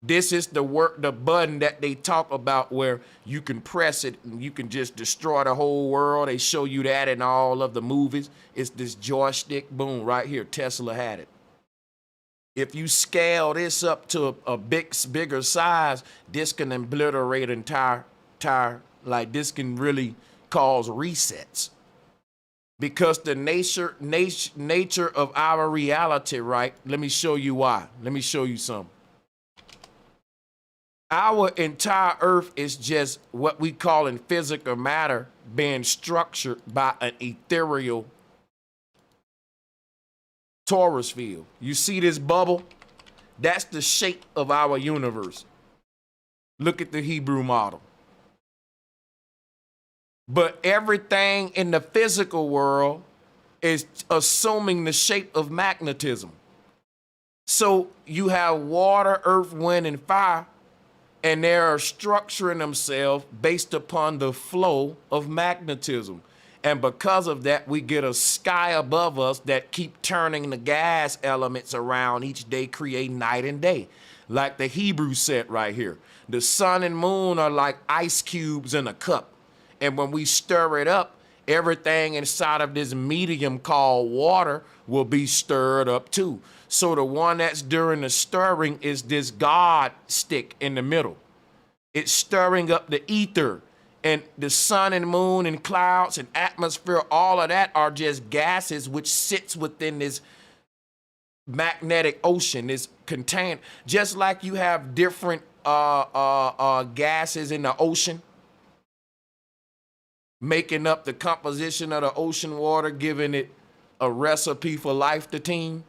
This is the button that they talk about where you can press it and you can just destroy the whole world. They show you that in all of the movies. It's this joystick, boom, right here. Tesla had it. If you scale this up to a bigger size, this can obliterate entire, like this can really cause resets. Because the nature of our reality, right? Let me show you why. Let me show you something. Our entire earth is just what we call in physical matter being structured by an ethereal torus field. You see this bubble? That's the shape of our universe. Look at the Hebrew model. But everything in the physical world is assuming the shape of magnetism. So you have water, earth, wind, and fire, and they are structuring themselves based upon the flow of magnetism. And because of that, we get a sky above us that keep turning the gas elements around each day, creating night and day. Like the Hebrew set right here. The sun and moon are like ice cubes in a cup. And when we stir it up, everything inside of this medium called water will be stirred up too. So the one that's during the stirring is this God stick in the middle. It's stirring up the ether, and the sun and moon and clouds and atmosphere, all of that are just gases which sits within this magnetic ocean, is contained. Just like you have different gases in the ocean, making up the composition of the ocean water, giving it a recipe for life to team.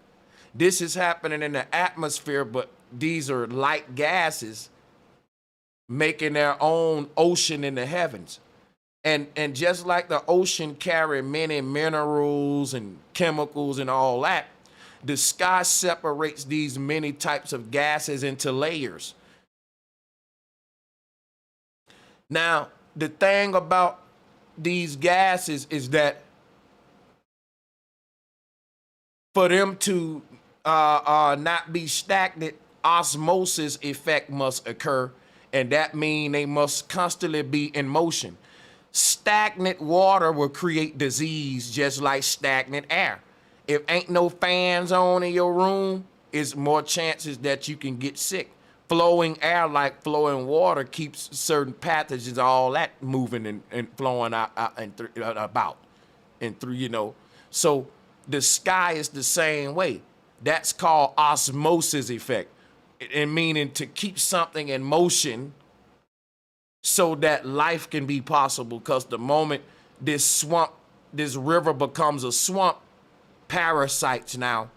This is happening in the atmosphere, but these are light gases making their own ocean in the heavens. And just like the ocean carry many minerals and chemicals and all that, the sky separates these many types of gases into layers. Now, the thing about these gases is that for them to not be stagnant, osmosis effect must occur, and that means they must constantly be in motion. Stagnant water will create disease just like stagnant air. If ain't no fans on in your room, it's more chances that you can get sick. Flowing air, like flowing water, keeps certain pathogens, all that moving and flowing out and about and through, you know. So the sky is the same way. That's called osmosis effect. And meaning to keep something in motion so that life can be possible. Because the moment this river becomes a swamp, parasites now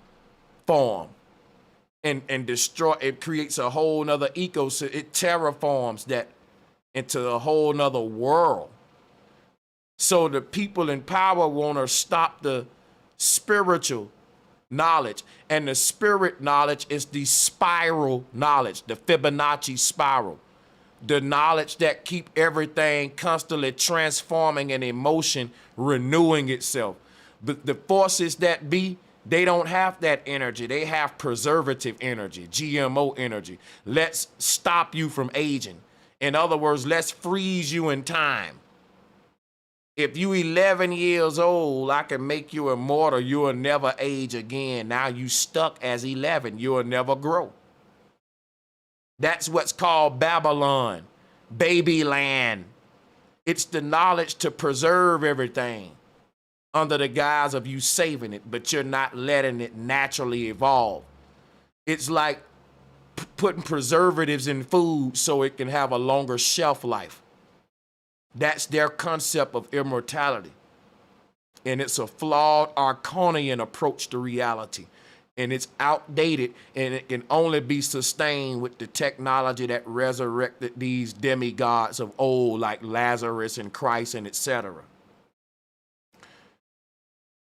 form and destroy. It creates a whole nother ecosystem. It terraforms that into a whole nother world. So the people in power want to stop the spiritual knowledge. And the spirit knowledge is the spiral knowledge, the Fibonacci spiral. The knowledge that keep everything constantly transforming and emotion renewing itself. But the forces that be, they don't have that energy. They have preservative energy, GMO energy. Let's stop you from aging. In other words, let's freeze you in time. If you 11 years old, I can make you immortal. You'll never age again. Now you stuck as 11. You'll never grow. That's what's called Babylon, Babyland. It's the knowledge to preserve everything under the guise of you saving it, but you're not letting it naturally evolve. It's like putting preservatives in food so it can have a longer shelf life. That's their concept of immortality. And it's a flawed Arconian approach to reality. And it's outdated, and it can only be sustained with the technology that resurrected these demigods of old, like Lazarus and Christ and etc.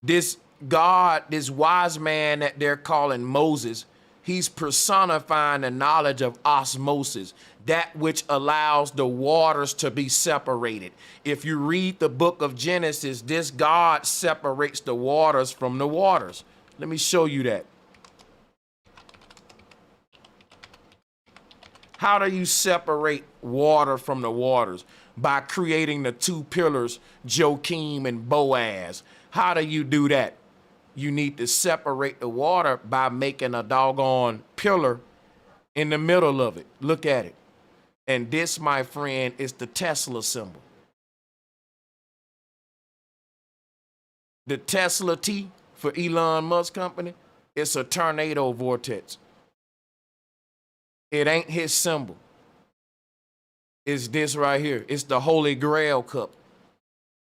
This God, this wise man that they're calling Moses, he's personifying the knowledge of osmosis, that which allows the waters to be separated. If you read the book of Genesis, this God separates the waters from the waters. Let me show you that. How do you separate water from the waters? By creating the two pillars, Joachim and Boaz. How do you do that? You need to separate the water by making a doggone pillar in the middle of it. Look at it. And this, my friend, is the Tesla symbol. The Tesla T for Elon Musk company, it's a tornado vortex. It ain't his symbol. It's this right here. It's the Holy Grail cup.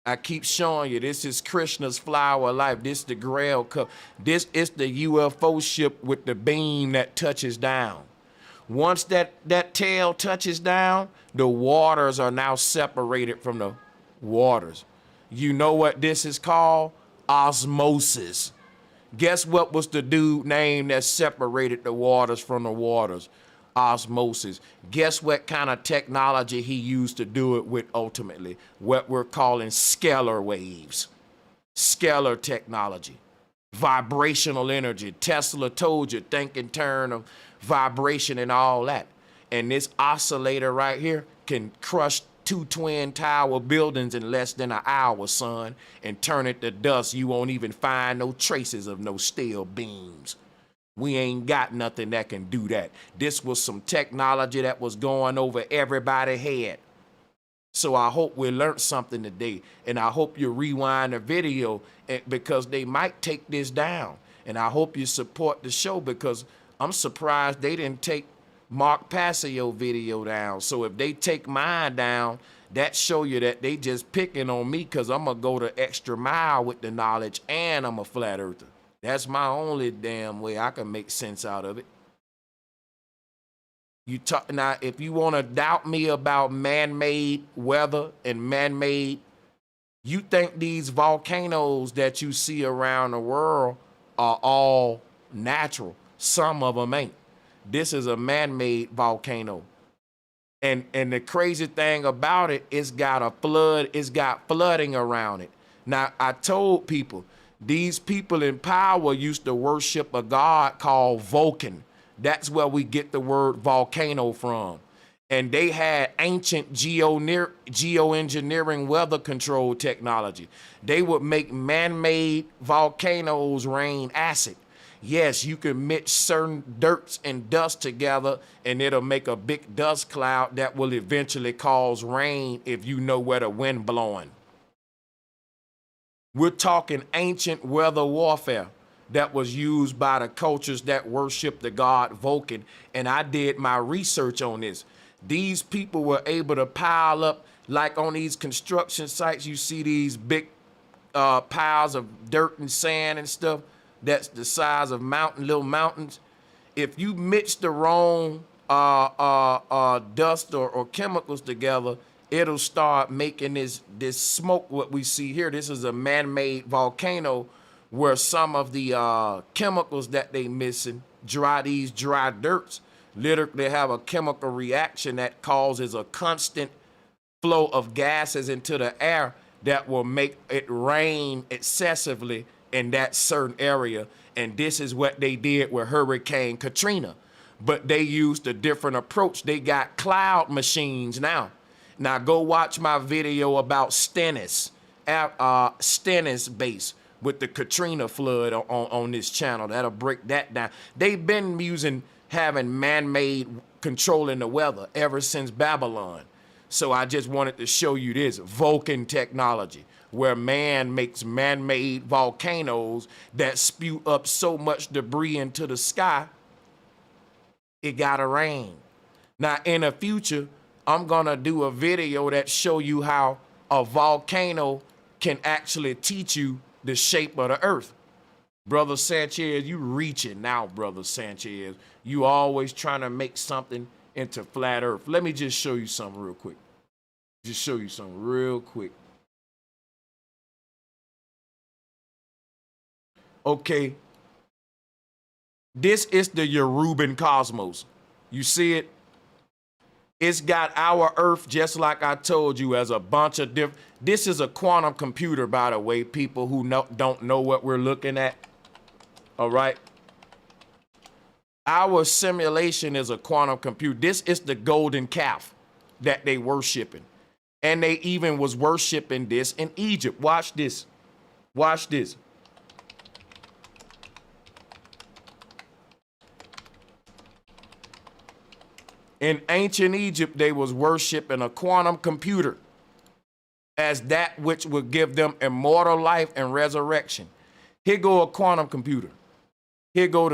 I keep showing you, this is Krishna's flower of life. This is the Grail cup. This is the UFO ship with the beam that touches down. Once that tail touches down, the waters are now separated from the waters. You know what this is called? Osmosis. Guess what was the dude name that separated the waters from the waters? Osmosis. Guess what kind of technology he used to do it with ultimately? What we're calling scalar waves. Scalar technology. Vibrational energy. Tesla told you, think in terms of vibration and all that. And this oscillator right here can crush 2 twin tower buildings in less than an hour, son, and turn it to dust. You won't even find no traces of no steel beams. We ain't got nothing that can do that. This was some technology that was going over everybody's head. So I hope we learned something today, and I hope you rewind the video because they might take this down. And I hope you support the show because I'm surprised they didn't take Mark Passio video down. So if they take mine down, that show you that they just picking on me because I'm going to go the extra mile with the knowledge and I'm a flat earther. That's my only damn way I can make sense out of it. Now, if you want to doubt me about man-made weather and man-made, you think these volcanoes that you see around the world are all natural. Some of them ain't. This is a man-made volcano. And the crazy thing about it, it's got flooding around it. Now, I told people, these people in power used to worship a god called Vulcan. That's where we get the word volcano from. And they had ancient geoengineering weather control technology. They would make man-made volcanoes rain acid. Yes, you can mix certain dirts and dust together and it'll make a big dust cloud that will eventually cause rain if you know where the wind blowing. We're talking ancient weather warfare that was used by the cultures that worship the god Vulcan. And I did my research on this. These people were able to pile up, like on these construction sites, you see these big piles of dirt and sand and stuff that's the size of little mountains. If you mix the wrong dust or chemicals together, it'll start making this smoke. What we see here, this is a man-made volcano where some of the chemicals that they missing, these dry dirts, literally have a chemical reaction that causes a constant flow of gases into the air that will make it rain excessively in that certain area. And this is what they did with Hurricane Katrina. But they used a different approach. They got cloud machines now. Now go watch my video about Stennis base with the Katrina flood on this channel. That'll break that down. They've been having man-made controlling the weather ever since Babylon. So I just wanted to show you this Vulcan technology, where man makes man-made volcanoes that spew up so much debris into the sky, it gotta rain. Now in the future, I'm gonna do a video that show you how a volcano can actually teach you the shape of the earth. Brother Sanchez, you reaching now, Brother Sanchez. You always trying to make something into flat earth. Let me just show you something real quick. Just show you something real quick. Okay. This is the Yoruban cosmos. You see it? It's got our Earth, just like I told you, as a bunch of different. This is a quantum computer, by the way, people who don't know what we're looking at. All right. Our simulation is a quantum computer. This is the golden calf that they worshiping. And they even was worshiping this in Egypt. Watch this. Watch this. In ancient Egypt, they was worshiping a quantum computer as that which would give them immortal life and resurrection. Here go a quantum computer. Here go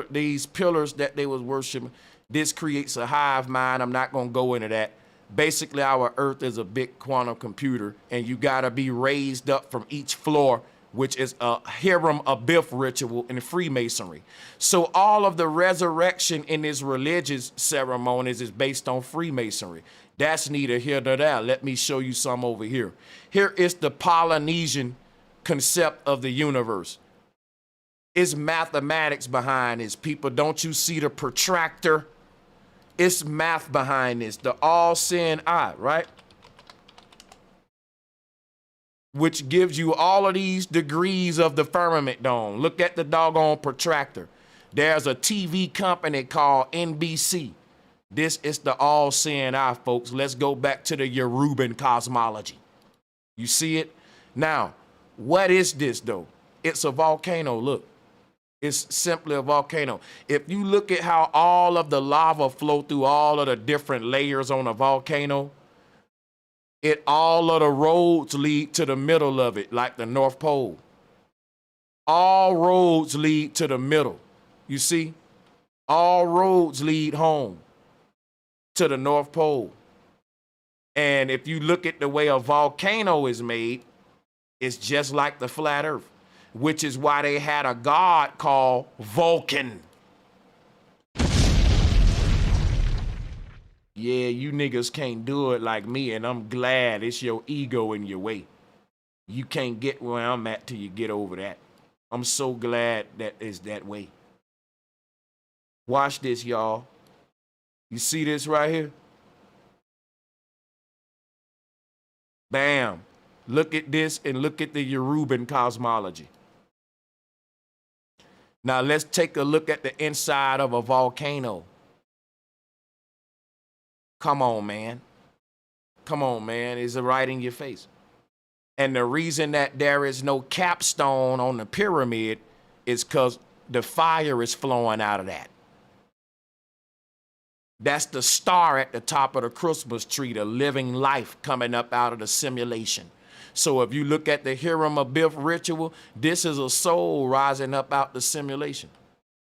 these pillars that they was worshiping. This creates a hive mind. I'm not going to go into that. Basically, our Earth is a big quantum computer, and you got to be raised up from each floor, which is a Hiram Abiff ritual in Freemasonry. So all of the resurrection in these religious ceremonies is based on Freemasonry. That's neither here nor there. Let me show you some over here. Here is the Polynesian concept of the universe. It's mathematics behind this, people. Don't you see the protractor? It's math behind this, the all-seeing eye, right? Which gives you all of these degrees of the firmament dome. Look at the doggone protractor. There's a TV company called NBC. This is the all-seeing eye, folks. Let's go back to the Yoruban cosmology. You see it? Now, what is this, though? It's a volcano, look. It's simply a volcano. If you look at how all of the lava flow through all of the different layers on a volcano, all of the roads lead to the middle of it, like the North Pole. All roads lead to the middle. You see? All roads lead home to the North Pole. And if you look at the way a volcano is made, it's just like the flat earth, which is why they had a god called Vulcan. Yeah, you niggas can't do it like me, and I'm glad. It's your ego in your way. You can't get where I'm at till you get over that. I'm so glad that it's that way. Watch this, y'all. You see this right here? Bam. Look at this and look at the Yoruban cosmology. Now let's take a look at the inside of a volcano. Come on, man. Come on, man. It's right in your face. And the reason that there is no capstone on the pyramid is because the fire is flowing out of that. That's the star at the top of the Christmas tree, the living life coming up out of the simulation. So if you look at the Hiram Abiff ritual, this is a soul rising up out the simulation.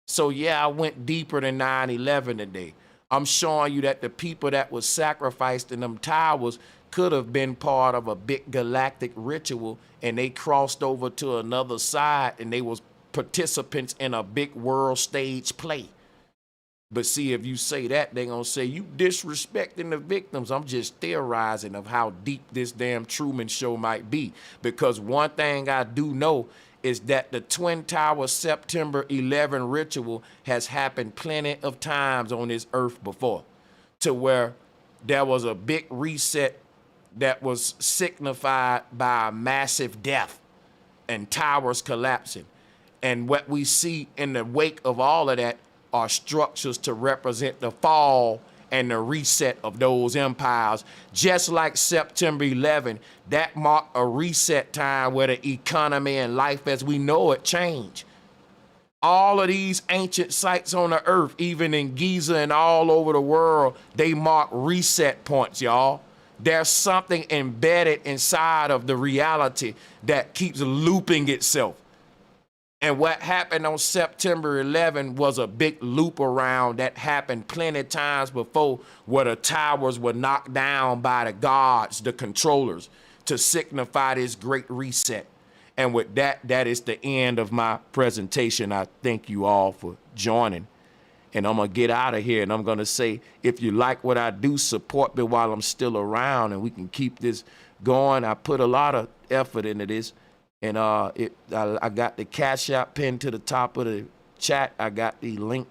So yeah, I went deeper than 9/11 today. I'm showing you that the people that was sacrificed in them towers could have been part of a big galactic ritual, and they crossed over to another side and they was participants in a big world stage play. But see, if you say that, they gonna say you disrespecting the victims. I'm just theorizing of how deep this damn Truman Show might be. Because one thing I do know is that the Twin Towers September 11 ritual has happened plenty of times on this earth before, to where there was a big reset that was signified by a massive death and towers collapsing. And what we see in the wake of all of that are structures to represent the fall and the reset of those empires. Just like September 11, that marked a reset time where the economy and life as we know it changed. All of these ancient sites on the earth, even in Giza and all over the world, they mark reset points, y'all. There's something embedded inside of the reality that keeps looping itself. And what happened on September 11 was a big loop around that happened plenty of times before, where the towers were knocked down by the gods, the controllers, to signify this great reset. And with that, that is the end of my presentation. I thank you all for joining. And I'm going to get out of here, and I'm going to say, if you like what I do, support me while I'm still around, and we can keep this going. I put a lot of effort into this. And I got the Cash App pinned to the top of the chat. I got the link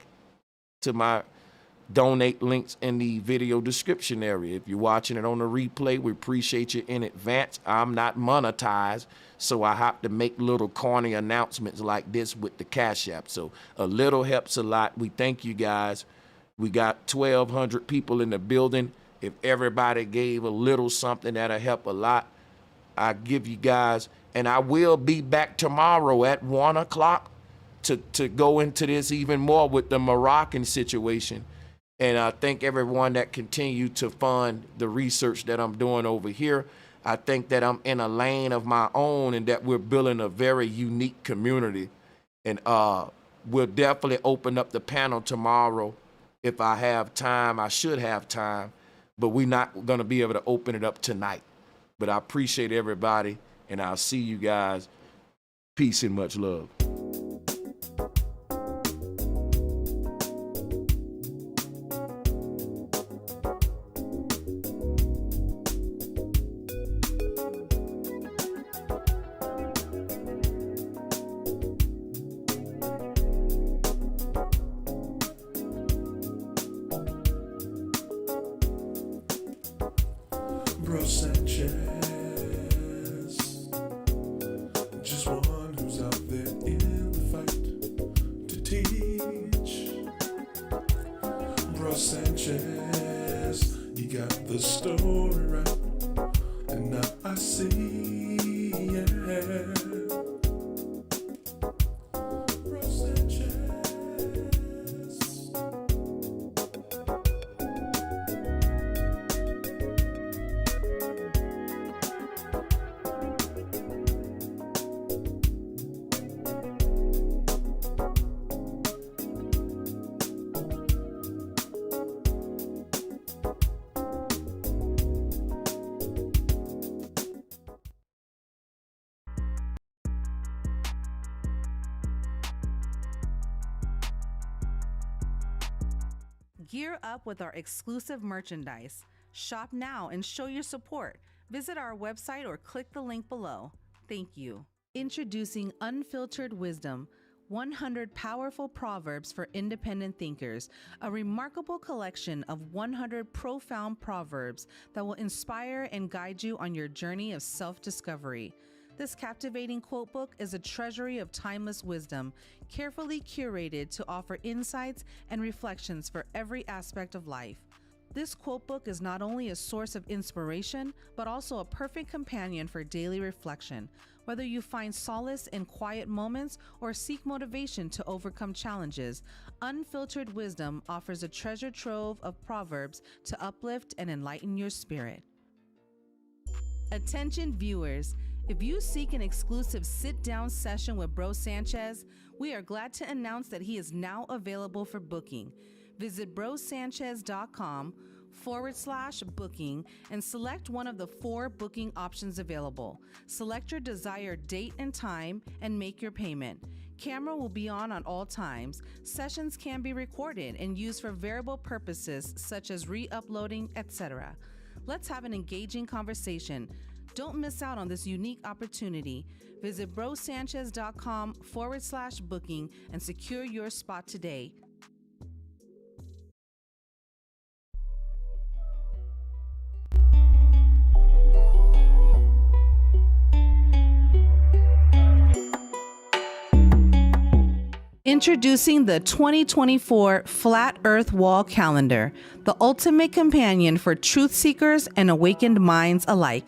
to my donate links in the video description area. If you're watching it on the replay, we appreciate you in advance. I'm not monetized, so I have to make little corny announcements like this with the Cash App. So a little helps a lot. We thank you guys. We got 1,200 people in the building. If everybody gave a little something, that'll help a lot. I give you guys, and I will be back tomorrow at 1 o'clock to go into this even more with the Moroccan situation. And I thank everyone that continued to fund the research that I'm doing over here. I think that I'm in a lane of my own and that we're building a very unique community. And we'll definitely open up the panel tomorrow if I have time. I should have time, but we're not going to be able to open it up tonight. But I appreciate everybody, and I'll see you guys. Peace and much love. Bro Sanchez, just one who's out there in the fight to teach. Bro Sanchez, you got the story right, and now I see, yeah. Bro Sanchez. Gear up with our exclusive merchandise. Shop now and show your support. Visit our website or click the link below. Thank you. Introducing Unfiltered Wisdom, 100 Powerful Proverbs for Independent Thinkers, a remarkable collection of 100 profound proverbs that will inspire and guide you on your journey of self-discovery. This captivating quote book is a treasury of timeless wisdom, carefully curated to offer insights and reflections for every aspect of life. This quote book is not only a source of inspiration, but also a perfect companion for daily reflection. Whether you find solace in quiet moments or seek motivation to overcome challenges, Unfiltered Wisdom offers a treasure trove of proverbs to uplift and enlighten your spirit. Attention viewers, if you seek an exclusive sit-down session with Bro Sanchez, we are glad to announce that he is now available for booking. Visit brosanchez.com/booking and select one of the 4 booking options available. Select your desired date and time and make your payment. Camera will be on at all times. Sessions can be recorded and used for variable purposes such as re-uploading, etc. Let's have an engaging conversation. Don't miss out on this unique opportunity. Visit brosanchez.com/booking and secure your spot today. Introducing the 2024 Flat Earth Wall Calendar, the ultimate companion for truth seekers and awakened minds alike.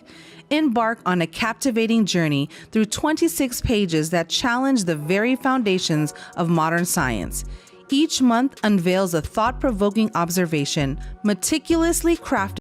Embark on a captivating journey through 26 pages that challenge the very foundations of modern science. Each month unveils a thought-provoking observation, meticulously crafted